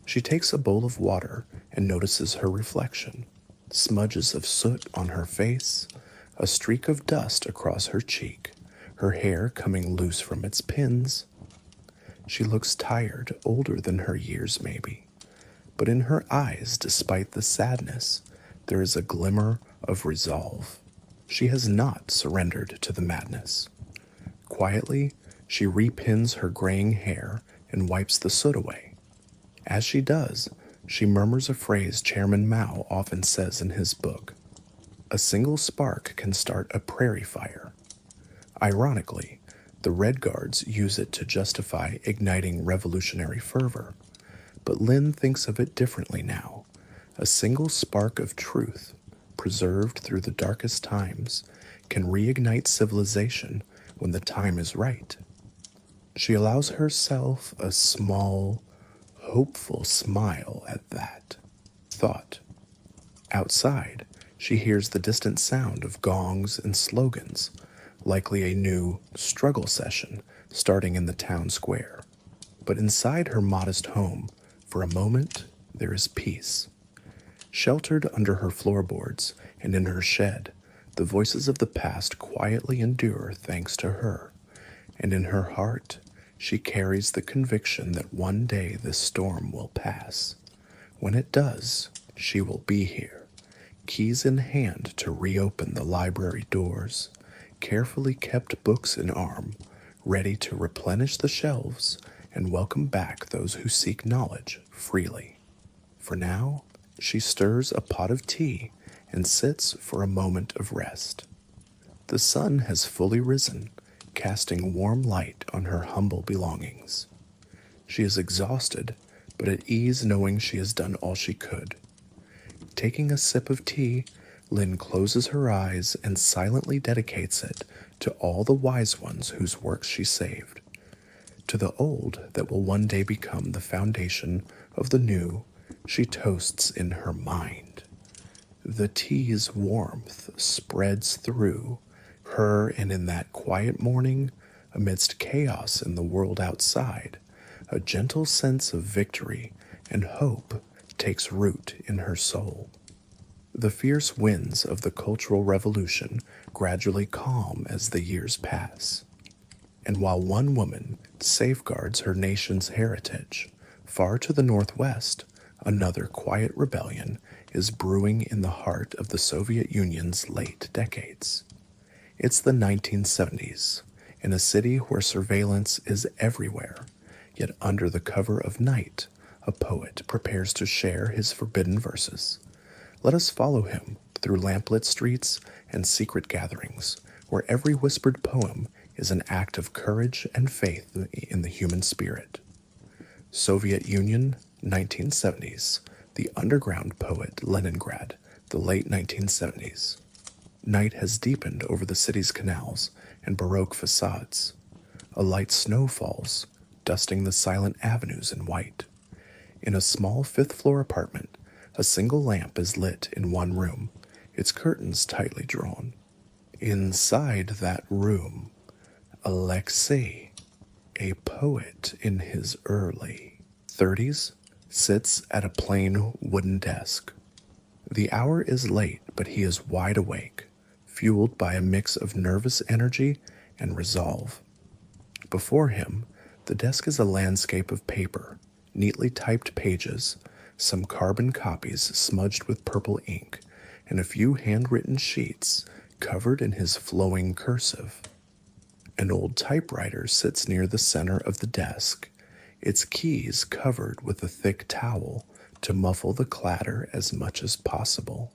She takes a bowl of water and notices her reflection. Smudges of soot on her face, a streak of dust across her cheek, her hair coming loose from its pins. She looks tired, older than her years maybe, but in her eyes, despite the sadness, there is a glimmer of resolve. She has not surrendered to the madness. Quietly, she repins her graying hair and wipes the soot away. As she does, she murmurs a phrase Chairman Mao often says in his book: "A single spark can start a prairie fire." Ironically, the Red Guards use it to justify igniting revolutionary fervor, but Lynn thinks of it differently now. A single spark of truth, preserved through the darkest times, can reignite civilization when the time is right. She allows herself a small, hopeful smile at that thought. Outside, she hears the distant sound of gongs and slogans, likely a new struggle session starting in the town square. But inside her modest home, for a moment, there is peace. Sheltered under her floorboards and in her shed, the voices of the past quietly endure thanks to her, and in her heart, she carries the conviction that one day this storm will pass. When it does, she will be here, keys in hand to reopen the library doors, carefully kept books in arm, ready to replenish the shelves and welcome back those who seek knowledge freely. For now, she stirs a pot of tea and sits for a moment of rest. The sun has fully risen, casting warm light on her humble belongings. She is exhausted, but at ease knowing she has done all she could. Taking a sip of tea, Lynn closes her eyes and silently dedicates it to all the wise ones whose works she saved, to the old that will one day become the foundation of the new she toasts in her mind. The tea's warmth spreads through her, and in that quiet morning, amidst chaos in the world outside, a gentle sense of victory and hope takes root in her soul. The fierce winds of the Cultural Revolution gradually calm as the years pass. And while one woman safeguards her nation's heritage, far to the northwest, another quiet rebellion is brewing in the heart of the Soviet Union's late decades. It's the 1970s, in a city where surveillance is everywhere, yet under the cover of night, a poet prepares to share his forbidden verses. Let us follow him through lamplit streets and secret gatherings, where every whispered poem is an act of courage and faith in the human spirit. Soviet Union, 1970s. The underground poet, Leningrad, the late 1970s. Night has deepened over the city's canals and Baroque facades. A light snow falls, dusting the silent avenues in white. In a small fifth-floor apartment, a single lamp is lit in one room, its curtains tightly drawn. Inside that room, Alexei, a poet in his early 30s, sits at a plain wooden desk. The hour is late, but he is wide awake, fueled by a mix of nervous energy and resolve. Before him, the desk is a landscape of paper, neatly typed pages, some carbon copies smudged with purple ink, and a few handwritten sheets covered in his flowing cursive. An old typewriter sits near the center of the desk, its keys covered with a thick towel to muffle the clatter as much as possible.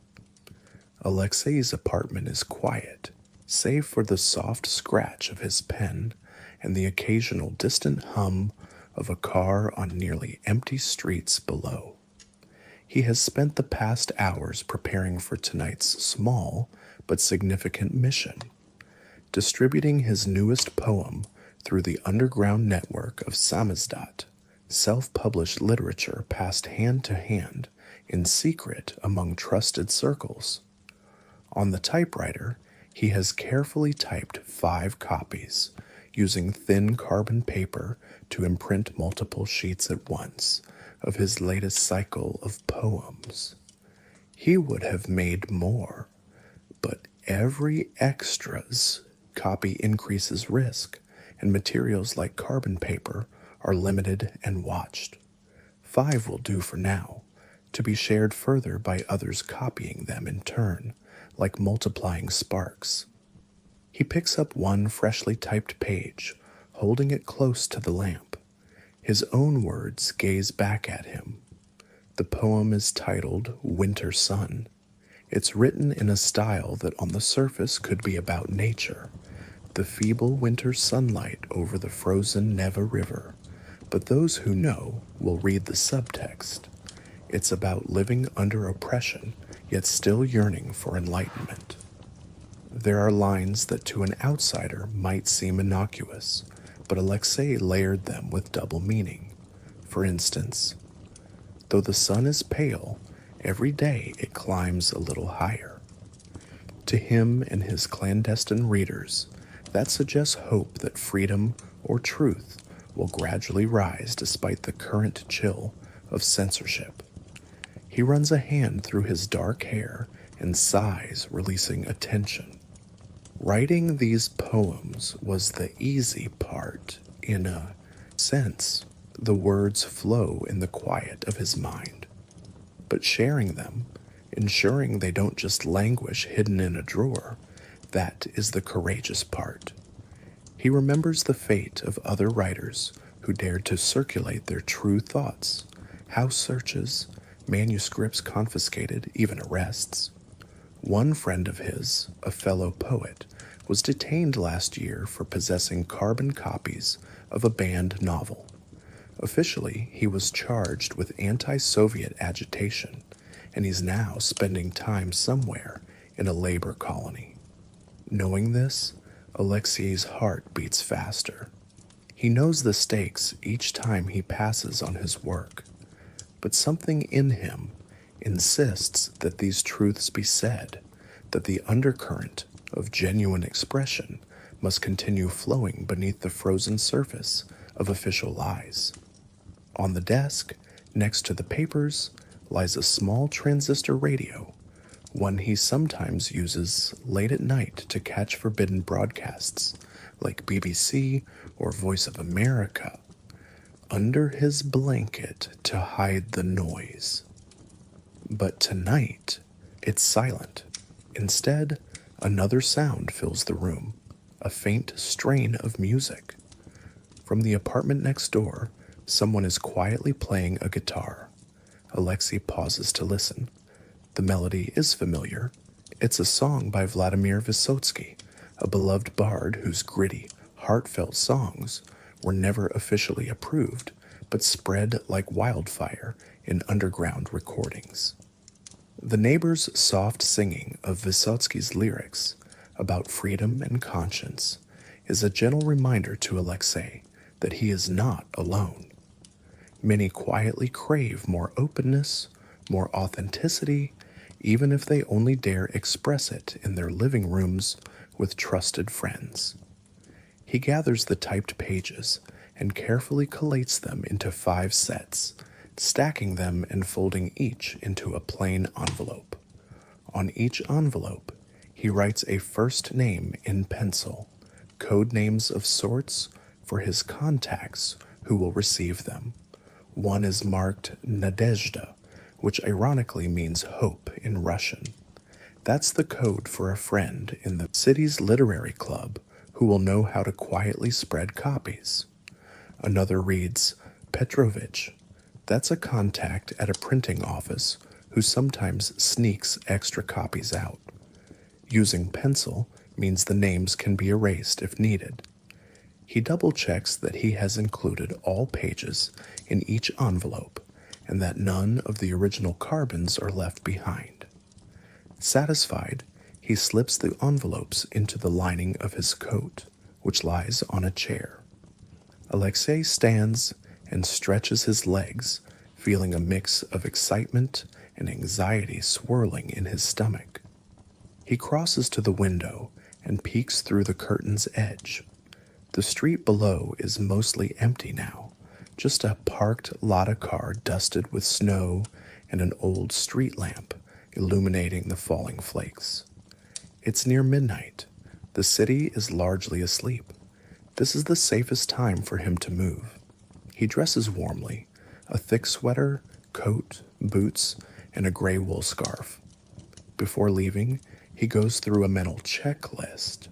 Alexei's apartment is quiet, save for the soft scratch of his pen and the occasional distant hum of a car on nearly empty streets below. He has spent the past hours preparing for tonight's small but significant mission, distributing his newest poem through the underground network of samizdat, self-published literature passed hand to hand in secret among trusted circles. On the typewriter, he has carefully typed 5 copies, using thin carbon paper to imprint multiple sheets at once of his latest cycle of poems. He would have made more, but every extra's copy increases risk, and materials like carbon paper are limited and watched. 5 will do for now, to be shared further by others copying them in turn, like multiplying sparks. He picks up one freshly typed page, holding it close to the lamp. His own words gaze back at him. The poem is titled Winter Sun. It's written in a style that on the surface could be about nature, the feeble winter sunlight over the frozen Neva River, but those who know will read the subtext. It's about living under oppression, yet still yearning for enlightenment. There are lines that to an outsider might seem innocuous, but Alexei layered them with double meaning. For instance, though the sun is pale, every day it climbs a little higher. To him and his clandestine readers, that suggests hope that freedom or truth will gradually rise despite the current chill of censorship. He runs a hand through his dark hair and sighs, releasing a tension. Writing these poems was the easy part. In a sense, the words flow in the quiet of his mind. But sharing them, ensuring they don't just languish hidden in a drawer, that is the courageous part. He remembers the fate of other writers who dared to circulate their true thoughts, house searches, manuscripts confiscated, even arrests. One friend of his, a fellow poet, was detained last year for possessing carbon copies of a banned novel. Officially, he was charged with anti-Soviet agitation, and he's now spending time somewhere in a labor colony. Knowing this, Alexei's heart beats faster. He knows the stakes each time he passes on his work, but something in him insists that these truths be said, that the undercurrent of genuine expression must continue flowing beneath the frozen surface of official lies. On the desk, next to the papers, lies a small transistor radio, one he sometimes uses late at night to catch forbidden broadcasts like BBC or Voice of America, under his blanket to hide the noise. But tonight, it's silent. Instead, another sound fills the room, a faint strain of music. From the apartment next door, someone is quietly playing a guitar. Alexei pauses to listen. The melody is familiar. It's a song by Vladimir Vysotsky, a beloved bard whose gritty, heartfelt songs were never officially approved, but spread like wildfire in underground recordings. The neighbors' soft singing of Vysotsky's lyrics about freedom and conscience is a gentle reminder to Alexei that he is not alone. Many quietly crave more openness, more authenticity, even if they only dare express it in their living rooms with trusted friends. He gathers the typed pages and carefully collates them into 5 sets, stacking them and folding each into a plain envelope. On each envelope, he writes a first name in pencil, code names of sorts for his contacts who will receive them. One is marked Nadezhda, which ironically means hope in Russian. That's the code for a friend in the city's literary club who will know how to quietly spread copies. Another reads, Petrovich. That's a contact at a printing office who sometimes sneaks extra copies out. Using pencil means the names can be erased if needed. He double checks that he has included all pages in each envelope and that none of the original carbons are left behind. Satisfied, he slips the envelopes into the lining of his coat, which lies on a chair. Alexei stands and stretches his legs, feeling a mix of excitement and anxiety swirling in his stomach. He crosses to the window and peeks through the curtain's edge. The street below is mostly empty now, just a parked Lada car dusted with snow and an old street lamp illuminating the falling flakes. It's near midnight. The city is largely asleep. This is the safest time for him to move. He dresses warmly, a thick sweater, coat, boots, and a gray wool scarf. Before leaving, he goes through a mental checklist.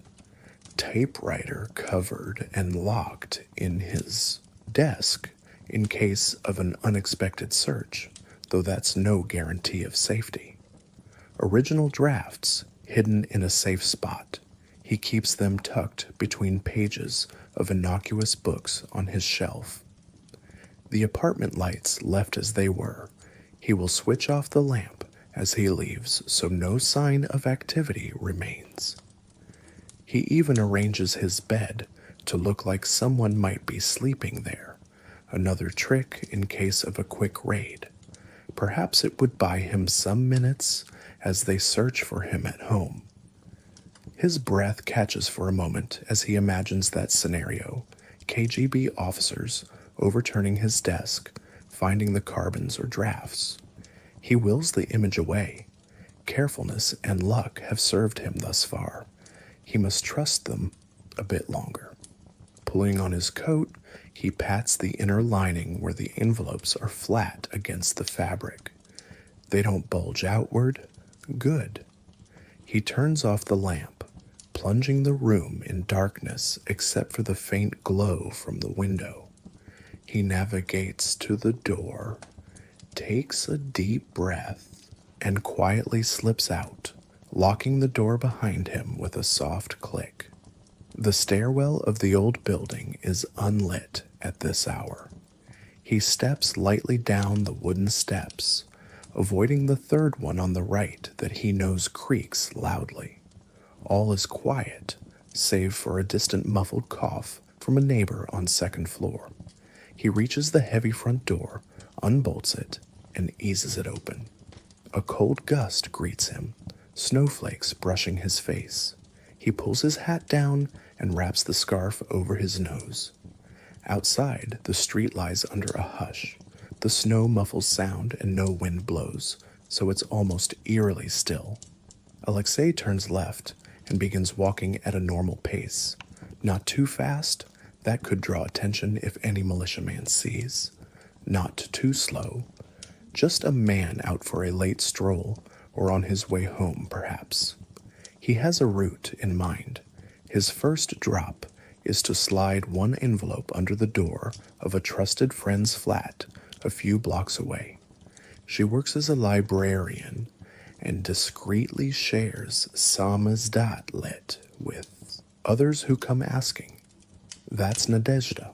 Typewriter covered and locked in his desk in case of an unexpected search, though that's no guarantee of safety. Original drafts hidden in a safe spot. He keeps them tucked between pages of innocuous books on his shelf. The apartment lights left as they were. He will switch off the lamp as he leaves so no sign of activity remains. He even arranges his bed to look like someone might be sleeping there, another trick in case of a quick raid. Perhaps it would buy him some minutes as they search for him at home. His breath catches for a moment as he imagines that scenario, KGB officers overturning his desk, finding the carbons or drafts. He wills the image away. Carefulness and luck have served him thus far. He must trust them a bit longer. Pulling on his coat, he pats the inner lining where the envelopes are flat against the fabric. They don't bulge outward. Good. He turns off the lamp, plunging the room in darkness except for the faint glow from the window. He navigates to the door, takes a deep breath, and quietly slips out, locking the door behind him with a soft click. The stairwell of the old building is unlit at this hour. He steps lightly down the wooden steps, avoiding the third one on the right that he knows creaks loudly. All is quiet, save for a distant muffled cough from a neighbor on second floor. He reaches the heavy front door, unbolts it, and eases it open. A cold gust greets him, snowflakes brushing his face. He pulls his hat down and wraps the scarf over his nose. Outside, the street lies under a hush. The snow muffles sound and no wind blows, so it's almost eerily still. Alexei turns left and begins walking at a normal pace. Not too fast, that could draw attention if any militiaman sees. Not too slow, just a man out for a late stroll or on his way home, perhaps. He has a route in mind. His first drop is to slide one envelope under the door of a trusted friend's flat a few blocks away. She works as a librarian and discreetly shares samizdat with others who come asking. That's Nadezhda.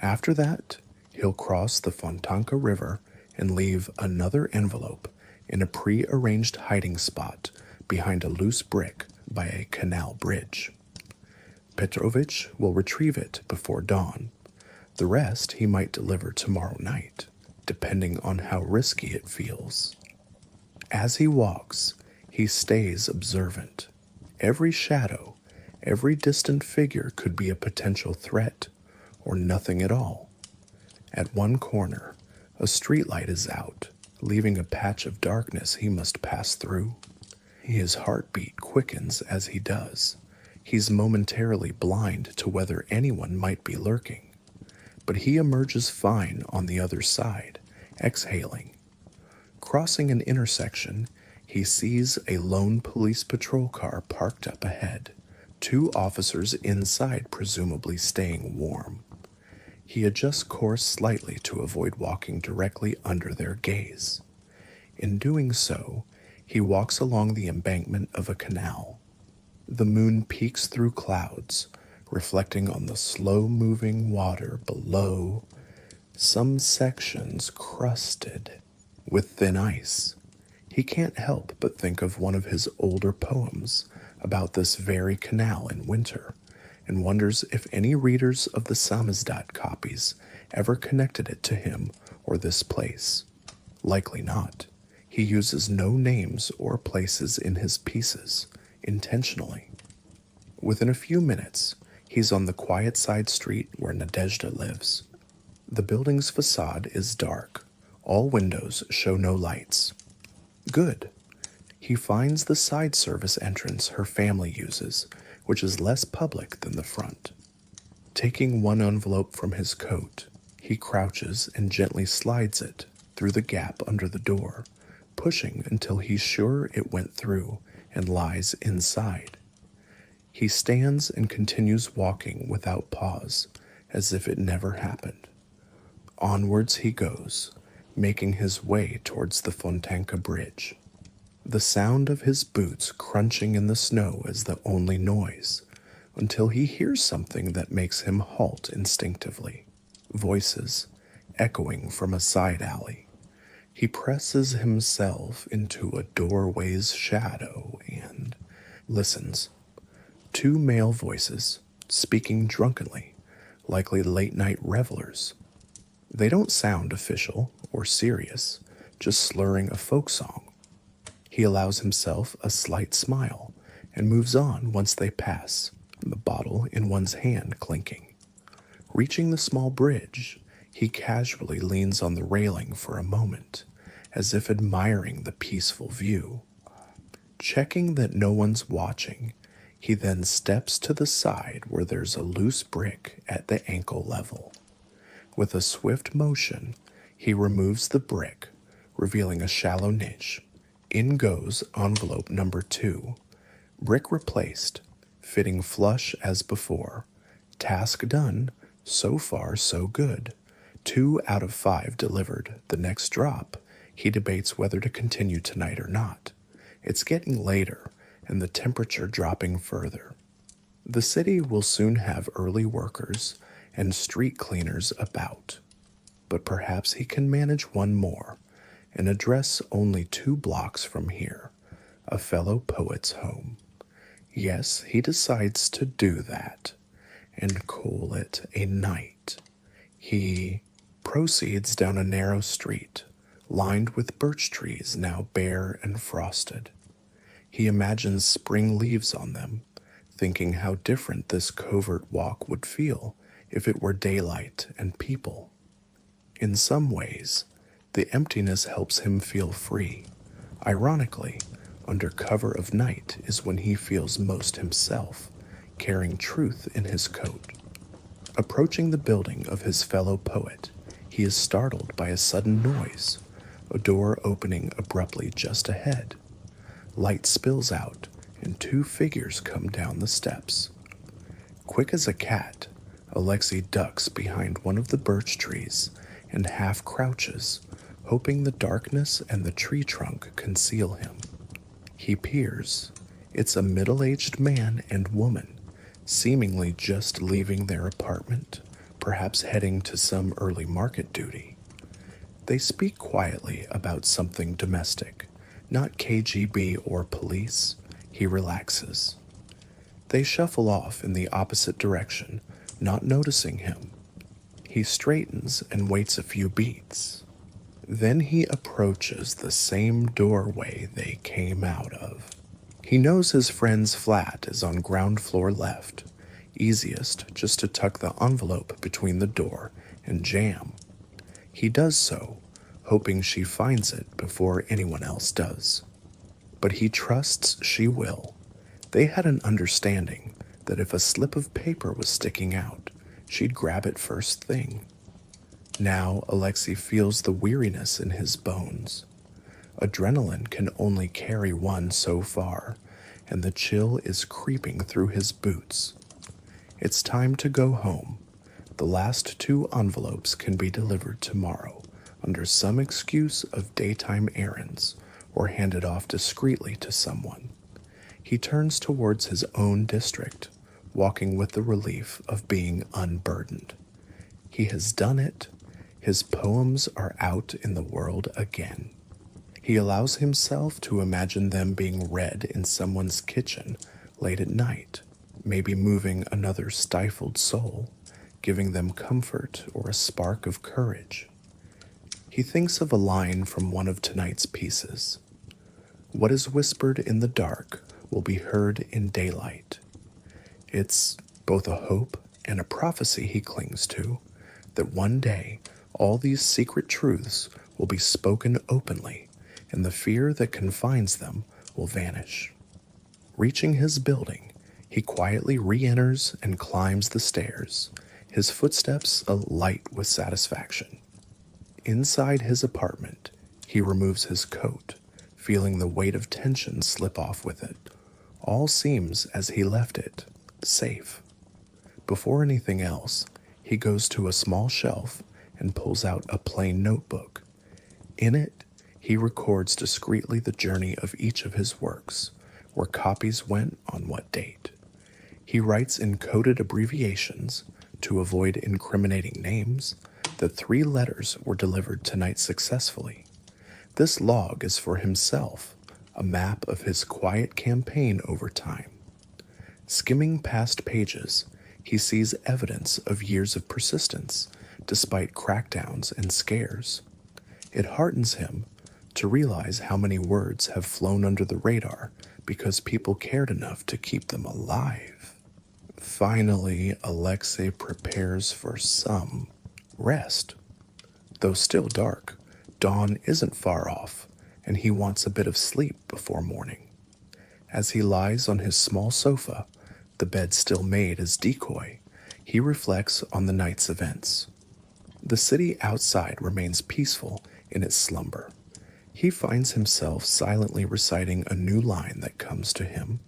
After that, he'll cross the Fontanka River and leave another envelope in a pre-arranged hiding spot behind a loose brick by a canal bridge. Petrovich will retrieve it before dawn. The rest he might deliver tomorrow night, depending on how risky it feels. As he walks, he stays observant. Every shadow, every distant figure could be a potential threat, or nothing at all. At one corner, a streetlight is out, leaving a patch of darkness he must pass through. His heartbeat quickens as he does. He's momentarily blind to whether anyone might be lurking. But he emerges fine on the other side, exhaling. Crossing an intersection, He sees a lone police patrol car parked up ahead, 2 officers inside presumably staying warm. He adjusts course slightly to avoid walking directly under their gaze. In doing so, he walks along the embankment of a canal. The moon peeks through clouds, reflecting on the slow-moving water below, some sections crusted with thin ice. He can't help but think of one of his older poems about this very canal in winter, and wonders if any readers of the Samizdat copies ever connected it to him or this place. Likely not. He uses no names or places in his pieces, intentionally. Within a few minutes, he's on the quiet side street where Nadezhda lives. The building's facade is dark. All windows show no lights. Good. He finds the side service entrance her family uses, which is less public than the front. Taking one envelope from his coat, he crouches and gently slides it through the gap under the door, pushing until he's sure it went through and lies inside. He stands and continues walking without pause, as if it never happened. Onwards he goes, making his way towards the Fontanka Bridge. The sound of his boots crunching in the snow is the only noise, until he hears something that makes him halt instinctively. Voices echoing from a side alley. He presses himself into a doorway's shadow and listens. 2 male voices, speaking drunkenly, likely late-night revelers. They don't sound official or serious, just slurring a folk song. He allows himself a slight smile and moves on once they pass, the bottle in one's hand clinking. Reaching the small bridge, he casually leans on the railing for a moment, as if admiring the peaceful view. Checking that no one's watching, he then steps to the side where there's a loose brick at the ankle level. With a swift motion, he removes the brick, revealing a shallow niche. In goes envelope number 2. Brick replaced, fitting flush as before. Task done, so far so good. 2 out of 5 delivered. The next drop, he debates whether to continue tonight or not. It's getting later, and the temperature dropping further. The city will soon have early workers and street cleaners about, but perhaps he can manage one more, an address only 2 blocks from here, a fellow poet's home. Yes, he decides to do that, and call it a night. He proceeds down a narrow street, lined with birch trees now bare and frosted. He imagines spring leaves on them, thinking how different this covert walk would feel if it were daylight and people. In some ways, the emptiness helps him feel free. Ironically, under cover of night is when he feels most himself, carrying truth in his coat. Approaching the building of his fellow poet, he is startled by a sudden noise, a door opening abruptly just ahead. Light spills out, and 2 figures come down the steps. Quick as a cat, Alexei ducks behind one of the birch trees and half crouches, hoping the darkness and the tree trunk conceal him. He peers. It's a middle-aged man and woman, seemingly just leaving their apartment, perhaps heading to some early market duty. They speak quietly about something domestic, not KGB or police. He relaxes. They shuffle off in the opposite direction, not noticing him. He straightens and waits a few beats. Then he approaches the same doorway they came out of. He knows his friend's flat is on ground floor left. Easiest just to tuck the envelope between the door and jam. He does so, hoping she finds it before anyone else does. But he trusts she will. They had an understanding that if a slip of paper was sticking out, she'd grab it first thing. Now Alexei feels the weariness in his bones. Adrenaline can only carry one so far, and the chill is creeping through his boots. It's time to go home. The last two envelopes can be delivered tomorrow under some excuse of daytime errands or handed off discreetly to someone. He turns towards his own district, walking with the relief of being unburdened. He has done it. His poems are out in the world again. He allows himself to imagine them being read in someone's kitchen late at night, maybe moving another stifled soul, giving them comfort or a spark of courage. He thinks of a line from one of tonight's pieces. What is whispered in the dark will be heard in daylight. It's both a hope and a prophecy he clings to, that one day all these secret truths will be spoken openly, and the fear that confines them will vanish. Reaching his building, he quietly re-enters and climbs the stairs, his footsteps alight with satisfaction. Inside his apartment, he removes his coat, feeling the weight of tension slip off with it. All seems as he left it, safe. Before anything else, he goes to a small shelf and pulls out a plain notebook. In it, he records discreetly the journey of each of his works, where copies went on what date. He writes in coded abbreviations, to avoid incriminating names, that 3 letters were delivered tonight successfully. This log is for himself, a map of his quiet campaign over time. Skimming past pages, he sees evidence of years of persistence, despite crackdowns and scares. It heartens him to realize how many words have flown under the radar because people cared enough to keep them alive. Finally, Alexei prepares for some rest. Though still dark, dawn isn't far off, and he wants a bit of sleep before morning. As he lies on his small sofa, the bed still made as decoy, he reflects on the night's events. The city outside remains peaceful in its slumber. He finds himself silently reciting a new line that comes to him,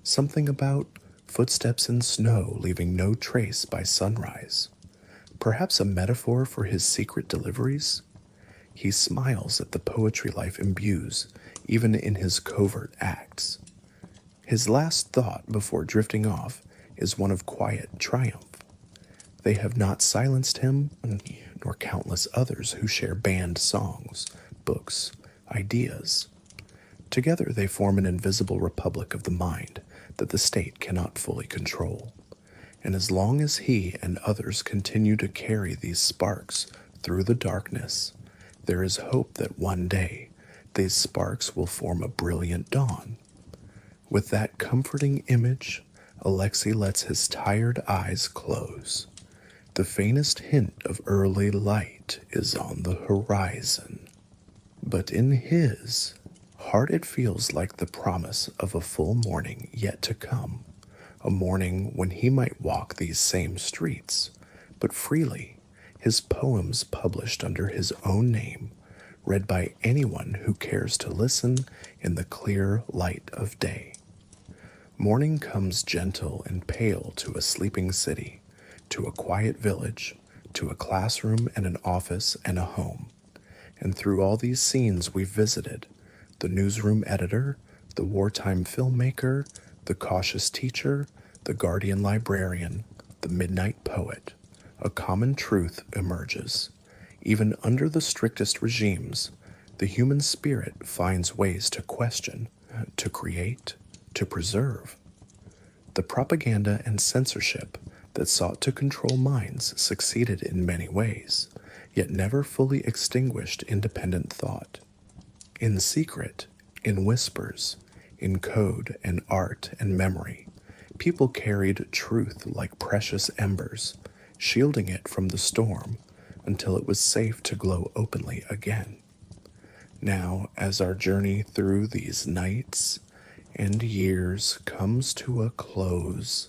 something about footsteps in snow leaving no trace by sunrise. Perhaps a metaphor for his secret deliveries? He smiles at the poetry life imbues, even in his covert acts. His last thought before drifting off is one of quiet triumph. They have not silenced him, nor countless others who share banned songs, books, ideas. Together they form an invisible republic of the mind that the state cannot fully control. And as long as he and others continue to carry these sparks through the darkness, there is hope that one day these sparks will form a brilliant dawn. With that comforting image, Alexei lets his tired eyes close. The faintest hint of early light is on the horizon. But in his heart it feels like the promise of a full morning yet to come, a morning when he might walk these same streets, but freely, his poems published under his own name, read by anyone who cares to listen in the clear light of day. Morning comes gentle and pale to a sleeping city, to a quiet village, to a classroom and an office and a home. And through all these scenes we've visited, the newsroom editor, the wartime filmmaker, the cautious teacher, the guardian librarian, the midnight poet, a common truth emerges. Even under the strictest regimes, the human spirit finds ways to question, to create, to preserve. The propaganda and censorship that sought to control minds succeeded in many ways, yet never fully extinguished independent thought. In secret, in whispers, in code and art and memory, people carried truth like precious embers, shielding it from the storm until it was safe to glow openly again. Now, as our journey through these nights and years comes to a close,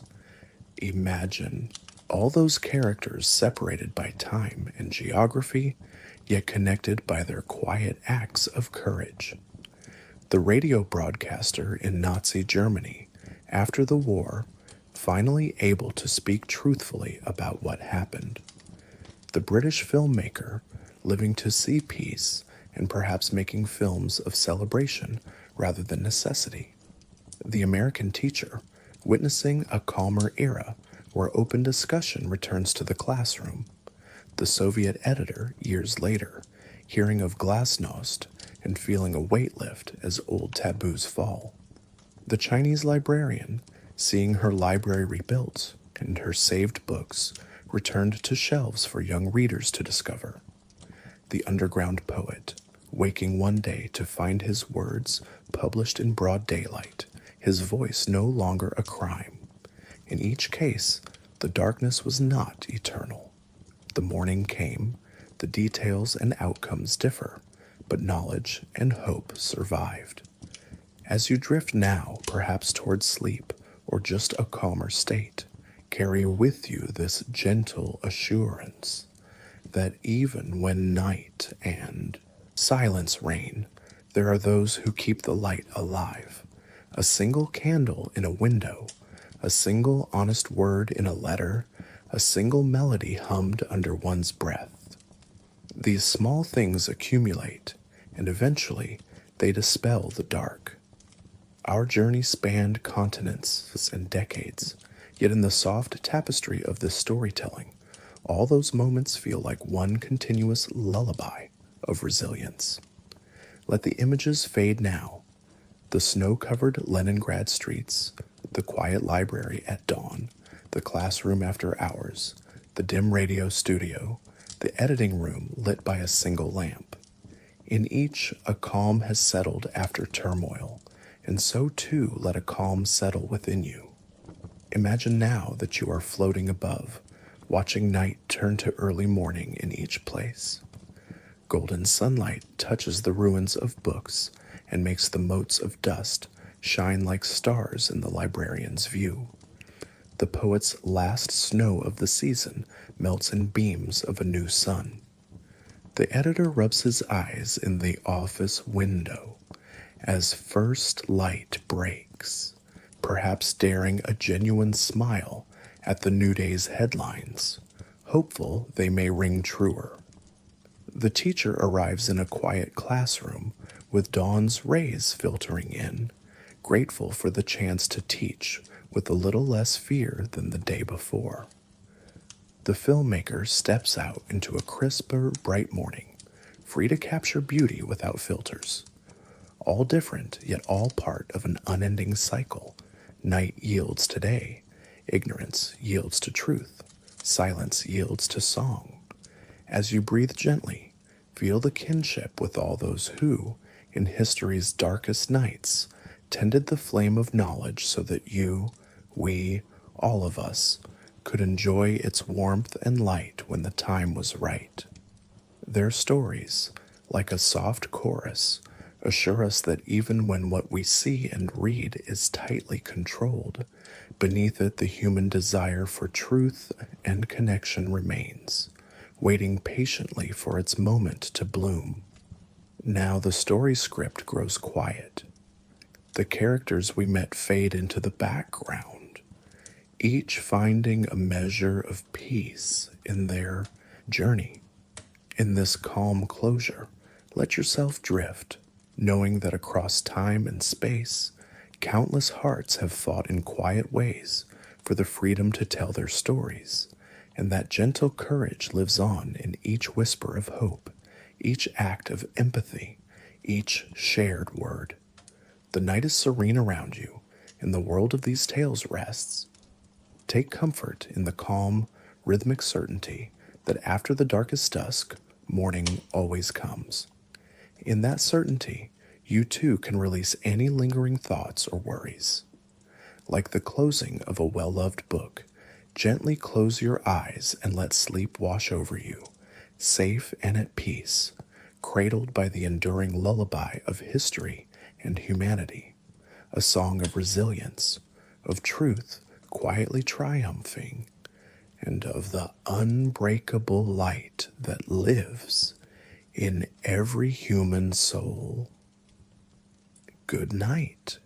imagine all those characters separated by time and geography, yet connected by their quiet acts of courage. The radio broadcaster in Nazi Germany, after the war, finally able to speak truthfully about what happened. The British filmmaker living to see peace and perhaps making films of celebration rather than necessity. The American teacher witnessing a calmer era where open discussion returns to the classroom. The Soviet editor, years later, hearing of glasnost and feeling a weight lift as old taboos fall. The Chinese librarian, seeing her library rebuilt and her saved books returned to shelves for young readers to discover. The underground poet, waking one day to find his words published in broad daylight, his voice no longer a crime. In each case, the darkness was not eternal. The morning came, the details and outcomes differ, but knowledge and hope survived. As you drift now, perhaps towards sleep or just a calmer state, carry with you this gentle assurance that even when night and silence reign, there are those who keep the light alive. A single candle in a window, a single honest word in a letter, a single melody hummed under one's breath. These small things accumulate, and eventually they dispel the dark. Our journey spanned continents and decades, yet in the soft tapestry of this storytelling, all those moments feel like one continuous lullaby of resilience. Let the images fade now. The snow-covered Leningrad streets, the quiet library at dawn, the classroom after hours, the dim radio studio, the editing room lit by a single lamp. In each, a calm has settled after turmoil, and so too let a calm settle within you. Imagine now that you are floating above, watching night turn to early morning in each place. Golden sunlight touches the ruins of books and makes the motes of dust shine like stars in the librarian's view. The poet's last snow of the season melts in beams of a new sun. The editor rubs his eyes in the office window as first light breaks, perhaps daring a genuine smile at the new day's headlines, hopeful they may ring truer. The teacher arrives in a quiet classroom with dawn's rays filtering in, grateful for the chance to teach with a little less fear than the day before. The filmmaker steps out into a crisper, bright morning, free to capture beauty without filters. All different, yet all part of an unending cycle. Night yields to day, ignorance yields to truth, silence yields to song. As you breathe gently, feel the kinship with all those who, in history's darkest nights, tended the flame of knowledge so that you, we, all of us, could enjoy its warmth and light when the time was right. Their stories, like a soft chorus, assure us that even when what we see and read is tightly controlled, beneath it the human desire for truth and connection remains, waiting patiently for its moment to bloom. Now the story script grows quiet. The characters we met fade into the background, each finding a measure of peace in their journey. In this calm closure, let yourself drift, knowing that across time and space, countless hearts have fought in quiet ways for the freedom to tell their stories, and that gentle courage lives on in each whisper of hope, each act of empathy, each shared word. The night is serene around you, and the world of these tales rests. Take comfort in the calm, rhythmic certainty that after the darkest dusk, morning always comes. In that certainty, you too can release any lingering thoughts or worries. Like the closing of a well-loved book, gently close your eyes and let sleep wash over you, safe and at peace, cradled by the enduring lullaby of history and humanity, a song of resilience, of truth quietly triumphing, and of the unbreakable light that lives in every human soul. Good night.